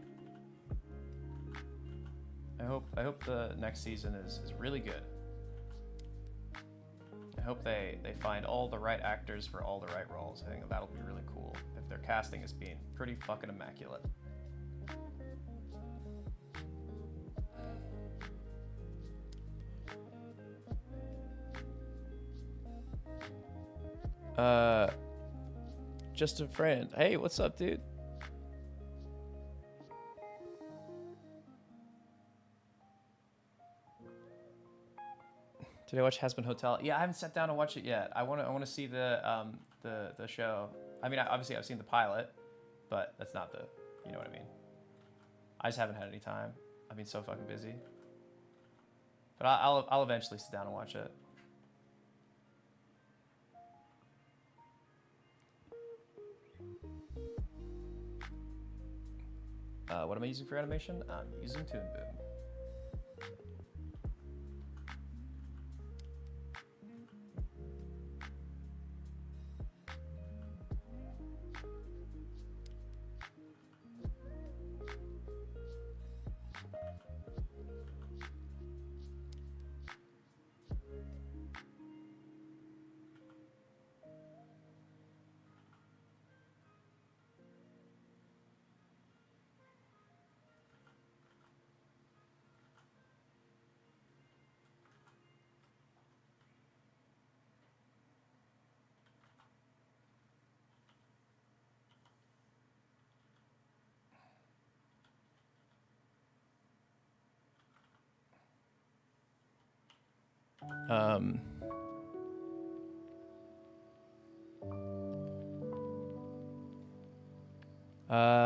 I hope the next season is really good. I hope they find all the right actors for all the right roles. I think that'll be really cool if they're casting has been pretty fucking immaculate. Just a friend. Hey, what's up, dude? Did I watch Hazbin Hotel? Yeah, I haven't sat down to watch it yet. I want to see the show. I mean, obviously I've seen the pilot, but that's not the, you know what I mean. I just haven't had any time. I've been so fucking busy. But I'll eventually sit down and watch it. What am I using for animation? I'm using Toon Boom.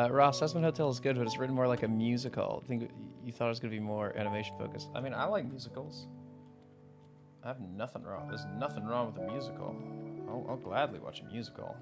Ross, Aspen Hotel is good, but it's written more like a musical. I think you thought it was going to be more animation focused. I mean, I like musicals. I have nothing wrong. There's nothing wrong with a musical. I'll gladly watch a musical.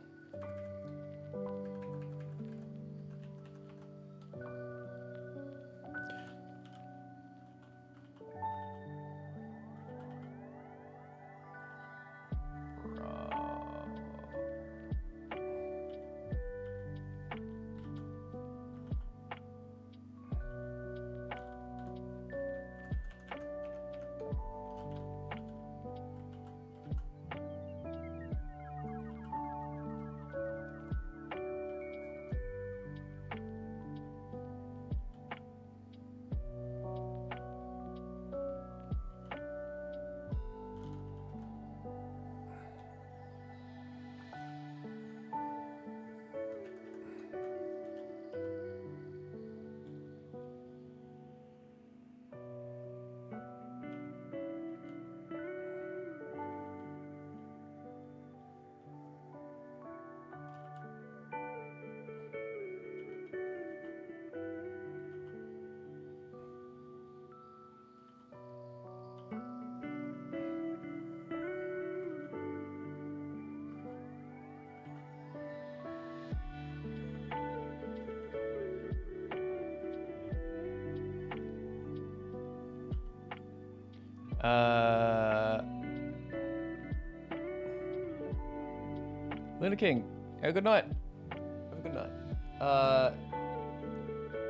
Luna King, have a good night. Have a good night.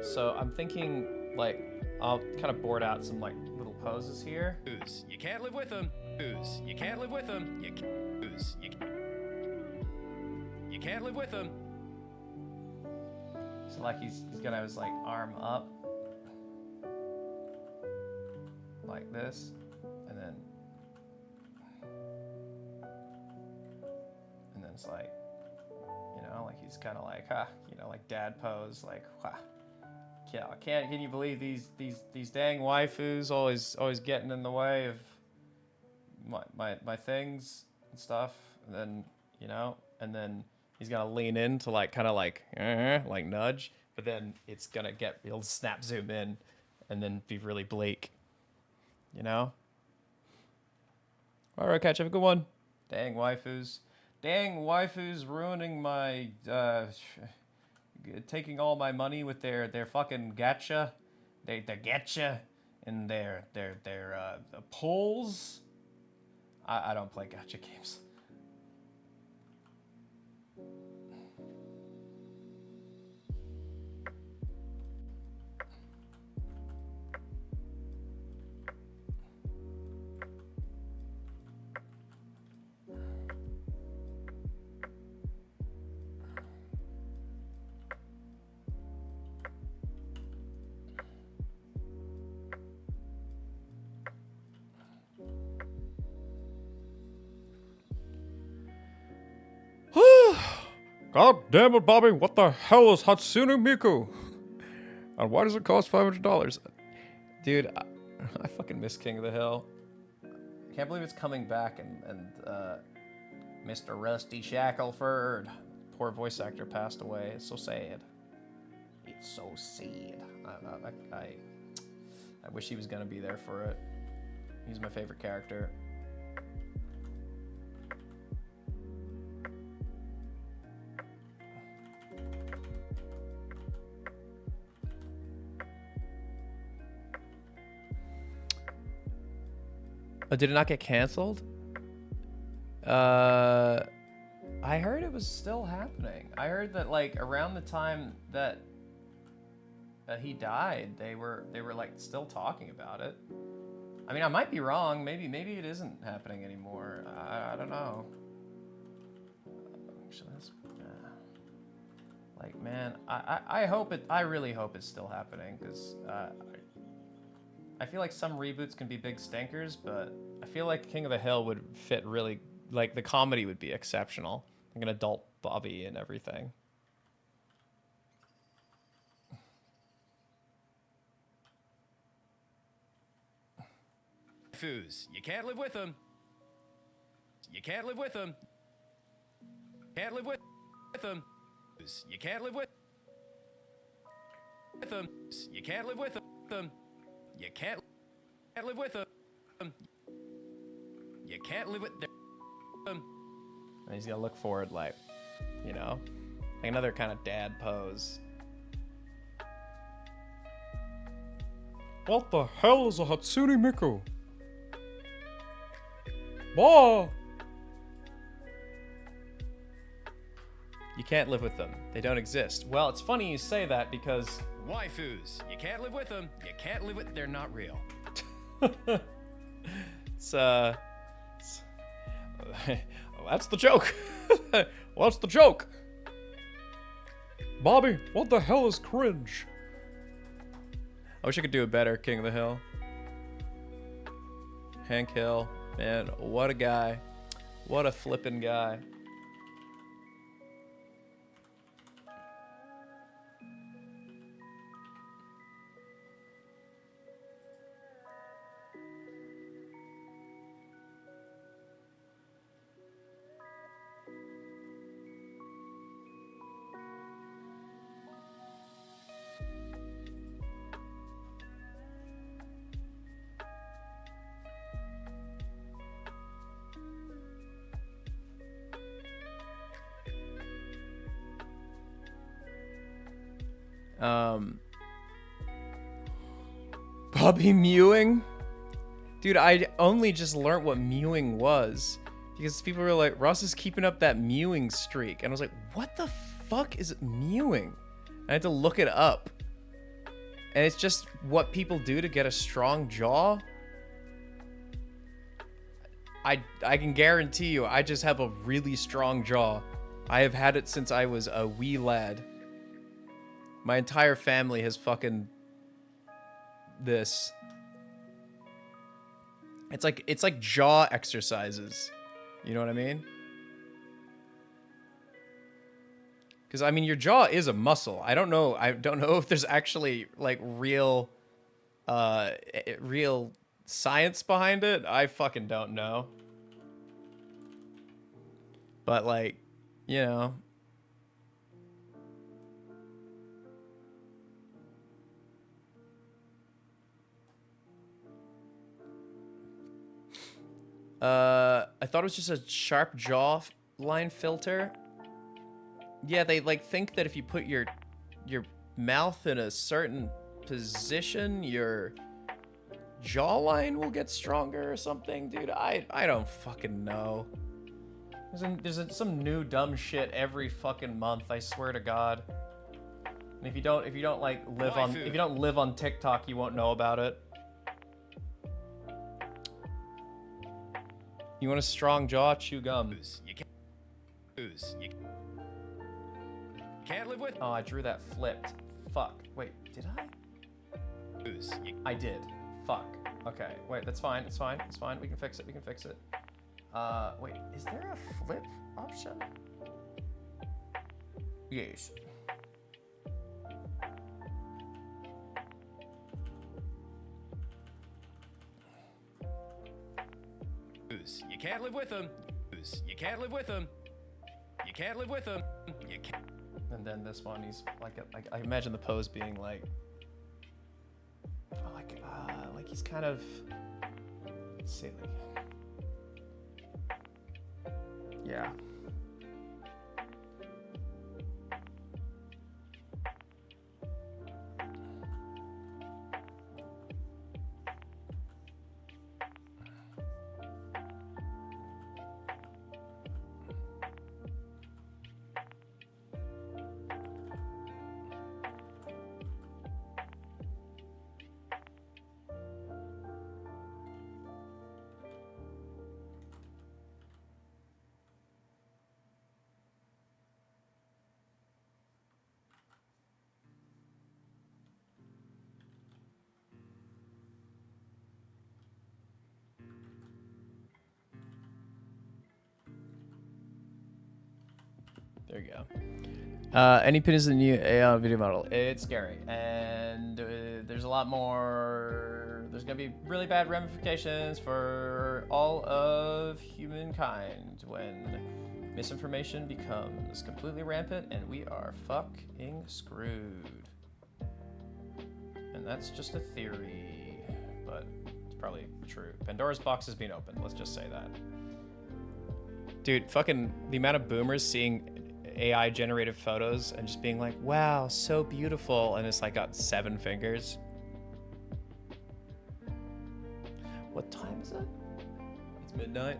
So I'm thinking, like, I'll kind of board out some, like, little poses here. Foods. You can't live with them. Foods. You can't live with them. You can't. Foods. You can't live with them. So, like, he's gonna have his, like, arm up. Like this. And then it's like, you know, like he's kind of like, you know, like dad pose, like, can you believe these dang waifus always getting in the way of my things and stuff, and then, you know, and then he's gonna lean in to like kind of like nudge, but then he'll snap zoom in, and then be really bleak, you know. All right, catch, have a good one. Dang waifus. Dang waifus ruining my, taking all my money with their fucking gacha. They gacha and their pulls. I don't play gacha games. God damn it, Bobby. What the hell is Hatsune Miku? And why does it cost $500? Dude, I fucking miss King of the Hill. Can't believe it's coming back and Mr. Rusty Shackleford, poor voice actor, passed away. It's so sad. It's so sad. I wish he was gonna be there for it. He's my favorite character. Oh, did it not get canceled? I heard it was still happening. I heard that like around the time that he died, they were like still talking about it. I mean, I might be wrong. Maybe it isn't happening anymore. I don't know. Actually, that's, like, man, I hope it. I really hope it's still happening because I feel like some reboots can be big stinkers, but I feel like King of the Hill would fit really. Like the comedy would be exceptional, like an adult Bobby and everything. Foos. You can't live with them. You can't live with them. Can't live with them. You can't live with them. You can't live with them. You can't live with them. You can't live with them. And he's gonna look forward, like, you know, like another kind of dad pose. What the hell is a Hatsune Miku? Bah! You can't live with them. They don't exist. Well, it's funny you say that because Waifus. You can't live with them. You can't live with. They're not real. it's That's the joke. What's the joke? Bobby, what the hell is cringe? I wish I could do it better, King of the Hill. Hank Hill, man, what a guy. What a flippin' guy. Bobby mewing? Dude, I only just learned what mewing was. Because people were like, Ross is keeping up that mewing streak. And I was like, what the fuck is mewing? I had to look it up. And it's just what people do to get a strong jaw. I can guarantee you, I just have a really strong jaw. I have had it since I was a wee lad. My entire family has fucking this. It's like jaw exercises. You know what I mean? Because I mean, your jaw is a muscle. I don't know if there's actually like real science behind it. I fucking don't know. But like, you know. I thought it was just a sharp jaw line filter. Yeah, they like think that if you put your mouth in a certain position, your jawline will get stronger or something, dude. I don't fucking know. There's some new dumb shit every fucking month. I swear to God. And if you don't like live on TikTok, you won't know about it. You want a strong jaw? Chew gum. You can't live with. Oh, I drew that flipped. Fuck. Wait, did I? I did. Fuck. Okay. Wait, that's fine. It's fine. It's fine. We can fix it. We can fix it. Wait, is there a flip option? Yes. You can't live with them. You can't live with them. You can't live with them. You can't. And then this one, he's like I imagine the pose being like he's kind of silly. Yeah. There you go. Any pin is the new AI video model. It's scary, and there's a lot more. There's gonna be really bad ramifications for all of humankind when misinformation becomes completely rampant, and we are fucking screwed. And that's just a theory, but it's probably true. Pandora's box has been opened. Let's just say that. Dude, fucking the amount of boomers seeing AI generated photos and just being like, wow, so beautiful, and it's like got 7 fingers. What time is it? It's midnight.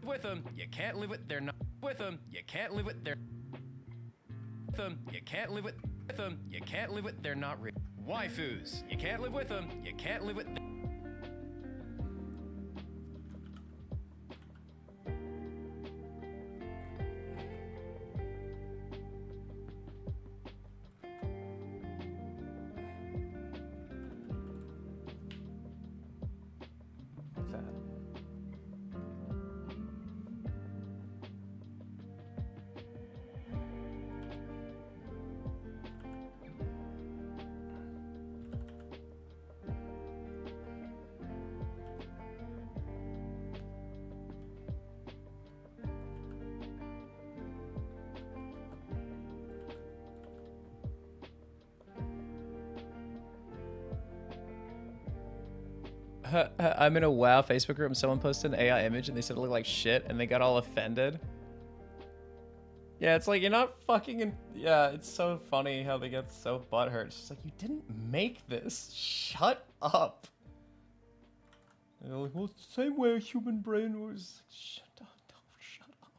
With them. You can't live with. They're not with them. You can't live with. They're with them. You can't live with them. You can't live with. They're not real. Waifus. You can't live with them. You can't live with. What's that? I'm in a WoW Facebook group and someone posted an AI image and they said it looked like shit and they got all offended. Yeah, it's like, you're not fucking yeah, it's so funny how they get so butthurt. It's just like, you didn't make this. Shut up. And they're like, well, it's the same way a human brain was. Shut up. Don't shut up.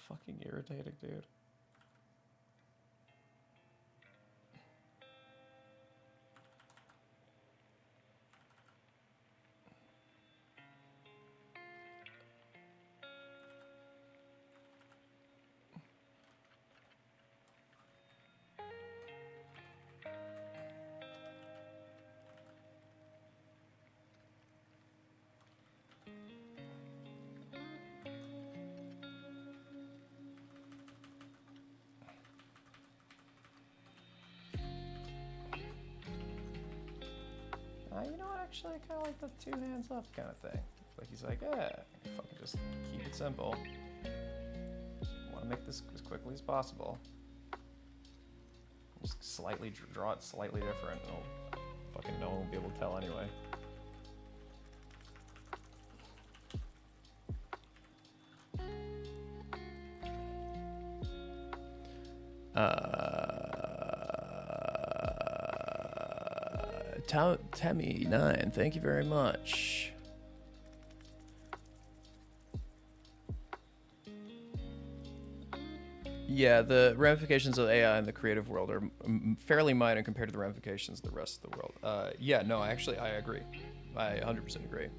Fucking irritating, dude. You know what, actually, I kind of like the 2 hands up kind of thing. Like, he's like, yeah, fucking just keep it simple. Want to make this as quickly as possible. Just slightly draw it slightly different. And fucking no one will be able to tell anyway. Tammy9, thank you very much. Yeah, the ramifications of AI in the creative world are fairly minor compared to the ramifications of the rest of the world. Yeah, no, actually, I agree. I 100% agree.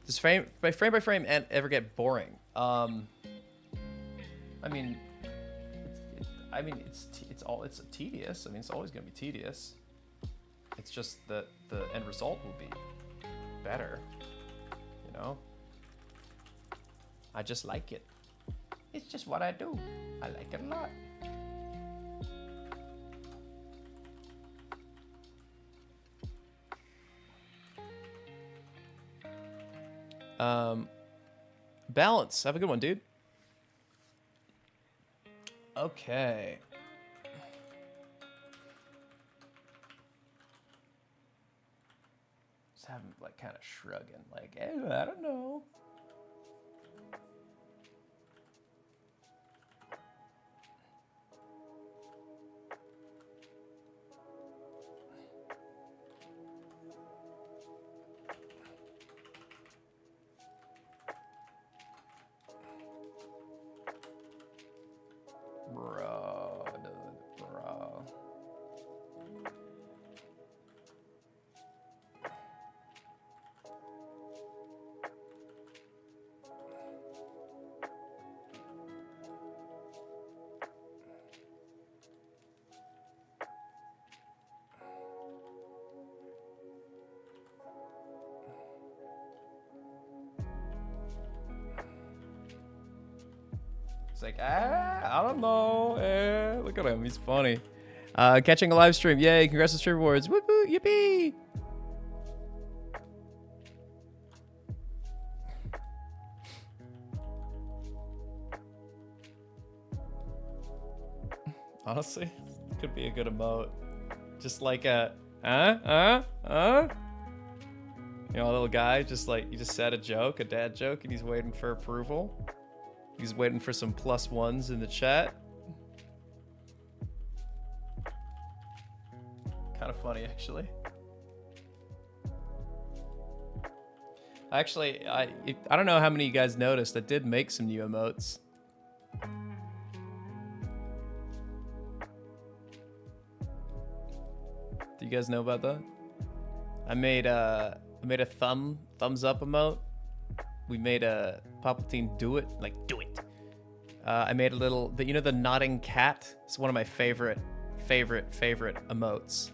Does frame by frame ever get boring? I mean, it's tedious. I mean, it's always gonna be tedious. It's just that the end result will be better. You know, I just like it. It's just what I do. I like it a lot. Balance. Have a good one, dude. Okay. Just have him like kind of shrugging, like, I don't know. Bro, dude, bro. It's like, I don't know. Look at him. He's funny. Catching a live stream. Yay. Congrats on stream awards. Whoop whoop. Yippee. Honestly, could be a good emote. Just like a, You know, a little guy, just like, he just said a joke, a dad joke, and he's waiting for approval. He's waiting for some +1s in the chat. Kind of funny, actually. Actually, I don't know how many of you guys noticed. I did make some new emotes. Do you guys know about that? I made a thumbs up emote. We made a Palpatine do it, like do it. I made a little, you know, the nodding cat. It's one of my favorite emotes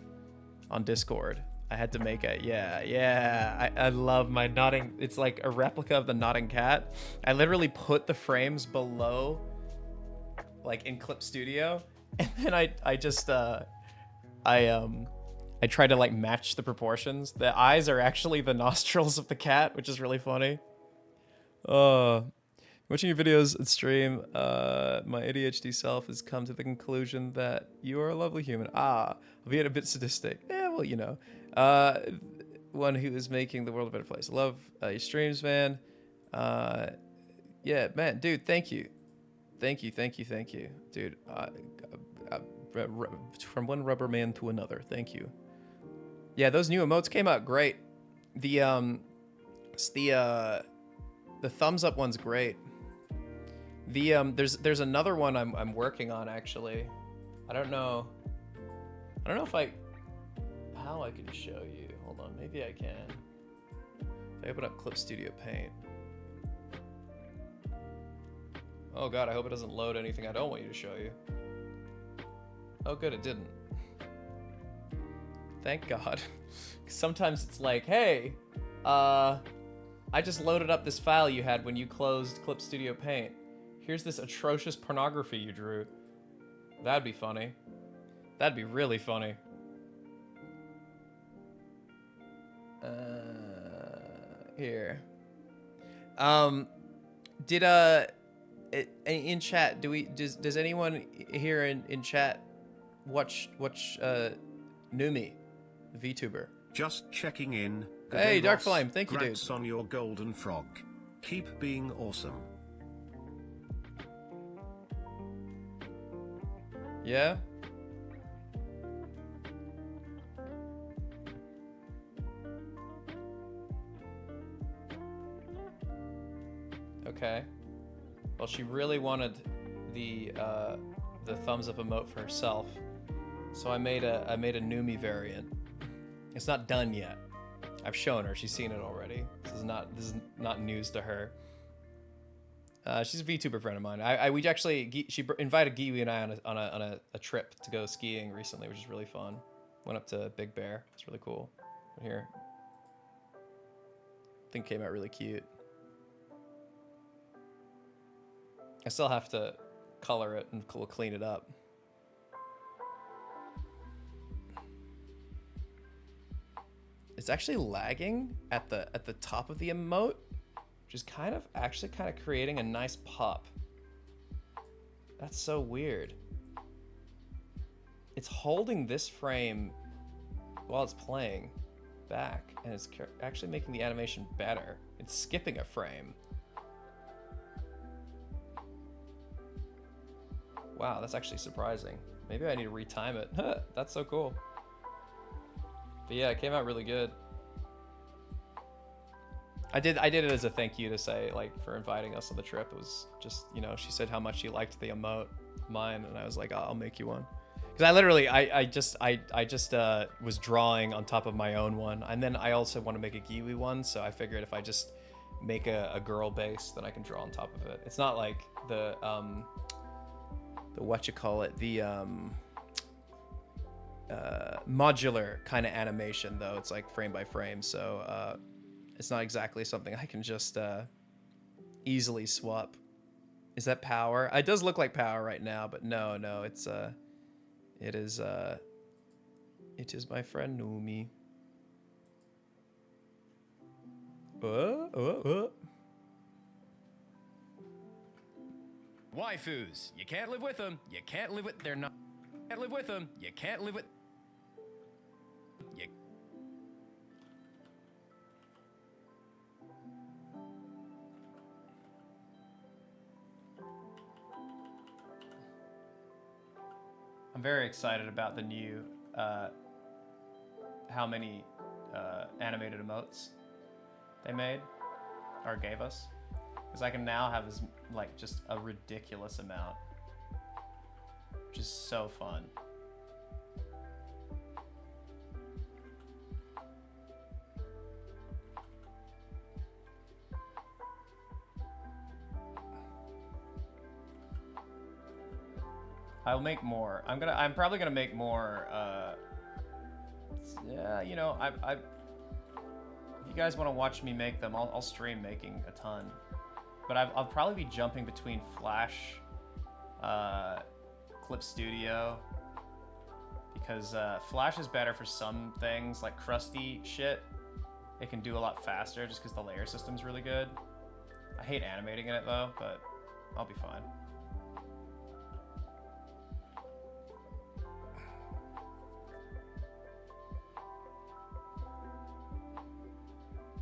on Discord. I had to make it. Yeah. I love my nodding. It's like a replica of the nodding cat. I literally put the frames below, like in Clip Studio, and then I tried to like match the proportions. The eyes are actually the nostrils of the cat, which is really funny. Watching your videos and stream, my ADHD self has come to the conclusion that you are a lovely human. Albeit a bit sadistic. Yeah, well, you know. One who is making the world a better place. I love your streams, man. Yeah, man, dude, thank you. Thank you. Dude, from one rubber man to another, thank you. Yeah, those new emotes came out great. The thumbs up one's great. There's another one I'm working on actually. I don't know if how I can show you. Hold on, maybe I can. If I open up Clip Studio Paint. Oh god, I hope it doesn't load anything I don't want you to show you. Oh good, it didn't. Thank God. Sometimes it's like, hey, I just loaded up this file you had when you closed Clip Studio Paint. Here's this atrocious pornography you drew. That'd be funny. That'd be really funny. Here. In chat, does anyone here in chat watch Numi, the VTuber? Just checking in. Hey, Dark Ross, Flame, thank you, dude. Congrats on your golden frog. Keep being awesome. Yeah? Okay. Well, she really wanted the thumbs up emote for herself. So I made a Numi variant. It's not done yet. I've shown her. She's seen it already. This is not news to her. She's a VTuber friend of mine. She invited Giwi and I on a trip to go skiing recently, which is really fun. Went up to Big Bear. It's really cool. Right here. I think it came out really cute. I still have to color it and clean it up. It's actually lagging at the top of the emote, which is kind of creating a nice pop. That's so weird. It's holding this frame while it's playing back, and it's actually making the animation better. It's skipping a frame. Wow, that's actually surprising. Maybe I need to retime it. That's so cool. But yeah, it came out really good. I did it as a thank you to say, like, for inviting us on the trip. It was just, you know, she said how much she liked the emote mine, and I was like, oh, I'll make you one. Because I literally, I just was drawing on top of my own one, and then I also want to make a Giwi one, so I figured if I just make a girl base, then I can draw on top of it. It's not like the modular kind of animation, though. It's like frame by frame, so it's not exactly something I can just easily swap. Is that power? It does look like power right now, but no, it is my friend Numi. Waifus. You can't live with them. You can't live with. They're not. You can't live with them. You can't live with. You. I'm very excited about the new how many animated emotes they made or gave us, because I can now have this, like, just a ridiculous amount, which is so fun. I'll make more. I'm probably gonna make more. Yeah, you know, if you guys want to watch me make them, I'll stream making a ton. But I'll probably be jumping between Flash, Clip Studio, because Flash is better for some things, like crusty shit. It can do a lot faster just because the layer system's really good. I hate animating in it though, but I'll be fine.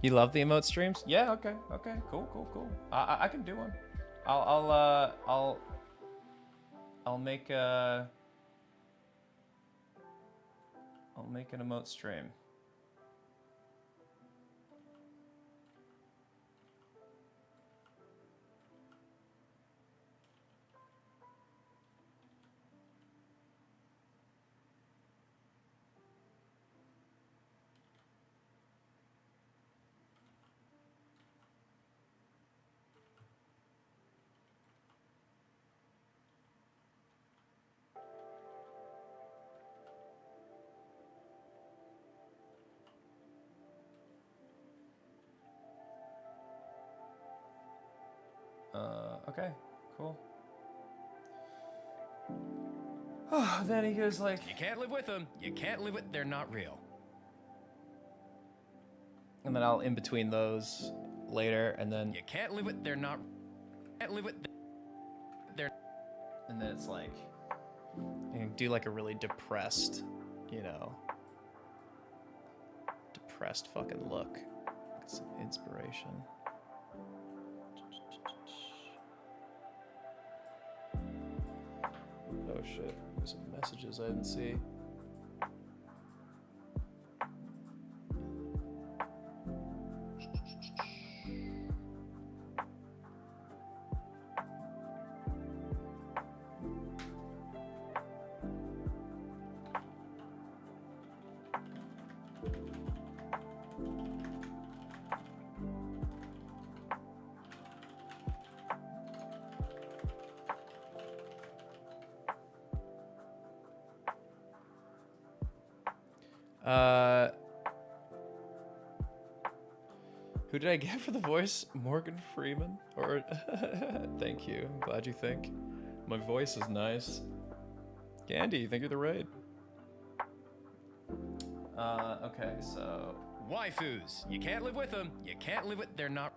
You love the emote streams? Yeah, okay, cool. I can do one. I'll make an emote stream. Okay, cool. Oh, then he goes like, You can't live with them. You can't live with. They're not real. and then I'll in between those later, and then You can't live with. They're not. Can't live with. They're. and then it's like, you can do like a really depressed, you know, depressed fucking look. Get some inspiration. Oh shit, there's some messages I didn't see. Who did I get for the voice? Morgan Freeman? Or thank you. I'm glad you think my voice is nice. Candy, thank you the raid. Okay, so Waifus. You can't live with them. You can't live with. They're not.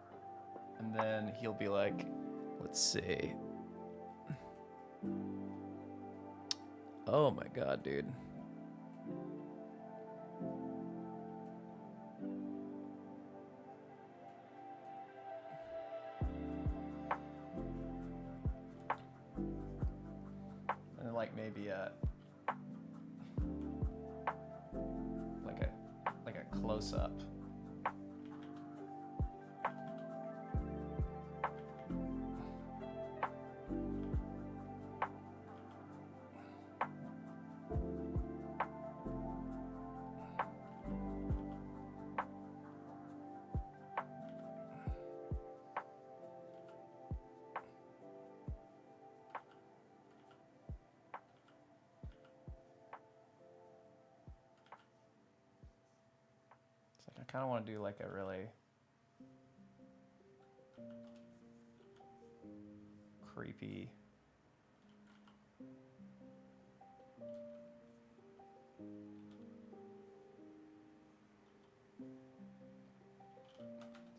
and then he'll be like, let's see. Oh my god, dude. And like maybe like a close up. It's like I kind of want to do like a really creepy.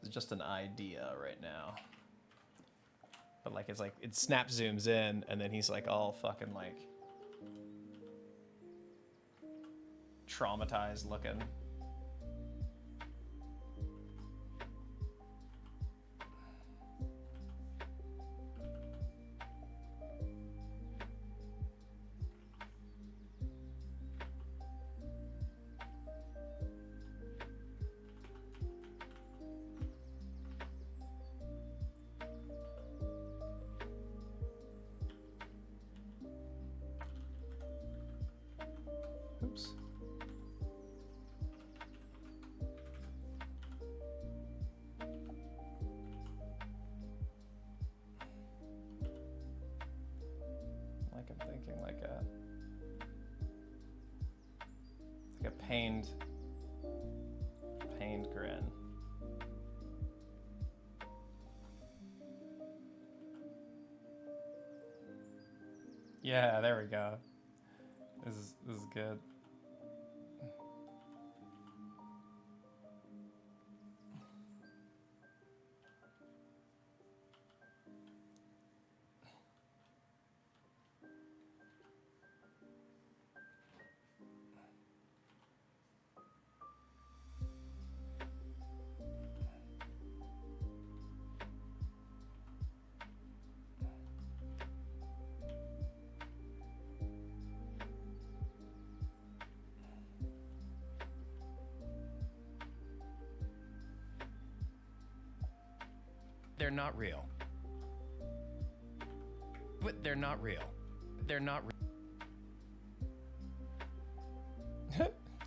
It's just an idea right now. But like it's like it snap zooms in and then he's like all fucking like traumatized looking. Oops. Like I'm thinking like a pained grin. Yeah, there we go. This is good. They're not real. But they're not real. They're not real.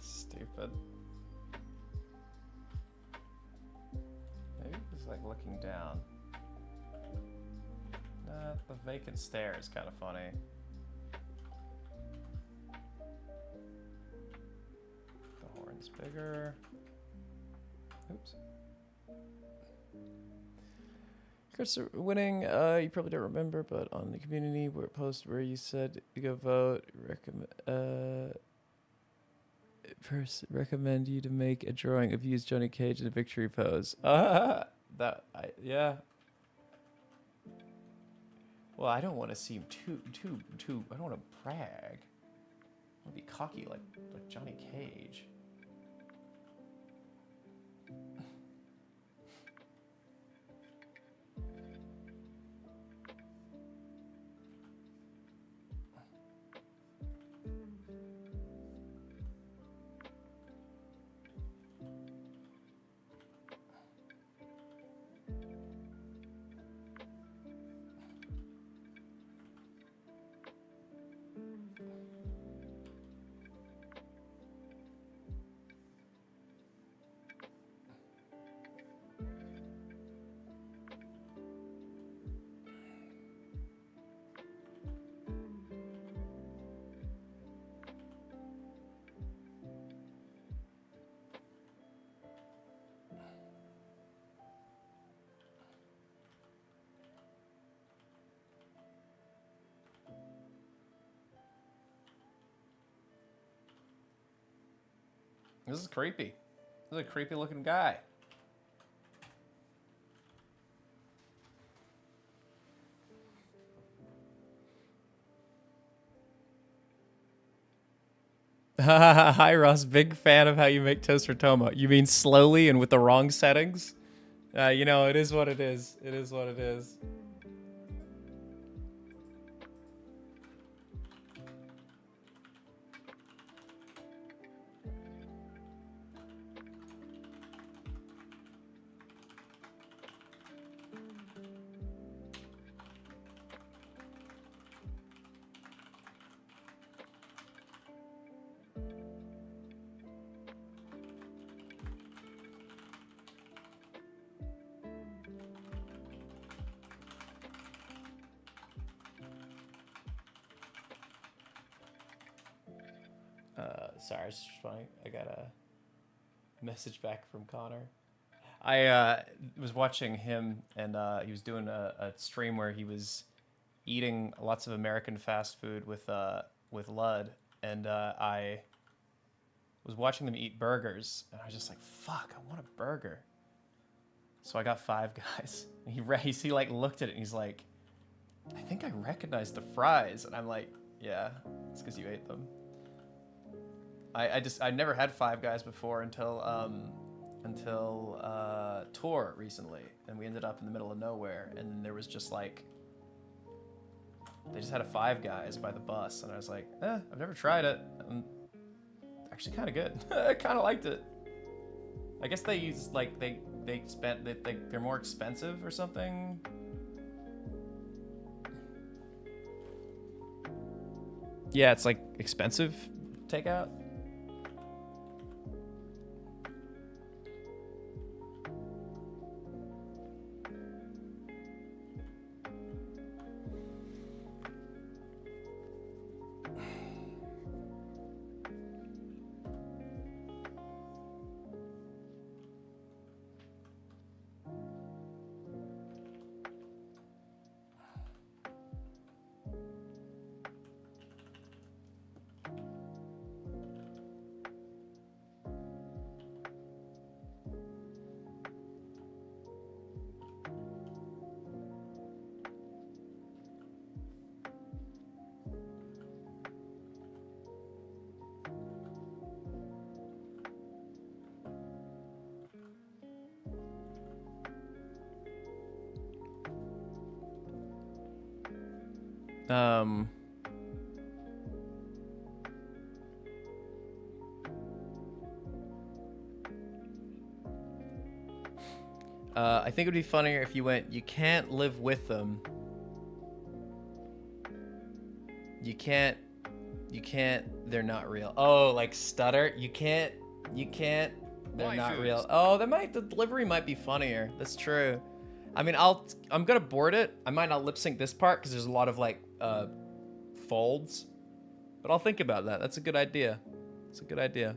Stupid. Maybe he's like looking down. The vacant stare is kind of funny. The horn's bigger. Oops. Chris, winning, you probably don't remember, but on the community post where you said you go vote, recommend you to make a drawing of you as Johnny Cage in a victory pose. Yeah. Well, I don't want to seem too. I don't want to brag. I want to be cocky like Johnny Cage. This is creepy. This is a creepy looking guy. Hi, Ross. Big fan of how you make toaster toma. You mean slowly and with the wrong settings? You know, it is what it is. It is what it is. Sorry, it's just funny. I got a message back from Connor. I was watching him, and he was doing a stream where he was eating lots of American fast food with Lud, and I was watching them eat burgers, and I was just like, "Fuck, I want a burger." So I got Five Guys. And he like looked at it, and he's like, "I think I recognize the fries," and I'm like, "Yeah, it's because you ate them." I never had Five Guys before until tour recently, and we ended up in the middle of nowhere, and there was just like, they just had a Five Guys by the bus, and I was like, I've never tried it. Actually kind of good. I kind of liked it. I guess they use like they're more expensive or something. Yeah, it's like expensive takeout. I think it would be funnier if you went, "You can't live with them. You can't, they're not real." Oh, like stutter? You can't, they're not real. Oh, the delivery might be funnier. That's true. I mean, I'm gonna board it. I might not lip sync this part because there's a lot of like, folds. But I'll think about that. That's a good idea. It's a good idea.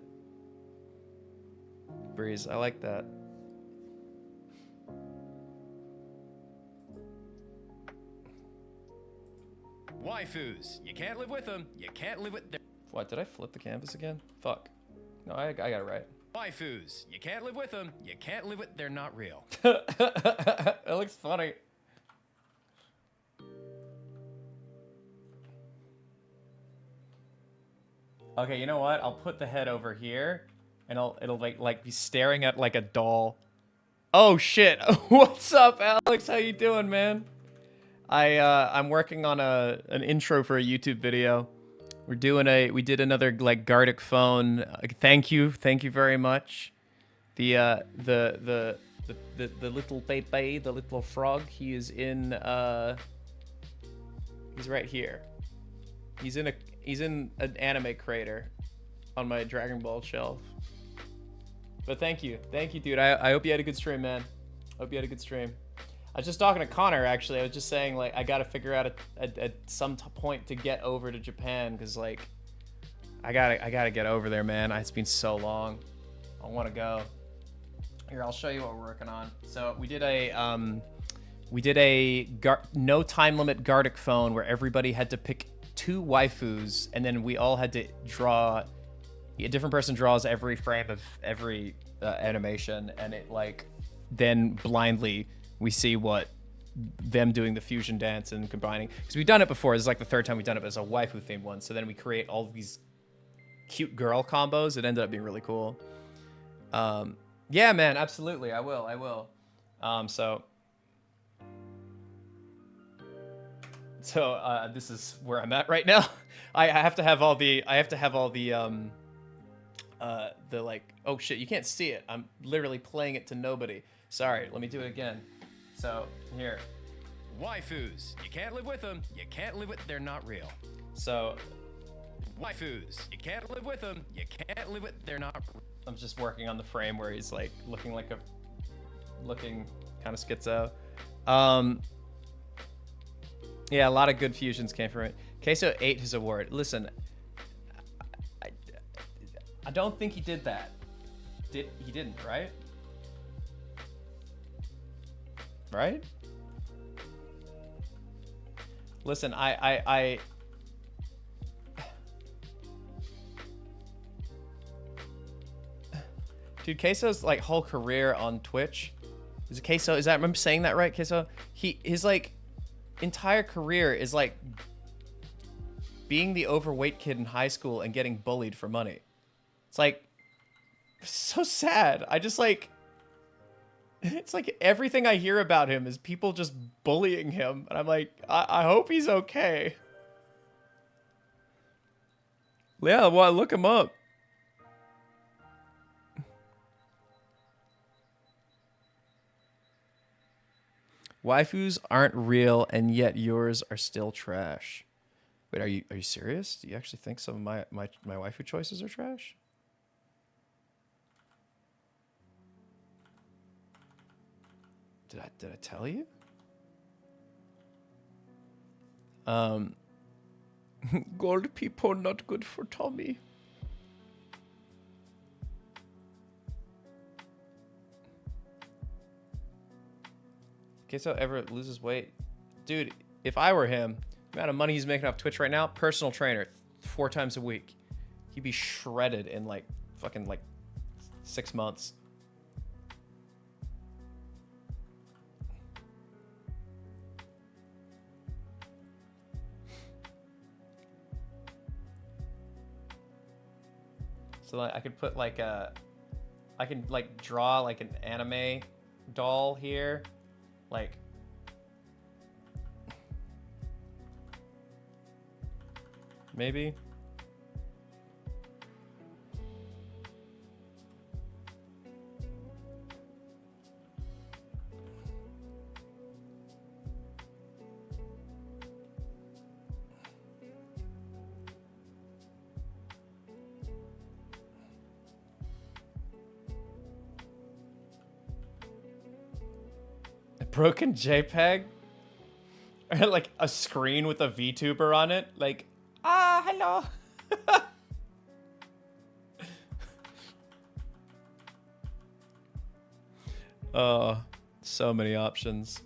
Breeze, I like that. Waifus. You can't live with them. You can't live with their... What, did I flip the canvas again? Fuck. No, I got it right. Waifus. You can't live with them. You can't live with... They're not real. That looks funny. Okay, you know what? I'll put the head over here, and it'll like be staring at like a doll. Oh shit! What's up, Alex? How you doing, man? I'm working on an intro for a YouTube video. We did another like Gardic phone. Thank you very much. The little Pepe, the little frog. He is in he's right here. He's in an anime crater on my Dragon Ball shelf. But thank you, dude. I hope you had a good stream, man. Hope you had a good stream. I was just talking to Connor, actually. I was just saying, like, I gotta figure out at some point to get over to Japan, because, like, I gotta get over there, man. It's been so long. I want to go. Here, I'll show you what we're working on. So we did a no time limit Gardic phone where everybody had to pick 2 waifus, and then we all had to draw a different person draws every frame of every animation, and it like then blindly we see what them doing the fusion dance and combining, because we've done it before. This is like the third time we've done it, but it's a waifu themed one. So then we create all of these cute girl combos. It ended up being really cool. Yeah, man, absolutely. I will. So this is where I'm at right now. I have to have all the like, oh shit, you can't see it. I'm literally playing it to nobody. Sorry, let me do it again. So here. Waifus. You can't live with them. You can't live with. They're not real. So Waifus. You can't live with them. You can't live with. They're not. I'm just working on the frame where he's like looking kind of schizo. Yeah, a lot of good fusions came from it. Queso ate his award. Listen, I don't think he did that. He didn't, right? Right? Listen, dude, Queso's like whole career on Twitch. Is it Queso? Is that, I remember saying that right, Queso? His like entire career is like being the overweight kid in high school and getting bullied for money. It's like so sad. I just like, it's like everything I hear about him is people just bullying him, and I'm like, I hope he's okay. Yeah, well, look him up. Waifus aren't real, and yet yours are still trash. Wait, are you serious? Do you actually think some of my waifu choices are trash? Did I tell you? Gold people not good for Tommy. Queso ever loses weight? Dude, if I were him, the amount of money he's making off Twitch right now, personal trainer 4 times a week. He'd be shredded in like fucking like 6 months. So like, I could put like I can like draw like an anime doll here, like maybe. Broken JPEG? Or like a screen with a VTuber on it? Like, hello. Oh, so many options.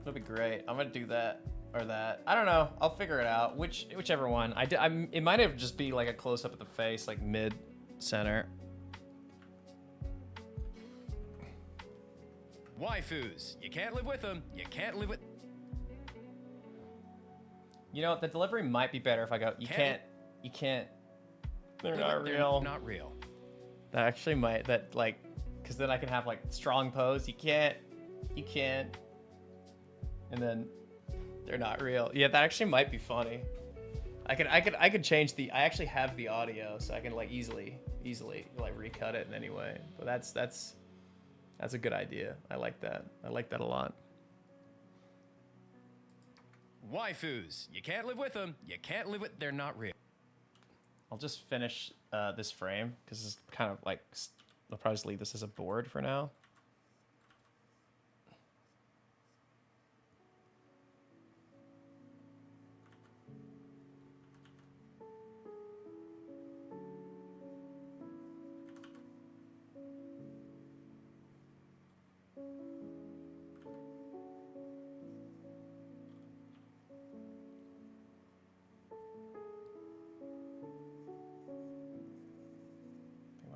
That'd be great. I'm gonna do that or that. I don't know. I'll figure it out. Whichever one. It might have just be like a close up of the face, like mid center. Waifus. You can't live with them. You can't live with. You know, the delivery might be better if I go, you can't. They're not real. Not real. That actually might, that like, because then I can have like strong pose. You can't. And then they're not real. Yeah, that actually might be funny. I could change the, I actually have the audio, so I can like easily like recut it in any way. But that's a good idea. I like that. I like that a lot. Waifus. You can't live with them. You can't live with. They're not real. I'll just finish this frame because it's kind of like, I'll probably just leave this as a board for now.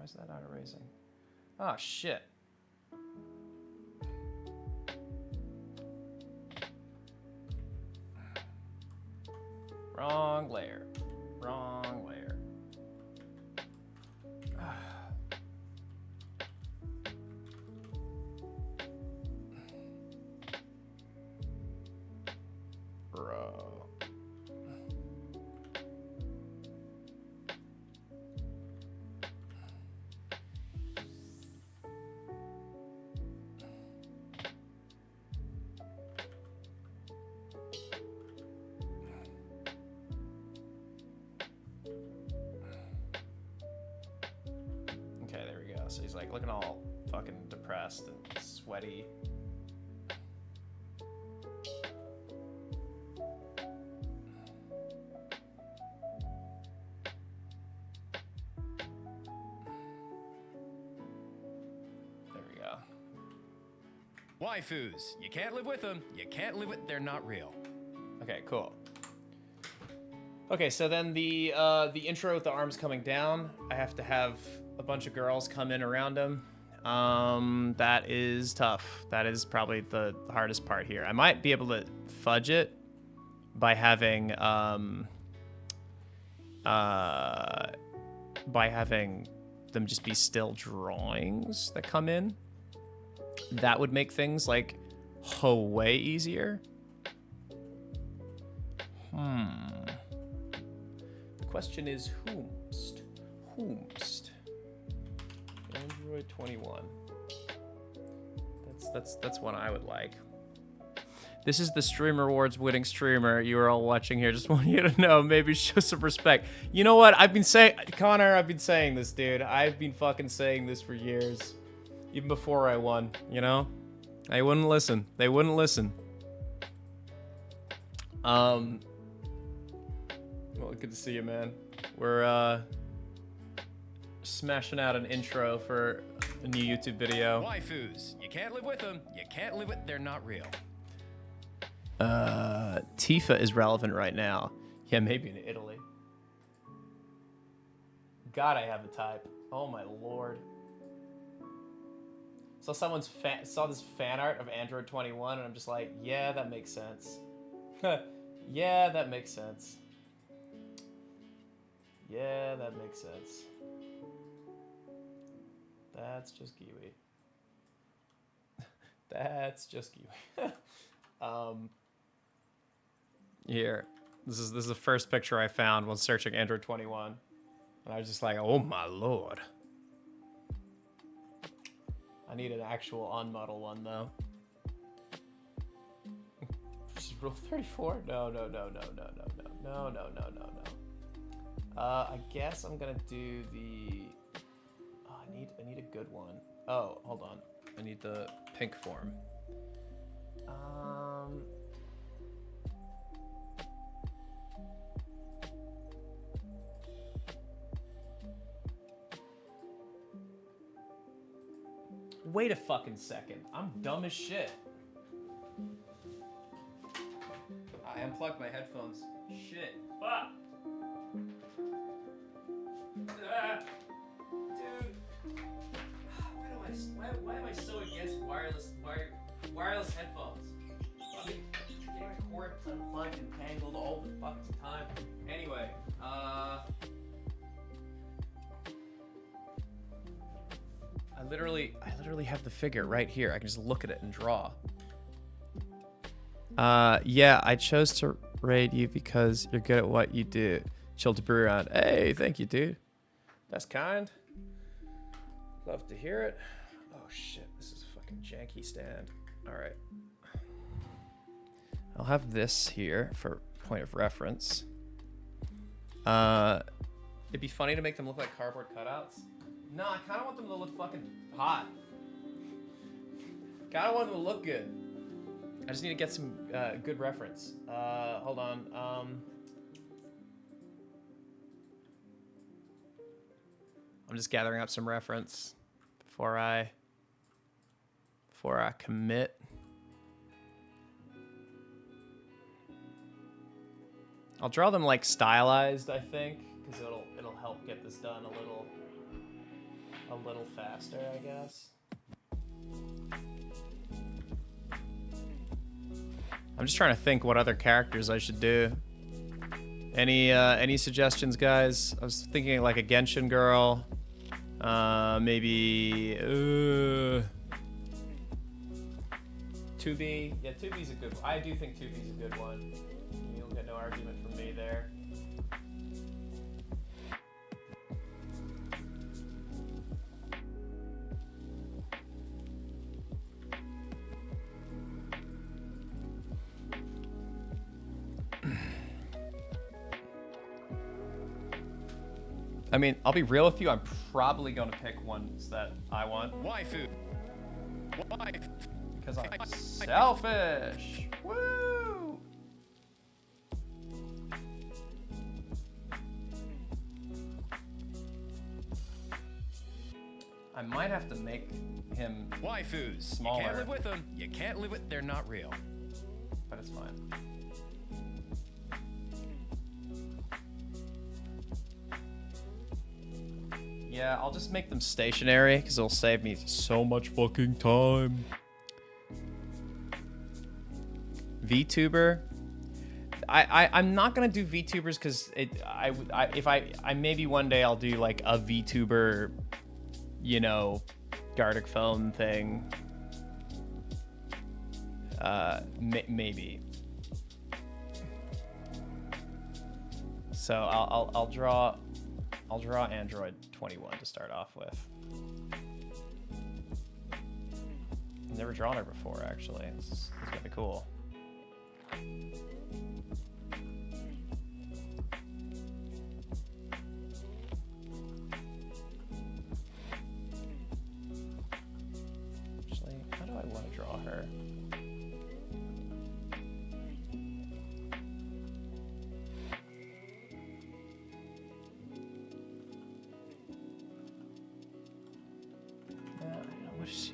Why is that not erasing? Oh, shit. Wrong layer. Wrong layer. Bro. Okay, there we go. So he's like looking all fucking depressed and sweaty. There we go. Waifus. You can't live with them. You can't live with. They're not real. Okay, cool. Okay, so then the intro with the arms coming down, I have to have a bunch of girls come in around him. That is tough. That is probably the hardest part here. I might be able to fudge it by having them just be still drawings that come in. That would make things like way easier. The question is whomst? Whomst? Android 21. That's one I would like. This is the Stream Rewards winning streamer you are all watching here. Just want you to know, maybe show some respect. You know what? I've been saying, Connor, I've been saying this, dude. I've been fucking saying this for years. Even before I won, you know? They wouldn't listen. They wouldn't listen. Well, good to see you, man. We're, smashing out an intro for a new YouTube video. Waifus. You can't live with them. You can't live with. They're not real. Tifa is relevant right now. Yeah, maybe in Italy. God, I have a type. Oh my lord. So saw this fan art of Android 21, and I'm just like, yeah, that makes sense. Yeah, that makes sense. Yeah, that makes sense. That's just Kiwi. That's just Kiwi. Here, this is the first picture I found when searching Android 21, and I was just like, oh my lord. I need an actual on-model one though. Rule 34? No. I guess I'm gonna do the. Oh, I need a good one. Oh, hold on. I need the pink form. Wait a fucking second. I'm dumb as shit. I unplugged my headphones. Shit. Fuck. Dude. Why am I so against wireless headphones? I mean, getting my cord unplugged and tangled all the fucking time. Anyway, I literally have the figure right here. I can just look at it and draw. Yeah, I chose to raid you because you're good at what you do. Chill to brew around. Hey, thank you, dude. That's kind. Love to hear it. Oh shit, this is a fucking janky stand. All right. I'll have this here for point of reference. It'd be funny to make them look like cardboard cutouts. No, I kind of want them to look fucking hot. Kind of want them to look good. I just need to get some good reference. Hold on. I'm just gathering up some reference before I commit. I'll draw them like stylized, I think, because it'll help get this done a little a little faster, I guess. I'm just trying to think what other characters I should do. Any suggestions, guys? I was thinking like a Genshin girl. Maybe 2B. Yeah, 2B's a good one. I do think 2B's a good one. You'll get no argument from me there. I mean, I'll be real with you. I'm probably going to pick ones that I want. Waifu. Wife. Because I'm selfish. Woo! I might have to make him Waifus. smaller. You can't live with them. You can't live with. They're not real. But it's fine. Yeah, I'll just make them stationary because it'll save me so much fucking time. VTuber. I'm not gonna do VTubers because maybe one day I'll do like a VTuber, you know, Gartic phone thing. Maybe. So I'll draw Android 21 to start off with. I've never drawn her before, actually. It's gonna be cool. Actually, how do I want to draw her?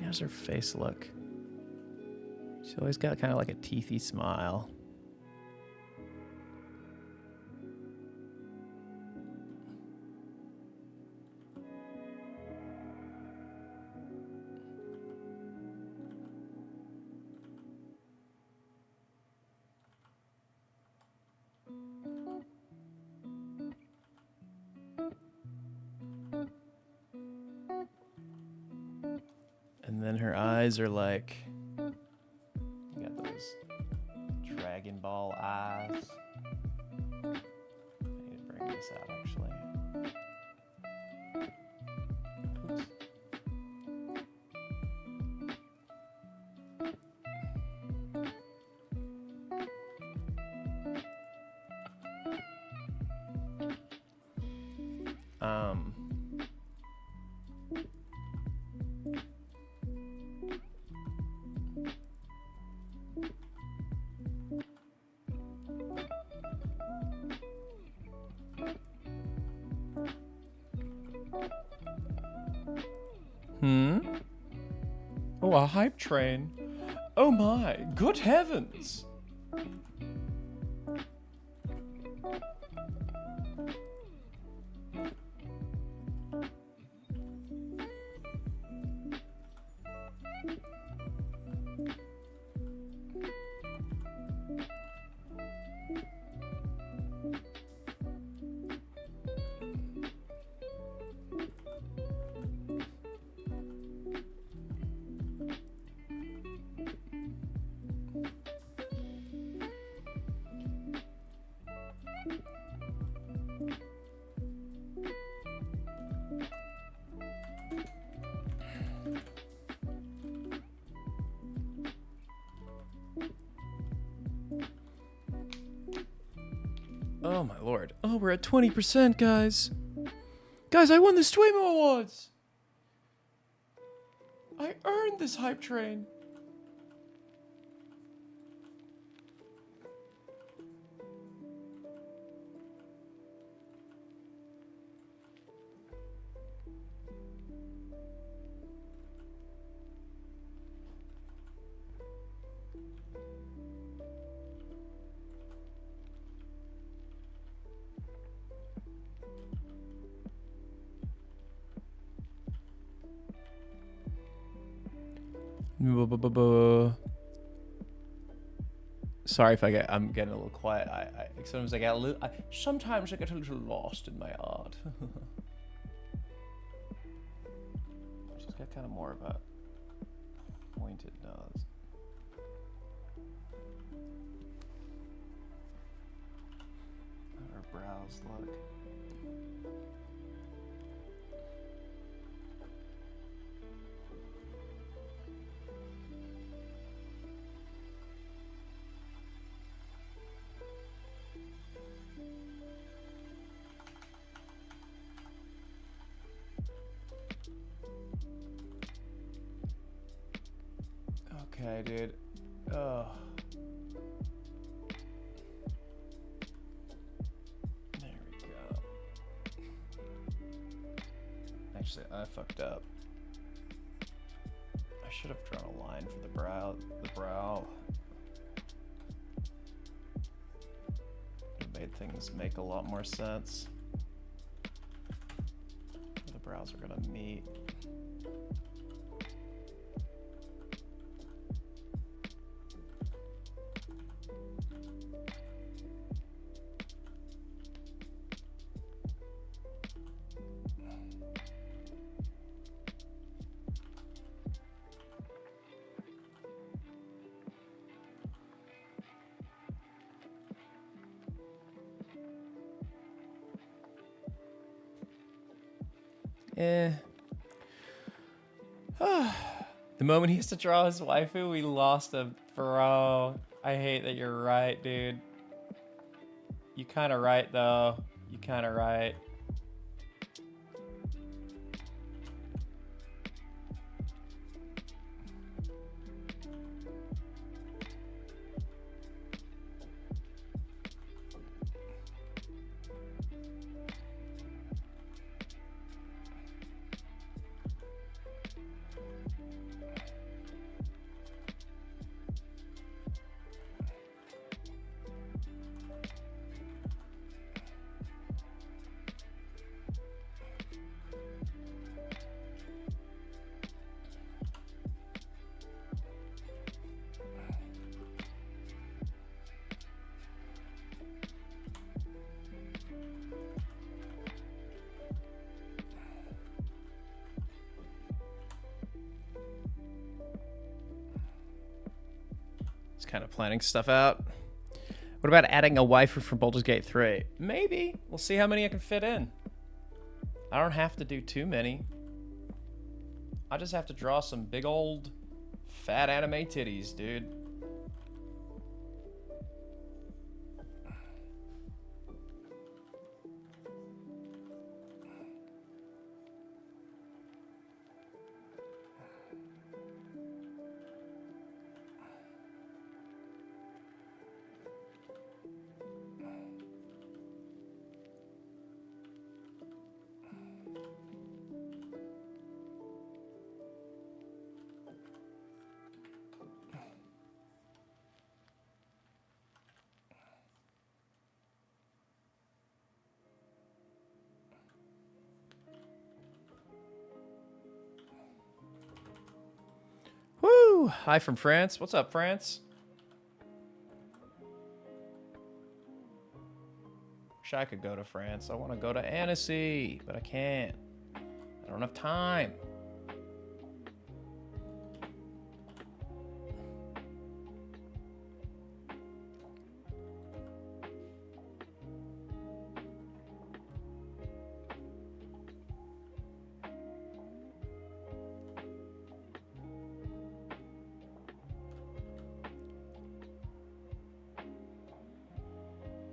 How does her face look? She's always got kind of like a teethy smile. And then her eyes are like, you got those Dragon Ball eyes. I need to bring this out, actually. Oops. Oh, a hype train. Oh my, good heavens. Oh my lord. Oh, we're at 20%, guys. Guys, I won the Streamo Awards! I earned this hype train. Sorry if I'm getting a little quiet. Sometimes I get a little lost in my art. Just got kind of more of a pointed nose. How her brows look. Okay, dude. Oh. There we go. Actually, I fucked up. I should have drawn a line for the brow. It made things make a lot more sense. The brows are gonna meet. The moment he has to draw his waifu, we lost him. Bro, I hate that you're right, dude. You kind of right, though. You kind of right. Kind of planning stuff out. What about adding a waifu from Baldur's Gate 3? Maybe. We'll see how many I can fit in. I don't have to do too many. I just have to draw some big old fat anime titties, dude. Woo! Hi from France. What's up, France? Wish I could go to France. I want to go to Annecy, but I can't. I don't have time.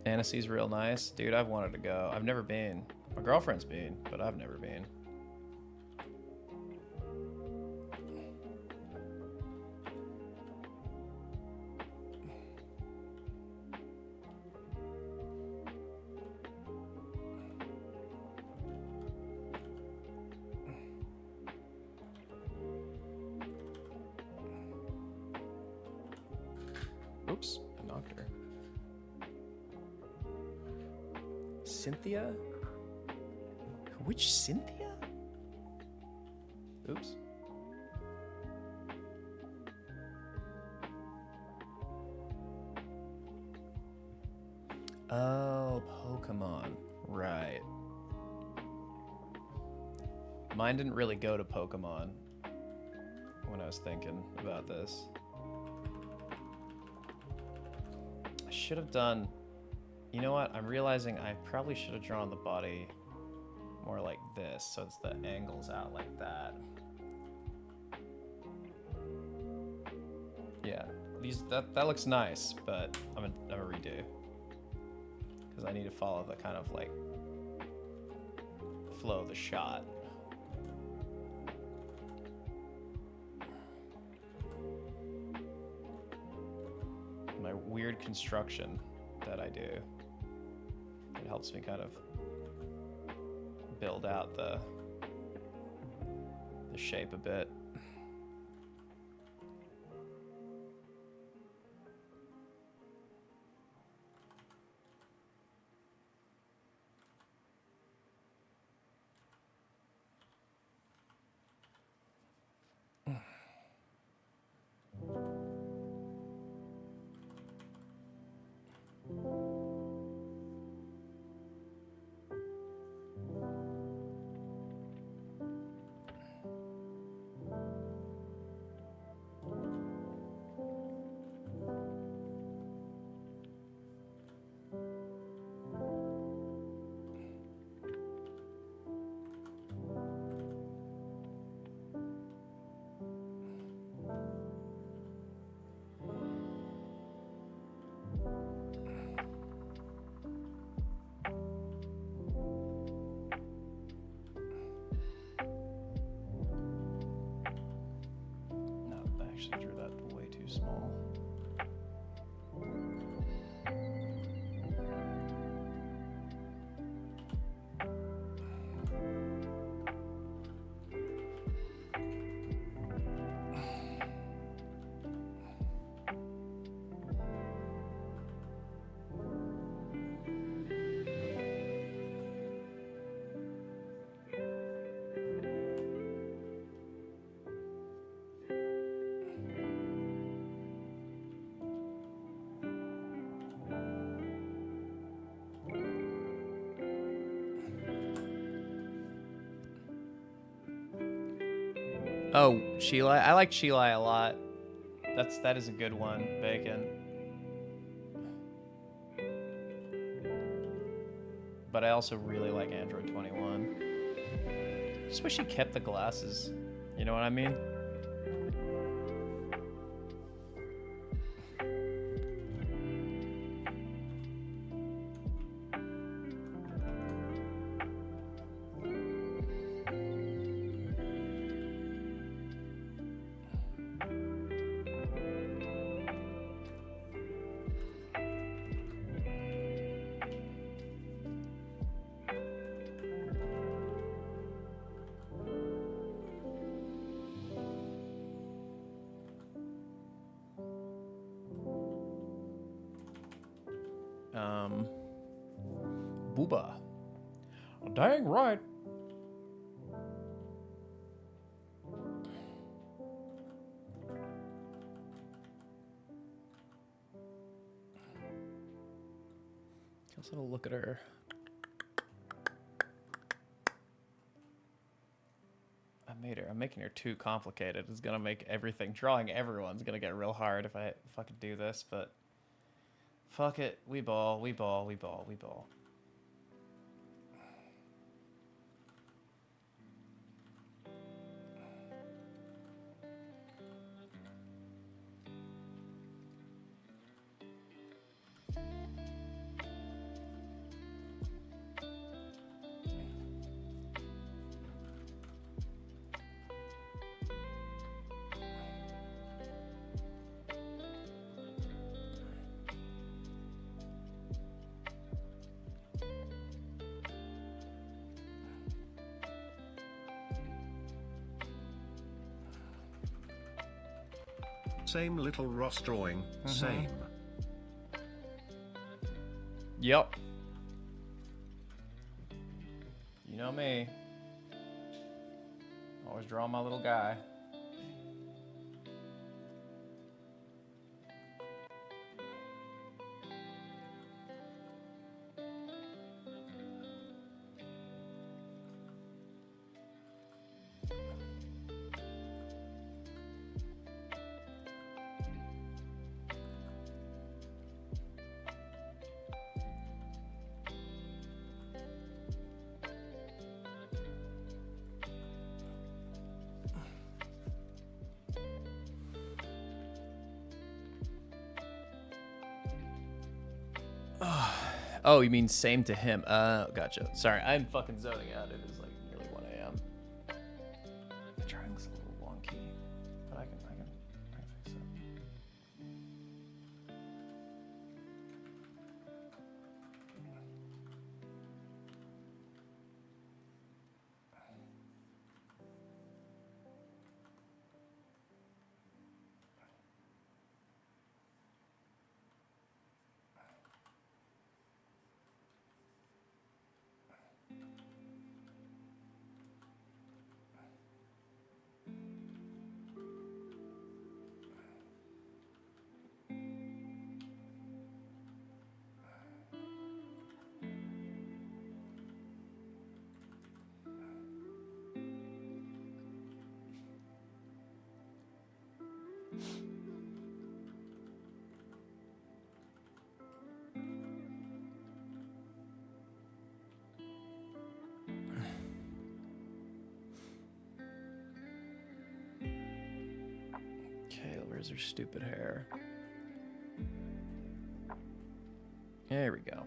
Annecy's real nice. Dude, I've wanted to go. I've never been. My girlfriend's been, but I've never been. Oops, I knocked her. Cynthia? Which Cynthia? Oops. Oh, Pokemon. Right. Mine didn't really go to Pokemon when I was thinking about this. I should have done... You know what? I'm realizing I probably should have drawn the body more like this, so it's the angles out like that. Yeah, that looks nice, but I'm gonna redo. Because I need to follow the kind of like flow of the shot. My weird construction that I do. It helps me kind of build out the shape a bit. Drew that way too small. Oh, Sheila. I like Sheila a lot. That is a good one, Bacon. But I also really like Android 21. Just wish he kept the glasses. You know what I mean? Booba. Dang right. Let's have a look at her. I'm making her too complicated. It's gonna make everything, drawing everyone's gonna get real hard if I fucking do this, but fuck it. We ball. Same little Ross drawing, same. Yep. You know me. Always draw my little guy. Oh, you mean same to him? Gotcha. Sorry, I'm fucking zoning out. It is like nearly 1 a.m. The triangle's a little wonky, but I can fix it. Okay, where's her stupid hair? There we go.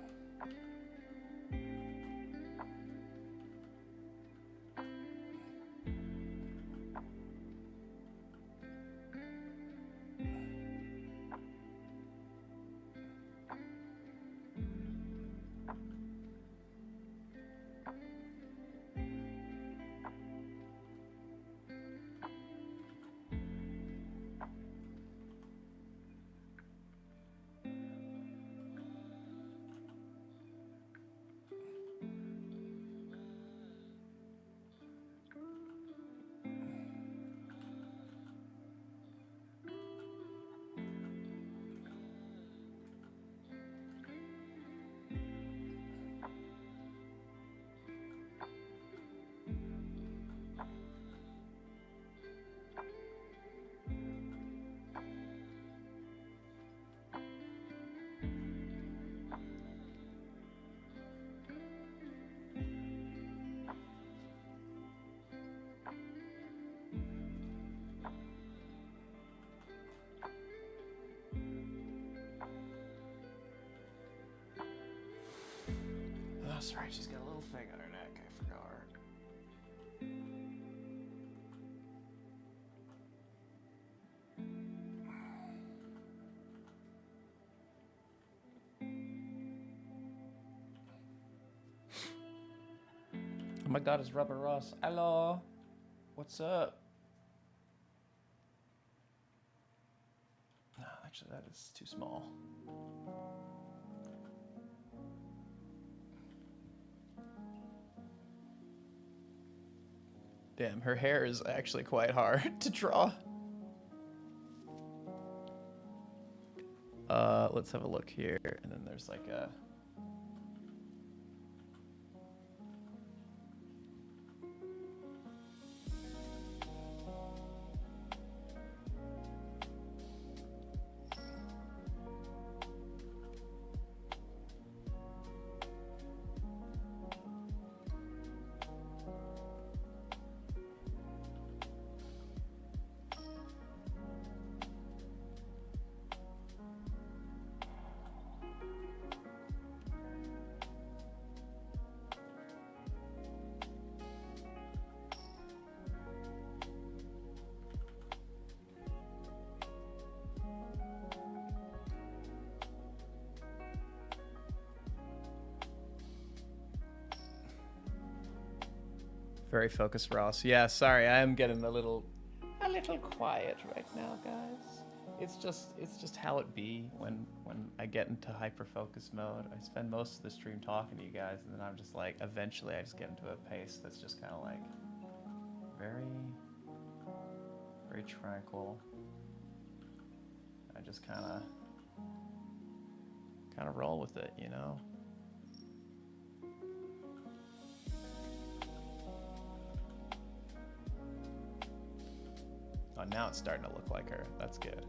That's right, she's got a little thing on her neck. I forgot her. Oh my god, it's RubberRoss. Hello. What's up? No, actually, that is too small. Damn, her hair is actually quite hard to draw. Let's have a look here. And then there's like a... Very focused, Ross. Yeah, sorry, I am getting a little quiet right now, guys. It's just how it be when I get into hyper focus mode. I spend most of the stream talking to you guys, and then I'm just like, eventually, I just get into a pace that's just kind of like very, very tranquil. I just kind of roll with it, you know. Oh, now it's starting to look like her. That's good.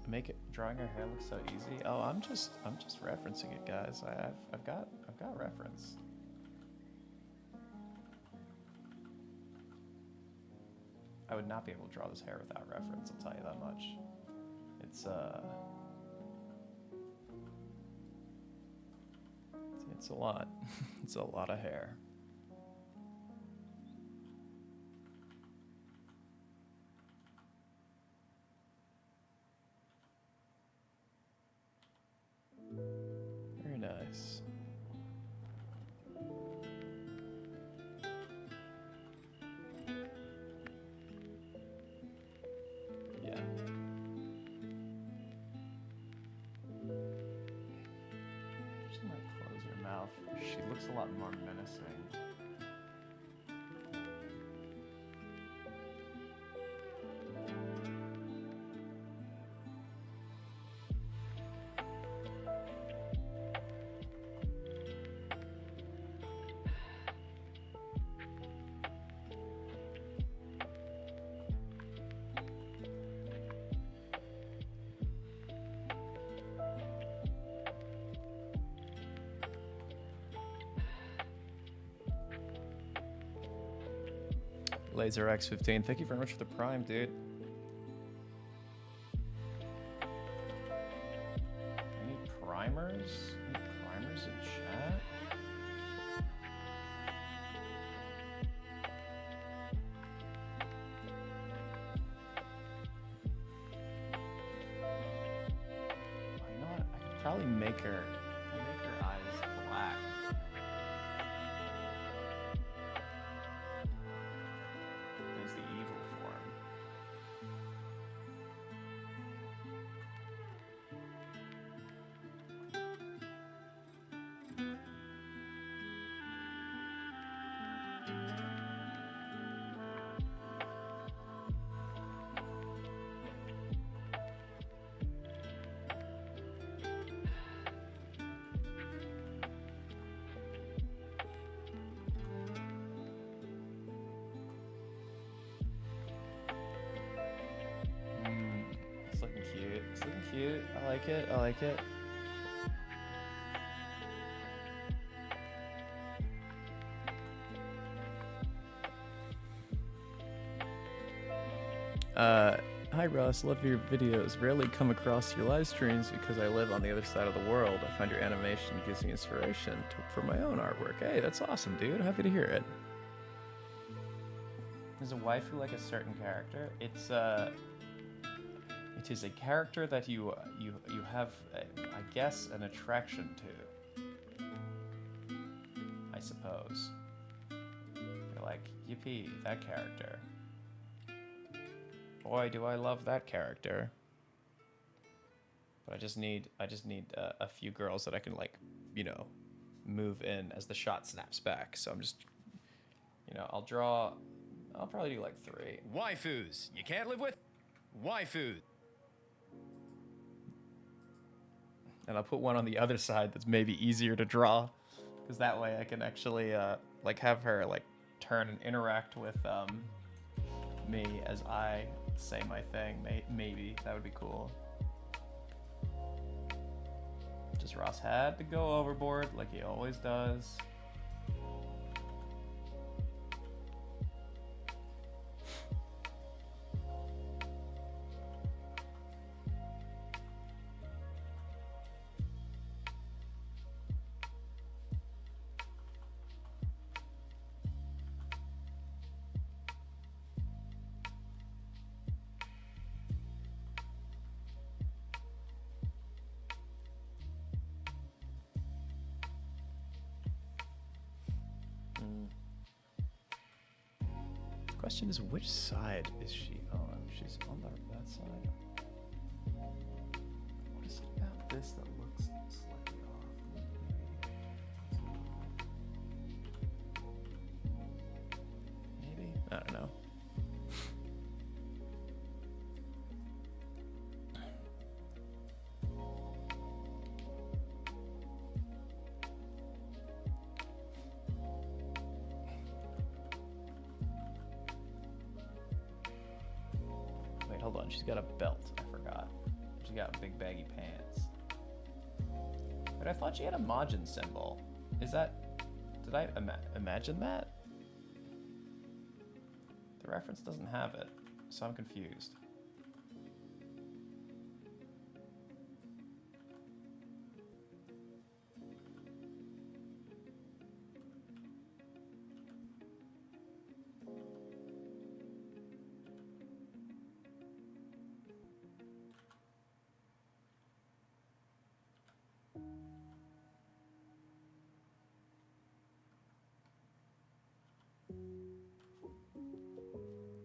Make it drawing her hair look so easy. Oh, I'm just referencing it, guys. I've got reference. I would not be able to draw this hair without reference, I'll tell you that much. It's a lot. It's a lot of hair. Very nice. Yeah. Just gonna close her mouth. She looks a lot more menacing. Laser X15, thank you very much for the prime, dude. Any primers? Any primers in chat? Oh, you know what? I could probably make her eyes black. Is the evil form. It's looking cute. It's looking cute. I like it. I like it. Hi Ross, love your videos. Rarely come across your live streams because I live on the other side of the world. I find your animation gives me inspiration for my own artwork. Hey, that's awesome, dude. Happy to hear it. Is a waifu like a certain character? It is a character that you have, I guess, an attraction to. I suppose. You're like, yippee, that character. Boy, do I love that character. But I just need a few girls that I can, like, you know, move in as the shot snaps back. So I'm just, you know, I'll probably do like 3. Waifus. You can't live with waifus. And I'll put one on the other side that's maybe easier to draw, because that way I can actually like have her like turn and interact with me as I say my thing. Maybe that would be cool. Just Ross had to go overboard like he always does. Question is, which side is she on? She's on that side. What is it about this that looks slightly off? Maybe? I don't know. hold on. She's got a belt. I forgot. She's got big baggy pants. But I thought she had a Majin symbol. Is that... Did I imagine that? The reference doesn't have it, so I'm confused.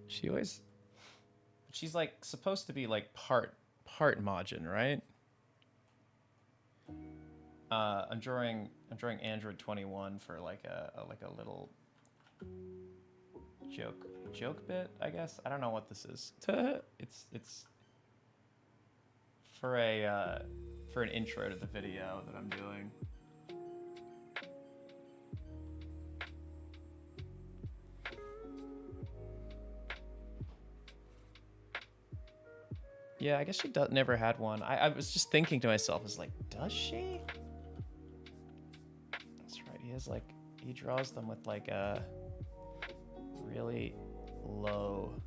She always... She's like supposed to be like part Majin, right? I'm drawing Android 21 for like a little joke bit, I guess. I don't know what this is. It's for an intro to the video that I'm doing. Yeah, I guess she never had one. I was just thinking to myself, is like, does she? That's right. He has like, he draws them with like a really low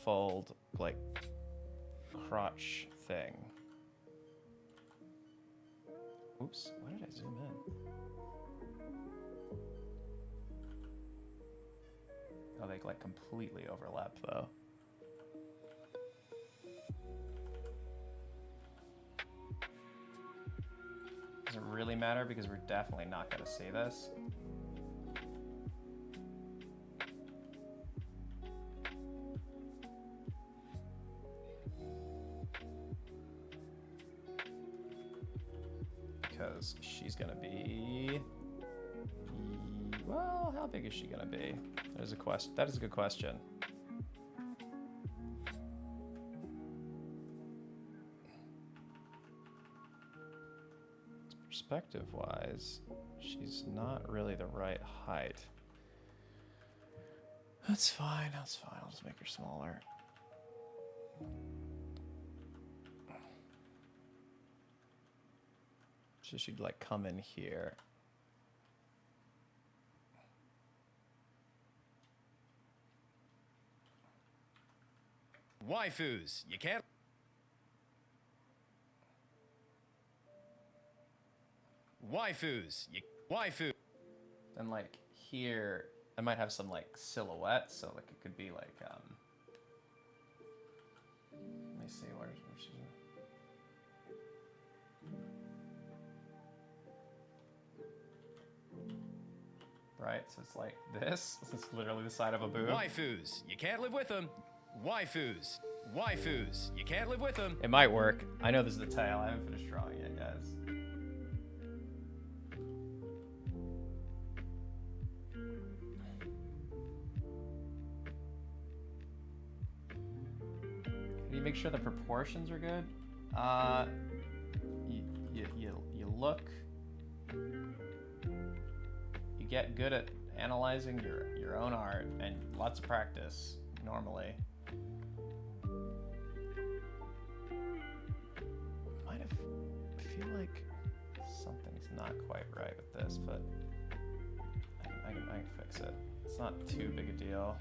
fold, like crotch thing. Oops, why did I zoom in? Oh, they like completely overlap though. Doesn't really matter because we're definitely not gonna see this. Because she's gonna be... Well, how big is she gonna be? That is a question. That is a good question. Perspective-wise, she's not really the right height. That's fine. That's fine. I'll just make her smaller. So she'd like come in here. Waifus, you can't... Waifus, waifu. And like here, I might have some like silhouette, so like it could be like, let me see, where she's... Right, so it's like this. This is literally the side of a boob. Waifus, you can't live with them. Waifus, you can't live with them. It might work. I know this is the tail. I haven't finished drawing yet, guys. Can you make sure the proportions are good? You look. You get good at analyzing your own art and lots of practice normally. I feel like something's not quite right with this, but I can fix it. It's not too big a deal.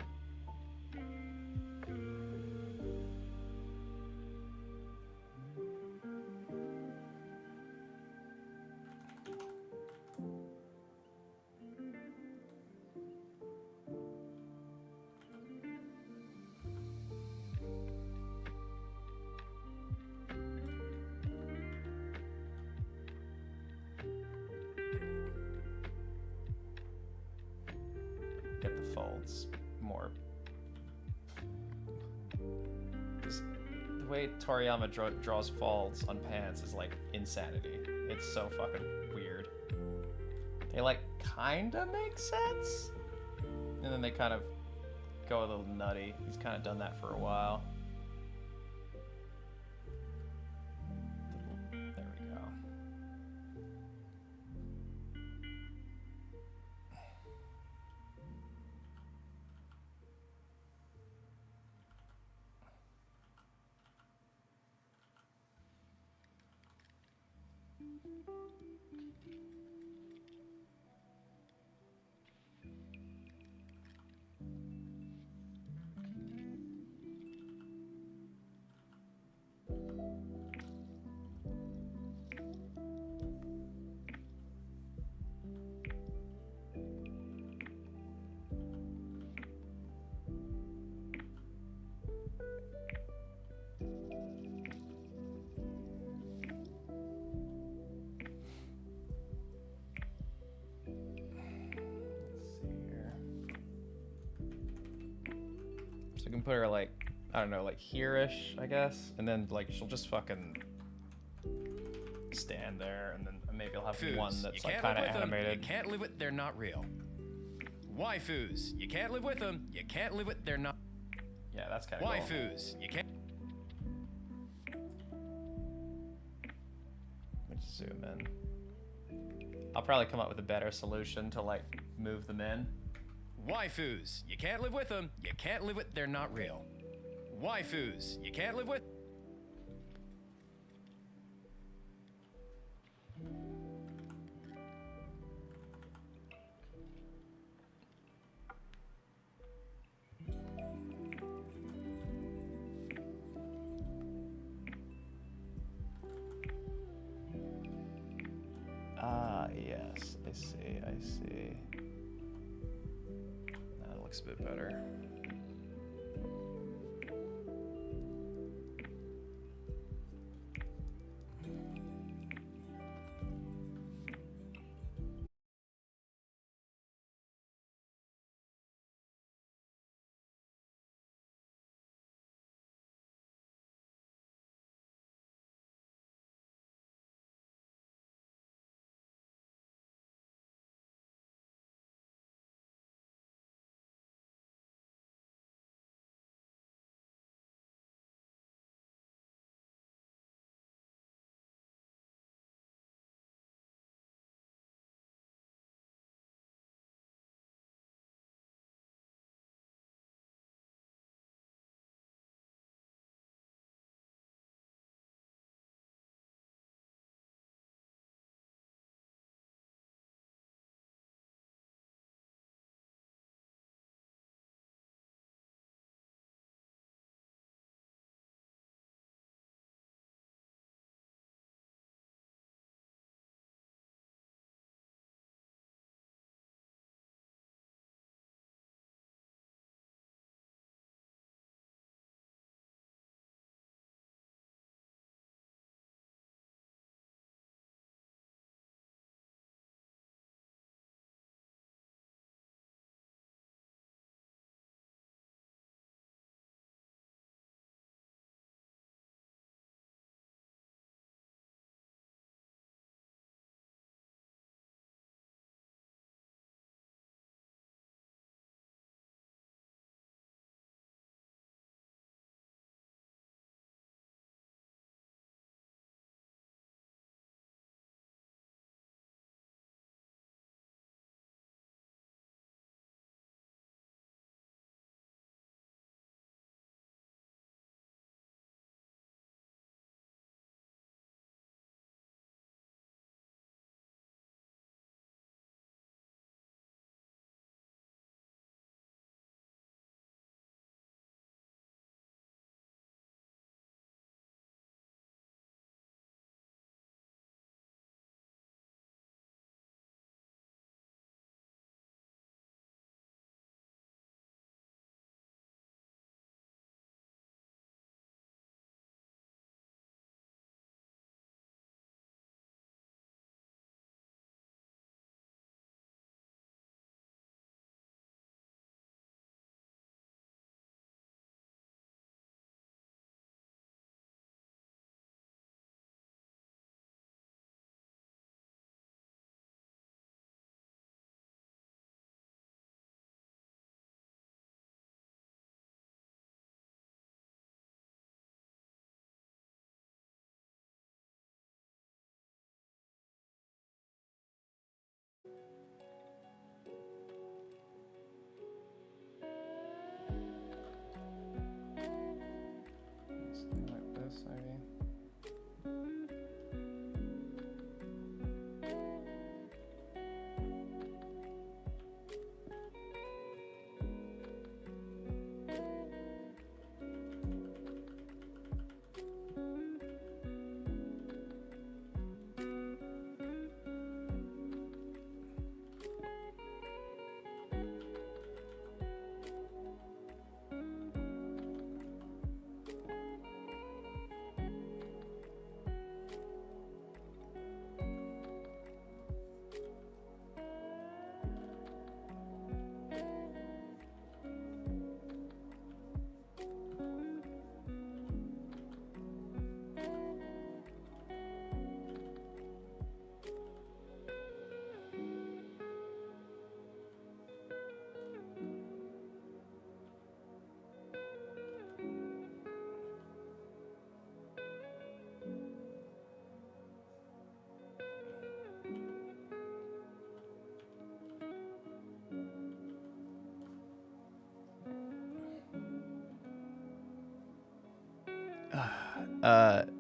Get the folds more. The way Toriyama draws folds on pants is like insanity. It's so fucking weird. They like kinda make sense, and then they kind of go a little nutty. He's kind of done that for a while. There we go. So we can put her like, I don't know, like here-ish, I guess. And then like she'll just fucking stand there, and then maybe I'll have Waifus, one you that's like can't kind of live with 'em, animated. You can't live with, they're not real. Waifus, you can't live with them. You can't live with, they're not. Yeah, that's kind of cool. Waifus, you can't. Let me just zoom in. I'll probably come up with a better solution to like move them in. Waifus, you can't live with them. You can't live with, they're not real. Waifus, you can't live with. Ah, yes. I see. I see. That looks a bit better.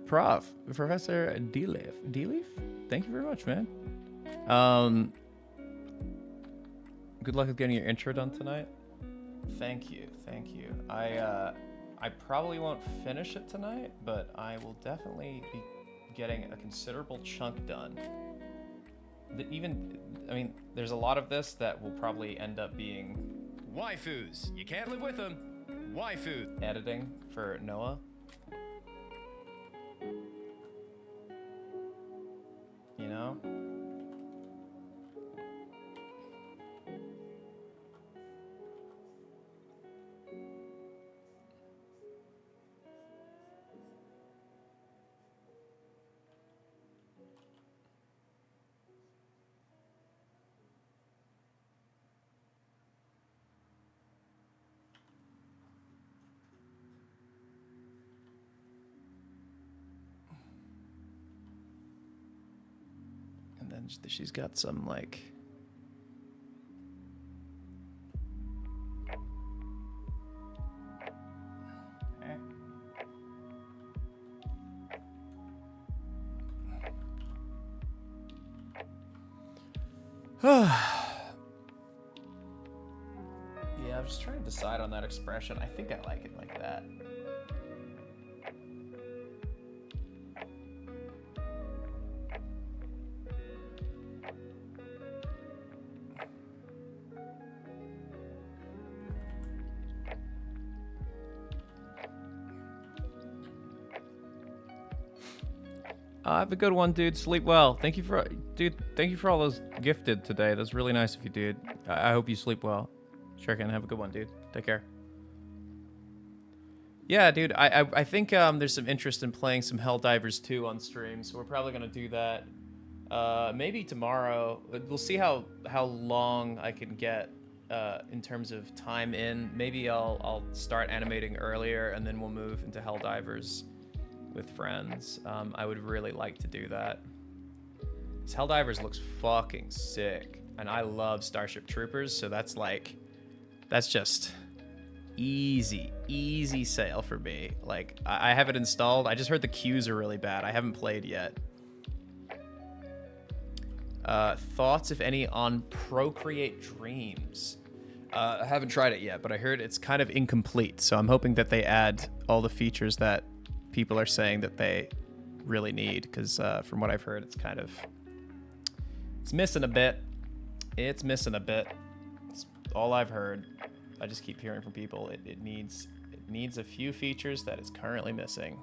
Professor D-Leaf, thank you very much, man. Good luck with getting your intro done tonight. Thank you. I probably won't finish it tonight, but I will definitely be getting a considerable chunk done. There's a lot of this that will probably end up being Waifus. You can't live with them. Waifu. editing for Noah. You know? And then she's got some like yeah, I'm just trying to decide on that expression. I think I like it like that. Have a good one, dude. Sleep well. Thank you for all those gifted today. That's really nice of you, dude. I hope you sleep well. Sure can. Have a good one, dude. Take care. Yeah, dude. I think there's some interest in playing some Helldivers 2 on stream, so we're probably gonna do that. Maybe tomorrow. We'll see how long I can get in terms of time in. Maybe I'll start animating earlier, and then we'll move into Helldivers with friends. I would really like to do that. This Helldivers looks fucking sick, and I love Starship Troopers, so that's just easy sale for me. Like, I have it installed. I just heard the queues are really bad. I haven't played yet. Thoughts, if any, on Procreate Dreams? I haven't tried it yet, but I heard it's kind of incomplete, so I'm hoping that they add all the features that people are saying that they really need, because from what I've heard, it's missing a bit. It's missing a bit. It's all I've heard. I just keep hearing from people it needs a few features that is currently missing.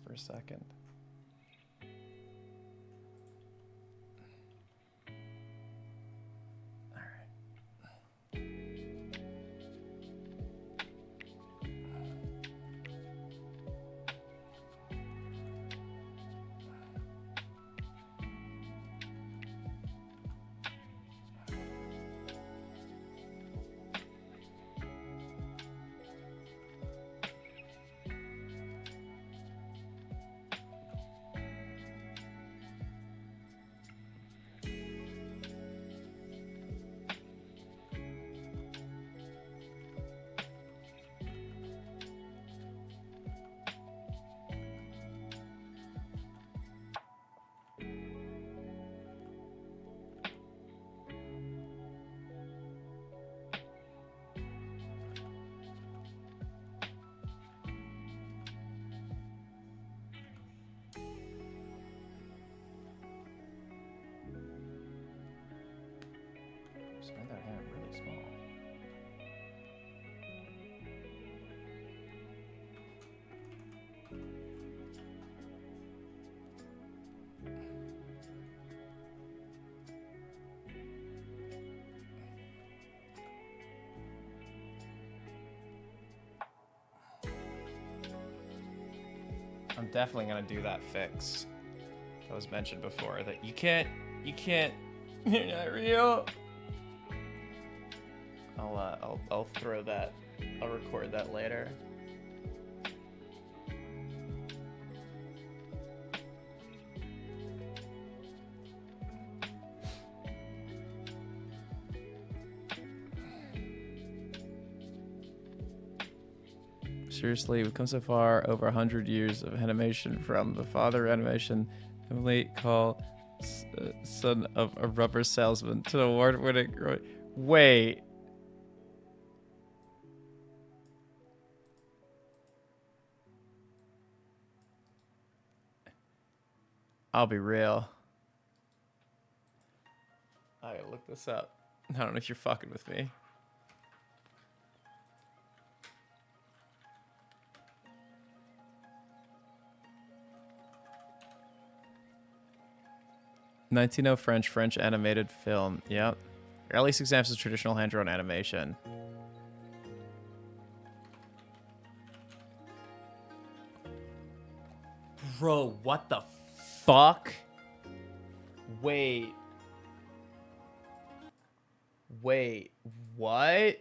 For a second. Made that hand really small. I'm definitely gonna do that fix that was mentioned before. That you can't, you're not real. I'll throw that. I'll record that later. Seriously, we've come so far, over 100 years of animation, from the father of animation, Emily Call, son of a rubber salesman, to the award-winning... Wait. I'll be real. I gotta look this up. I don't know if you're fucking with me. '19 French animated film. Yep. Earliest examples of traditional hand-drawn animation. Bro, what the fuck? Wait. Wait, what?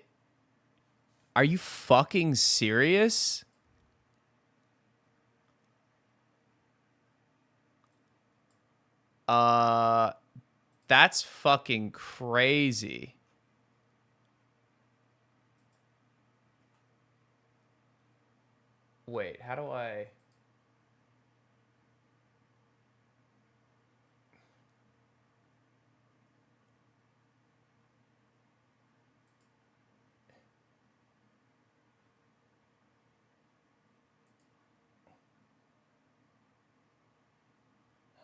Are you fucking serious? That's fucking crazy. Wait, how do I...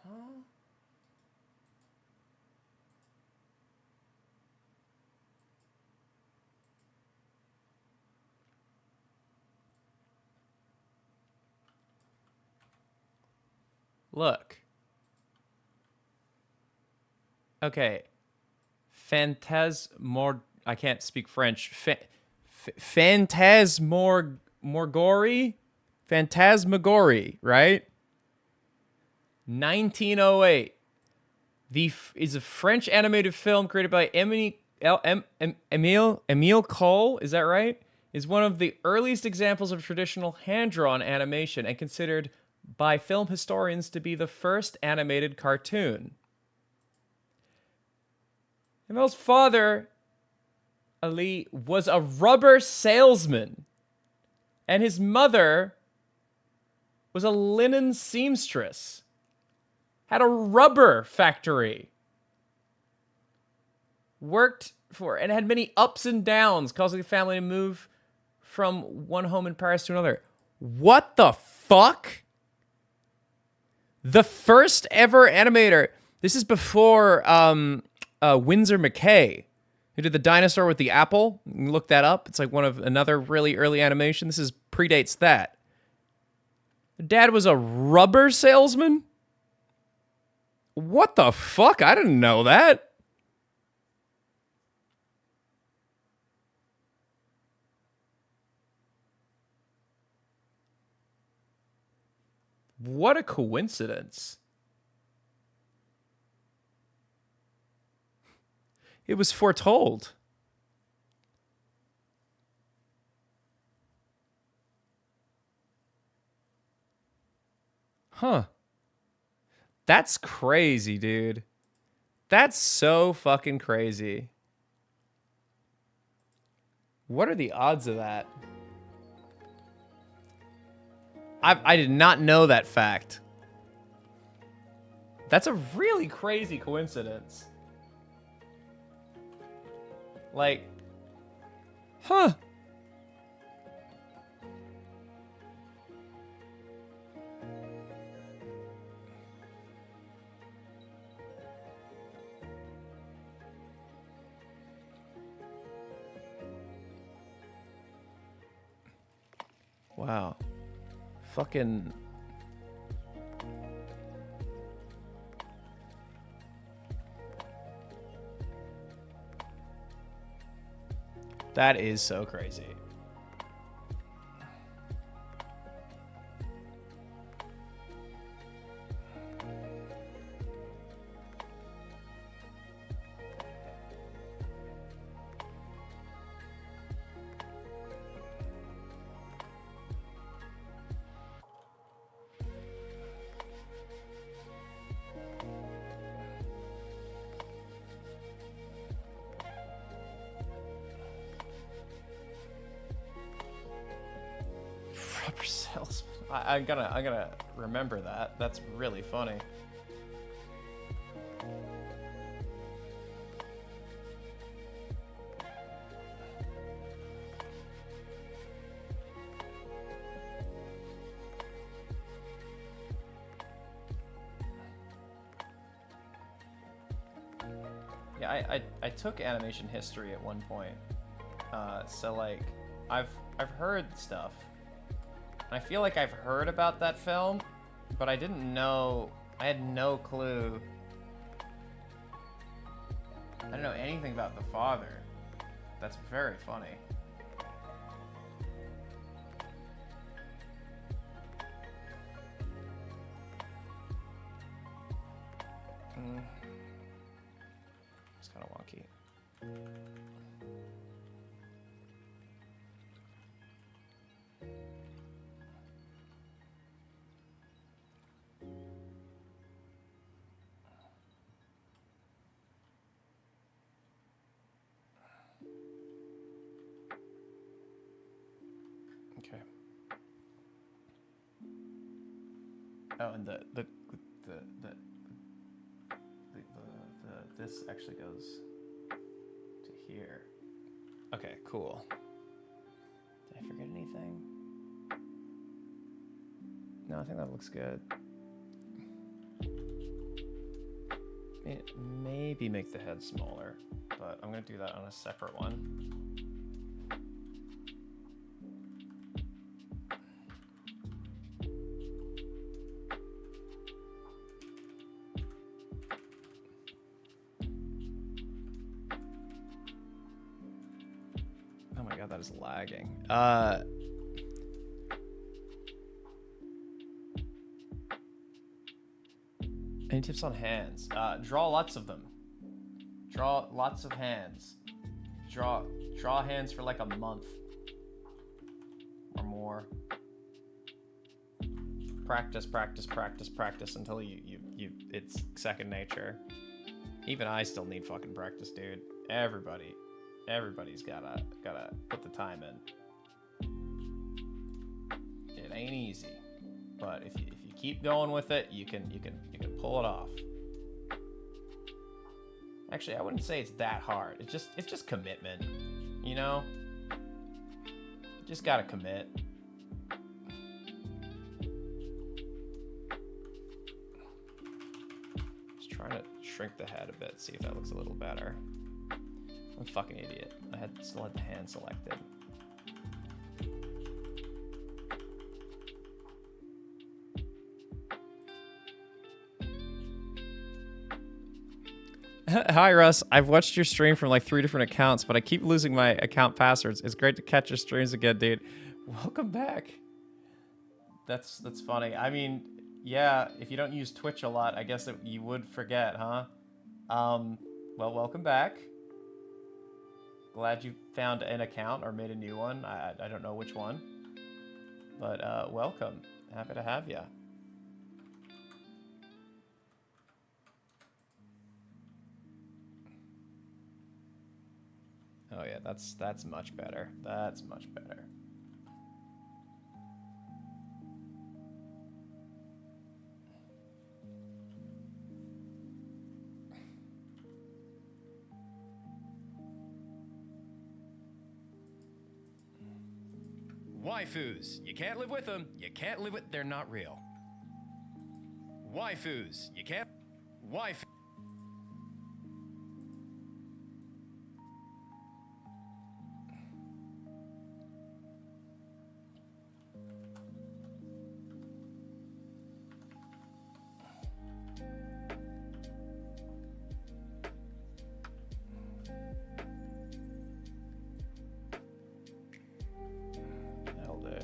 Huh? Look. Okay. I can't speak French. Phantasmagory, right? 1908. Is a French animated film created by Emile Cole, is that right? Is one of the earliest examples of traditional hand-drawn animation and considered by film historians to be the first animated cartoon. Emile's father, Ali, was a rubber salesman, and his mother was a linen seamstress. Had a rubber factory. Worked for, and had many ups and downs, causing the family to move from one home in Paris to another. What the fuck? The first ever animator. This is before Winsor McKay, who did the dinosaur with the apple. You can look that up. It's like one of another really early animation. This predates that. Dad was a rubber salesman? What the fuck? I didn't know that. What a coincidence. It was foretold. Huh. That's crazy, dude. That's so fucking crazy. What are the odds of that? I did not know that fact. That's a really crazy coincidence. Like, huh. Wow. Fucking... That is so crazy. I'm gonna remember that. That's really funny. Yeah, I took animation history at one point, so like I've heard stuff. I feel like I've heard about that film, but I didn't know. I had no clue. I don't know anything about the father. That's very funny. It's kind of wonky. Okay. Oh, and the this actually goes to here. Okay, cool. Did I forget anything? No, I think that looks good. Maybe make the head smaller, but I'm gonna do that on a separate one. Oh my god, that is lagging. Any tips on hands? Draw lots of them. Draw lots of hands. Draw hands for like a month or more. Practice until you it's second nature. Even I still need fucking practice, dude. Everybody's gotta put the time in. It ain't easy, but if you keep going with it, you can pull it off. Actually, I wouldn't say it's that hard. It's just commitment, you know? You just gotta commit. Just trying to shrink the head a bit, see if that looks a little better. I'm a fucking idiot. I still had the hand selected. Hi, Russ. I've watched your stream from like 3 different accounts, but I keep losing my account passwords. It's great to catch your streams again, dude. Welcome back. That's funny. I mean, yeah, if you don't use Twitch a lot, I guess you would forget, huh? Well, welcome back. Glad you found an account or made a new one. I don't know which one, but welcome. Happy to have you. Oh yeah, that's much better. That's much better. Waifus, you can't live with them. You can't live with. They're not real. Waifus, you can't. Waifu. That'll do.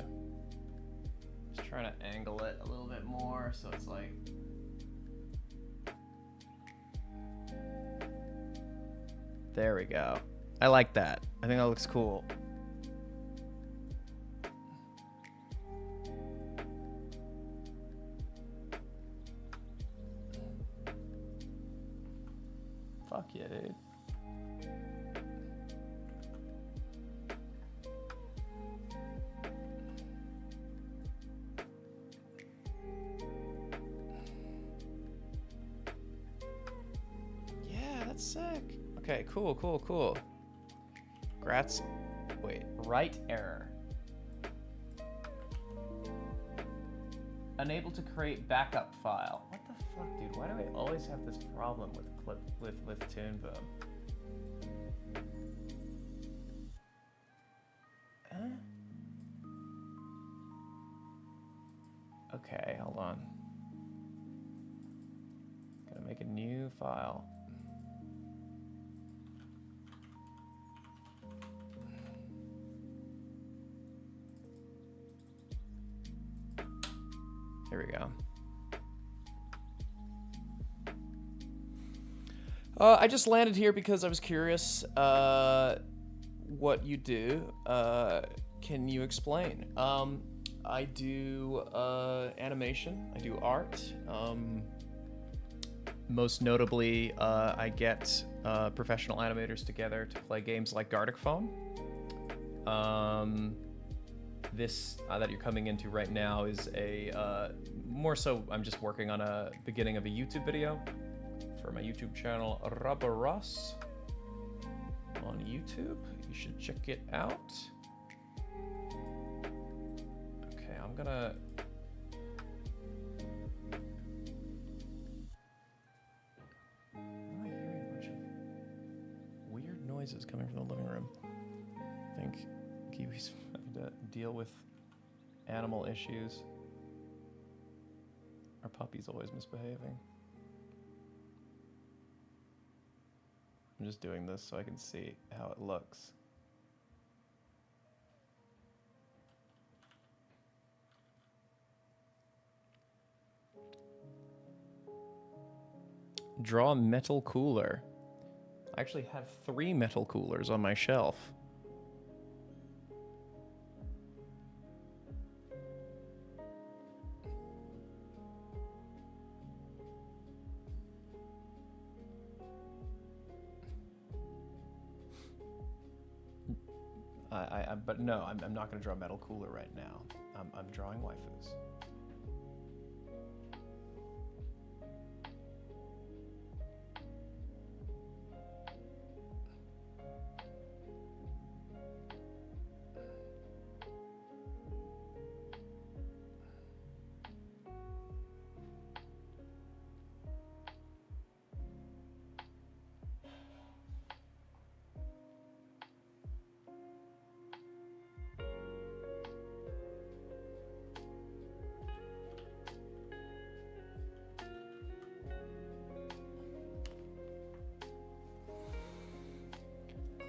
Just trying to angle it a little bit more so it's like. There we go. I like that. I think that looks cool. Fuck yeah, dude. Sick. Okay, cool, cool, cool. Grats. Wait, right error. Unable to create backup file. What the fuck, dude? Why do I always have this problem with Toon Boom? Huh? Okay, hold on. Gotta make a new file. Here we go. I just landed here because I was curious what you do. Can you explain? I do animation. I do art. Most notably, I get professional animators together to play games like Gartic Phone. This that you're coming into right now is a more so I'm just working on a beginning of a YouTube video for my YouTube channel RubberRoss on YouTube. You should check it out. Okay, I'm gonna am I hearing a bunch of weird noises coming from the living room? I think Kiwi's having to deal with animal issues. Our puppy's always misbehaving. I'm just doing this so I can see how it looks. Draw a metal cooler. I actually have 3 metal coolers on my shelf. But no, I'm not going to draw a metal cooler right now. I'm drawing waifus.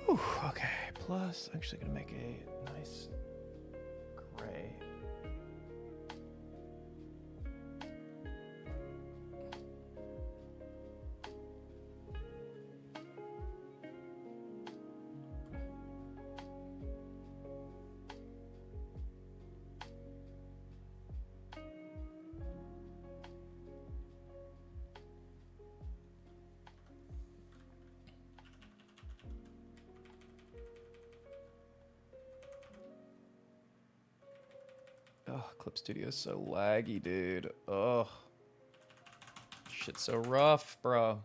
Ooh, okay, plus I'm actually gonna make a nice gray. Oh, Clip Studio is so laggy, dude. Ugh. Shit's so rough, bro.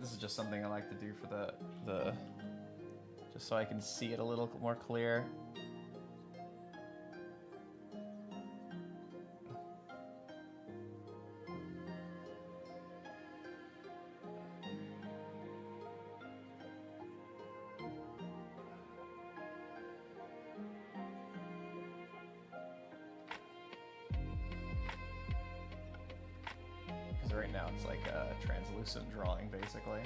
This is just something I like to do for the just so I can see it a little more clear. Because right now it's like a translucent drawing, basically.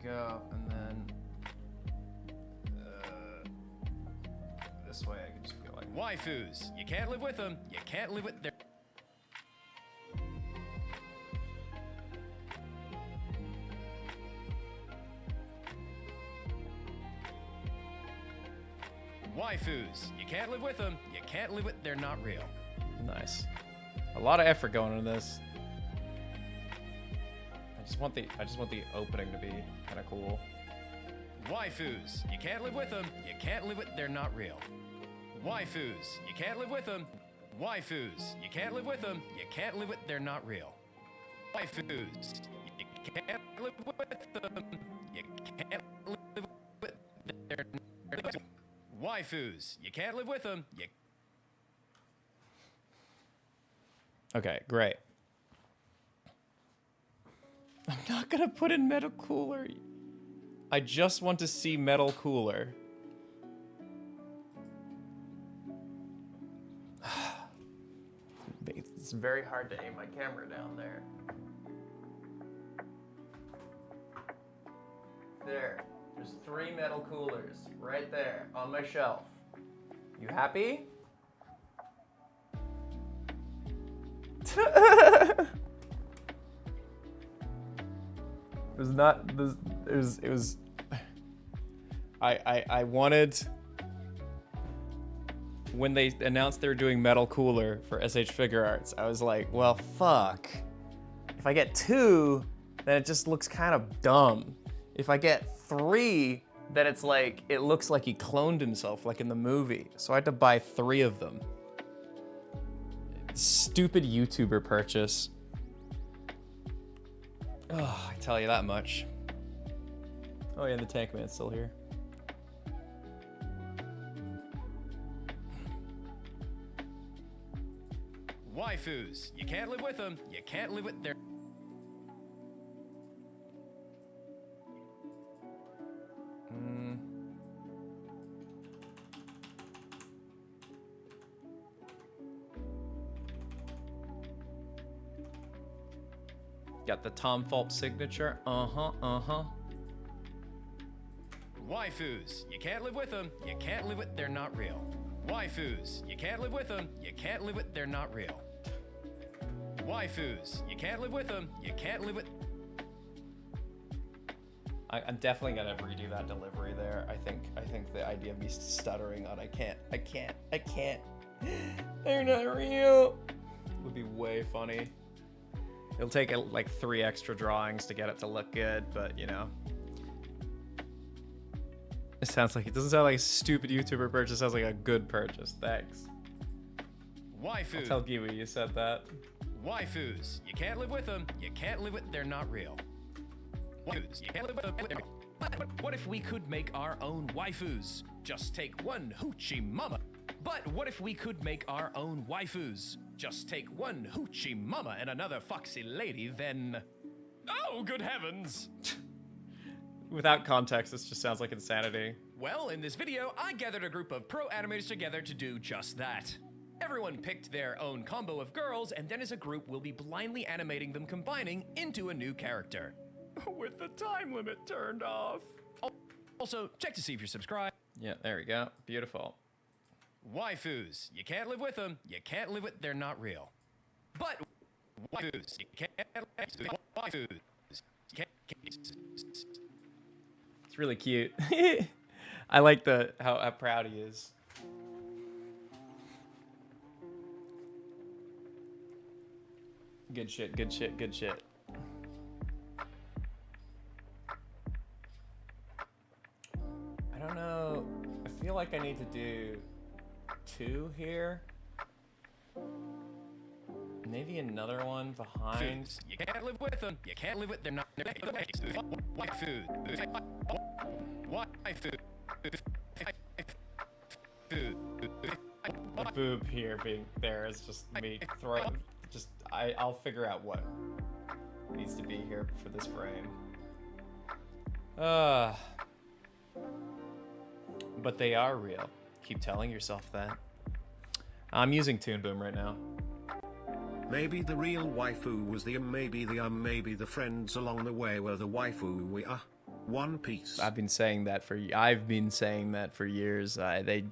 go, and then this way I can just go like. Waifus. You can't live with them. You can't live with their. Waifus. You can't live with them. You can't live with. They're not real. Nice. A lot of effort going into this. I just want the opening to be kind of cool. Waifus. You can't live with them. You can't live with. They're not real. Waifus. You can't live with them. Waifus. You can't live with them. You can't live with. They're not real. Waifus. You can't live with them. You can't live with. They're not real. Waifus. You can't live with them. You. Okay, great. I'm not gonna put in metal cooler. I just want to see metal cooler. It's very hard to aim my camera down there. There. There's 3 metal coolers right there on my shelf. You happy? It was not. It was. I wanted. When they announced they were doing metal cooler for SH Figure Arts, I was like, well, fuck. If I get 2, then it just looks kind of dumb. If I get 3, then it's like, it looks like he cloned himself, like in the movie. So I had to buy 3 of them. Stupid YouTuber purchase. Oh, I tell you that much. Oh yeah, the Tank Man's still here. Waifus. You can't live with them. You can't live with their. Got the Tom Fulp signature. Uh-huh. Waifus. You can't live with them. You can't live with. They're not real. Waifus. You can't live with them. You can't live with. They're not real. Waifus. You can't live with them. You can't live with. I'm definitely gonna redo that delivery there. I think the idea of me stuttering on I can't. They're not real would be way funny. It'll take like 3 extra drawings to get it to look good, but you know. It doesn't sound like a stupid YouTuber purchase, it sounds like a good purchase. Thanks. Waifus. I'll tell Giwi you said that. Waifus. You can't live with them. You can't live with. They're not real. Waifus. You can't live with them. But what if we could make our own waifus? Just take one hoochie mama. But what if we could make our own waifus? Just take one hoochie mama and another foxy lady, then. Oh, good heavens! Without context, this just sounds like insanity. Well, in this video, I gathered a group of pro animators together to do just that. Everyone picked their own combo of girls, and then as a group, we'll be blindly animating them combining into a new character. With the time limit turned off. Also, check to see if you're subscribed. Yeah, there we go. Beautiful. Waifus. You can't live with them. You can't live with. They're not real. But waifus. You can't live with waifus. You can't. It's really cute. I like how proud he is. Good shit, good shit, good shit. I don't know. I feel like I need to do 2 here. Maybe another one behind. You can't live with them. You can't live with. They're not. Waifu. Waifu. The boob here being there is just me throwing. I'll figure out what needs to be here for this frame. But they are real. Keep telling yourself that. I'm using Toon Boom right now. Maybe the real waifu was the maybe the friends along the way were the waifu we are. One Piece. I've been saying that for years. I've been saying that for years. I've been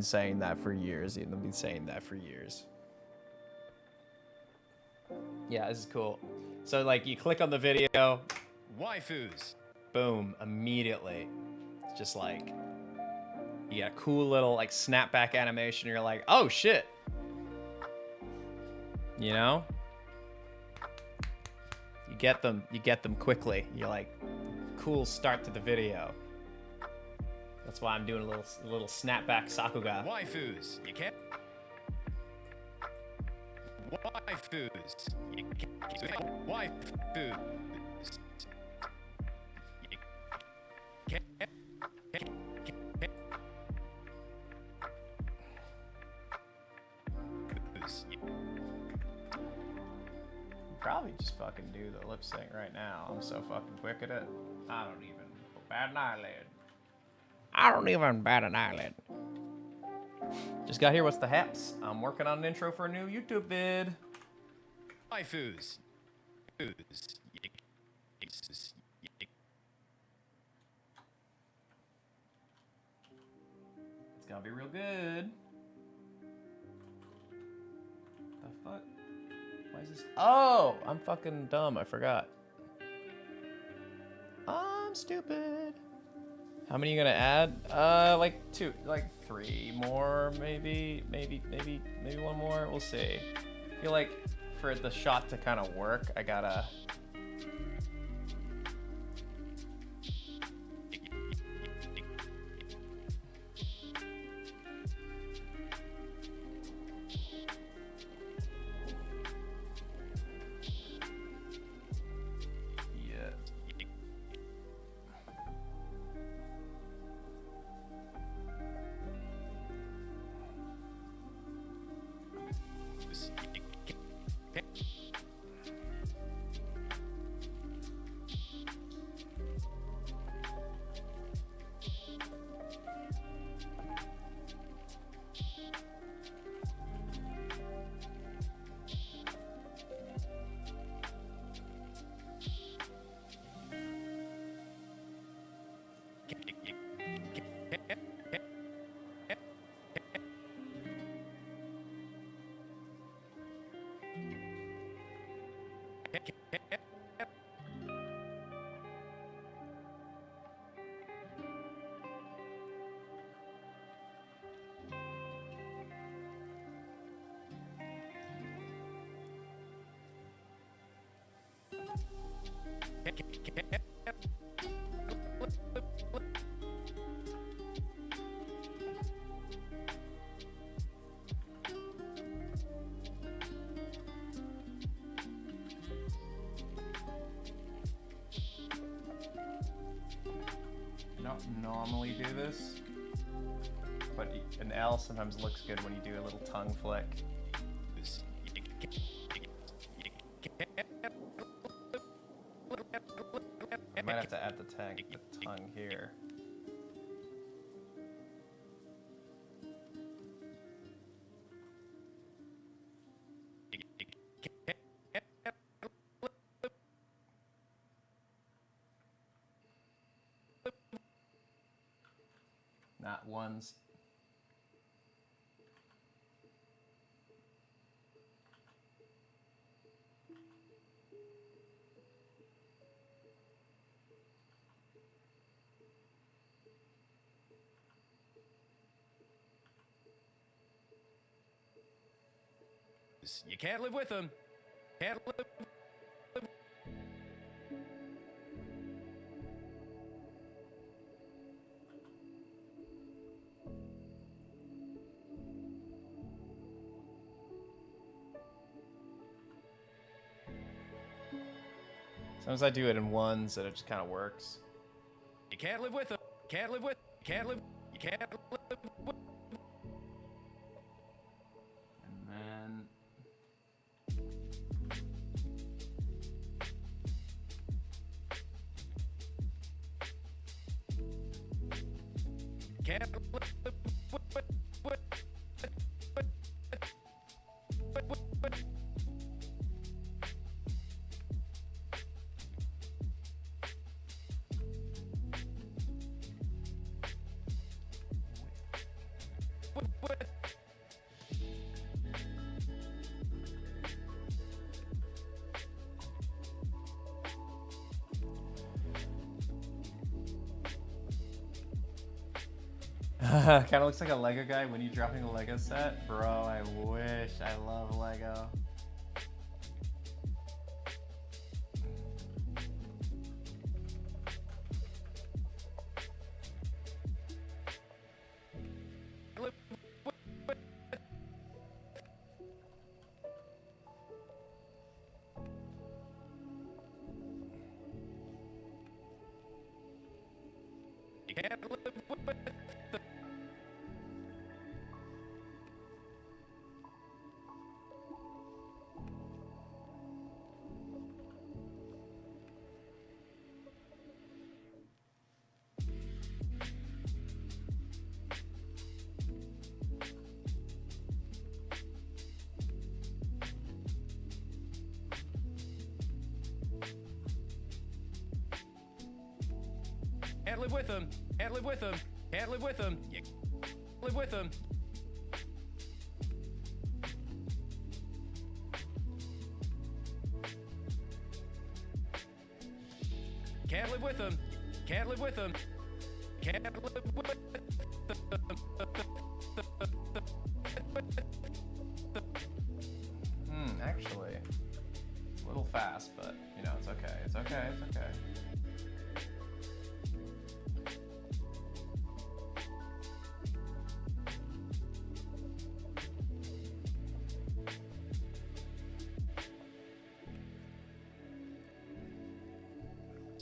saying that for years. I've been saying that for years. Yeah, this is cool. So like you click on the video, Waifus. boom, immediately. It's just like you get a cool little like snapback animation. You're like, oh shit. You know? You get them quickly. You're like, cool start to the video. That's why I'm doing a little snapback Sakuga. Waifus. You can't. Waifus. You can't. Waifus. You can't. Probably just fucking do the lip sync right now. I'm so fucking quick at it. I don't even bat an eyelid. I don't even bat an eyelid. Just got here. What's the haps? I'm working on an intro for a new YouTube vid. Waifus. It's gonna be real good. The fuck? Why is this? Oh, I'm fucking dumb. I forgot. I'm stupid. How many are you gonna add? Like 3 more, maybe one more. We'll see. I feel like for the shot to kind of work, I gotta. Normally do this, but an L sometimes looks good when you do a little tongue flick. I might have to add the tongue here. Not ones. You can't live with them. Can't live. Sometimes I do it in ones and it just kind of works. You can't live with them. Can't live with. Can't live. You can't live with. And then. Can't live with. Kind of looks like a Lego guy. When you dropping a Lego set, bro? I wish. I love Lego. You can't live with them. Can't live with them. Can't live with them. Can't live with them. You can't live with them. Can't live with them. Can't live with them. Can't live with them. Actually, a little fast, but you know, it's okay. It's okay. It's okay.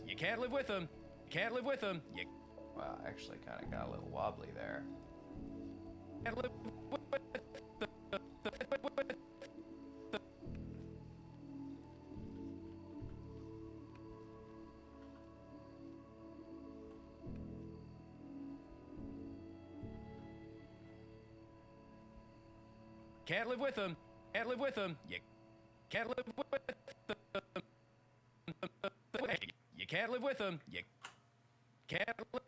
You can't live with them. Can't live with them. You Wow, actually, kind of got a little wobbly there. can't live with them. Can't live with them. Can't live with them. You can't live with them. You can't live with them. You can't live.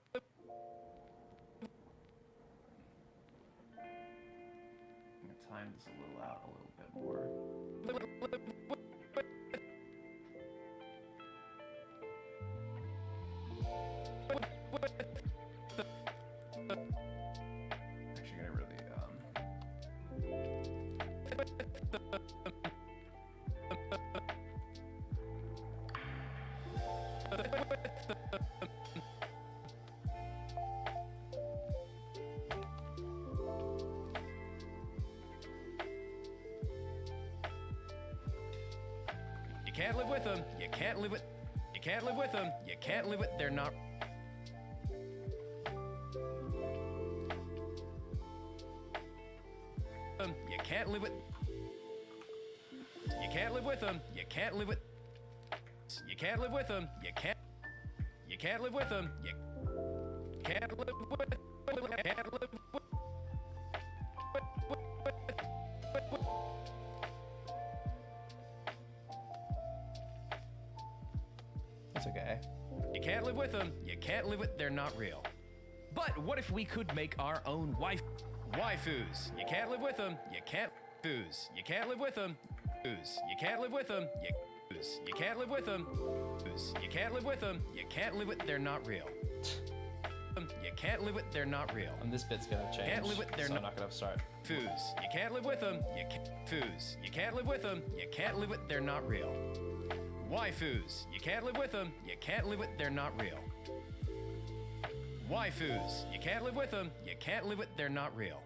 I'm gonna time this a little out a little bit more. Actually, gonna really You can't live with them. You can't live with. You can't live with them. You can't live with. They're not. You can't live with. You can't live with them. You can't live with. You can't live with them. You can't. You can't live with them. You can't live with. Can't live with. It's okay. You can't live with them. You can't live with. They're not real. But what if we could make our own waifus? You can't live with them. You can't. Foos. You can't live with them. Foos. You can't live with them. You can't live with them. Foos. You can't live with them. You can't live with. They're not real. You can't live with. They're not real. And this bit's gonna change. Can't live with. They're so I'm not. not gonna start. Foos. You can't live with them. You can't. Foos. You can't live with them. You can't live with. They're not real. Waifus. You can't live with them. You can't live with. They're not real. Waifus. You can't live with them. You can't live with. They're not real.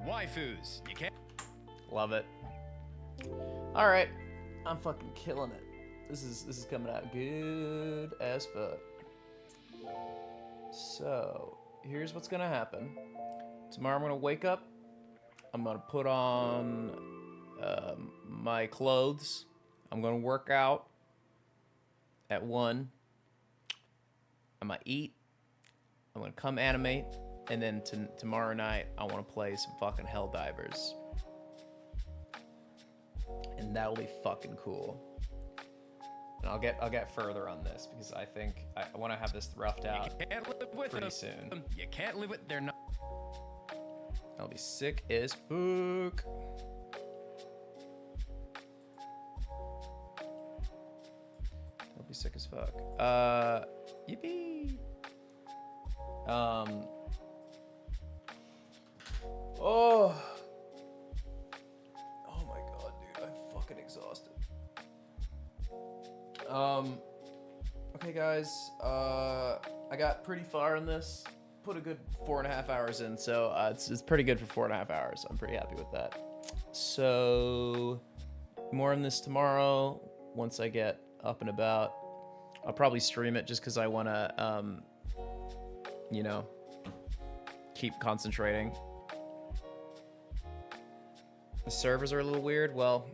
Waifus. You can't. Love it. All right, I'm fucking killing it. This is coming out good as fuck. So here's what's gonna happen. Tomorrow I'm gonna wake up. I'm gonna put on my clothes. I'm gonna work out at 1. I'm gonna eat. I'm gonna come animate, and then tomorrow night I want to play some fucking Helldivers. And that'll be fucking cool. And I'll get further on this because I think I want to have this roughed out Can't live with pretty them. soon. You can't live with. They're not. I'll be sick as fuck. I'll be sick as fuck. Yippee. Oh. Oh my god, dude. I'm fucking exhausted. Okay, guys. I got pretty far in this. Put a good 4.5 hours in, so it's pretty good for 4.5 hours. I'm pretty happy with that. So, more on this tomorrow. Once I get up and about, I'll probably stream it just because I want to, you know, keep concentrating. The servers are a little weird. Well,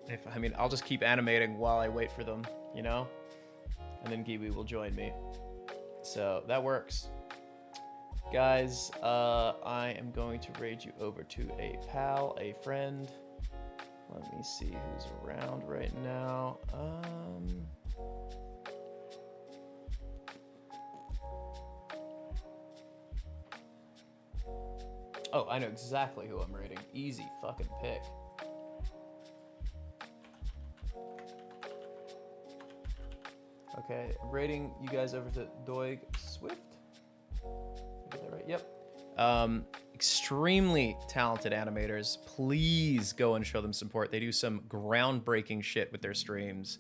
I'll just keep animating while I wait for them, you know? And then Giwi will join me. So that works. Guys, I am going to raid you over to a pal, a friend. Let me see who's around right now. Oh, I know exactly who I'm raiding. Easy fucking pick. Okay, I'm raiding you guys over to Doig Swift. Did I get that right? Yep. Extremely talented animators. Please go and show them support. They do some groundbreaking shit with their streams.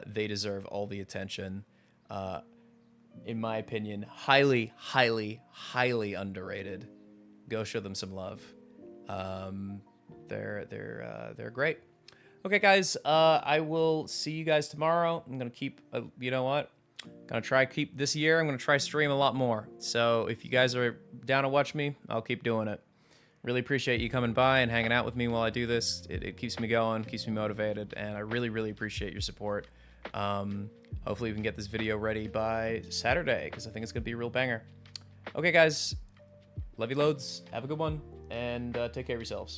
They deserve all the attention. In my opinion, highly, highly, highly underrated. Go show them some love. They're great. Okay, guys. I will see you guys tomorrow. I'm gonna keep. You know what? Gonna try keep this year. I'm gonna try stream a lot more. So if you guys are down to watch me, I'll keep doing it. Really appreciate you coming by and hanging out with me while I do this. It keeps me going, keeps me motivated, and I really, really appreciate your support. Hopefully we can get this video ready by Saturday, because I think it's gonna be a real banger. Okay, guys. Love you loads. Have a good one, and take care of yourselves.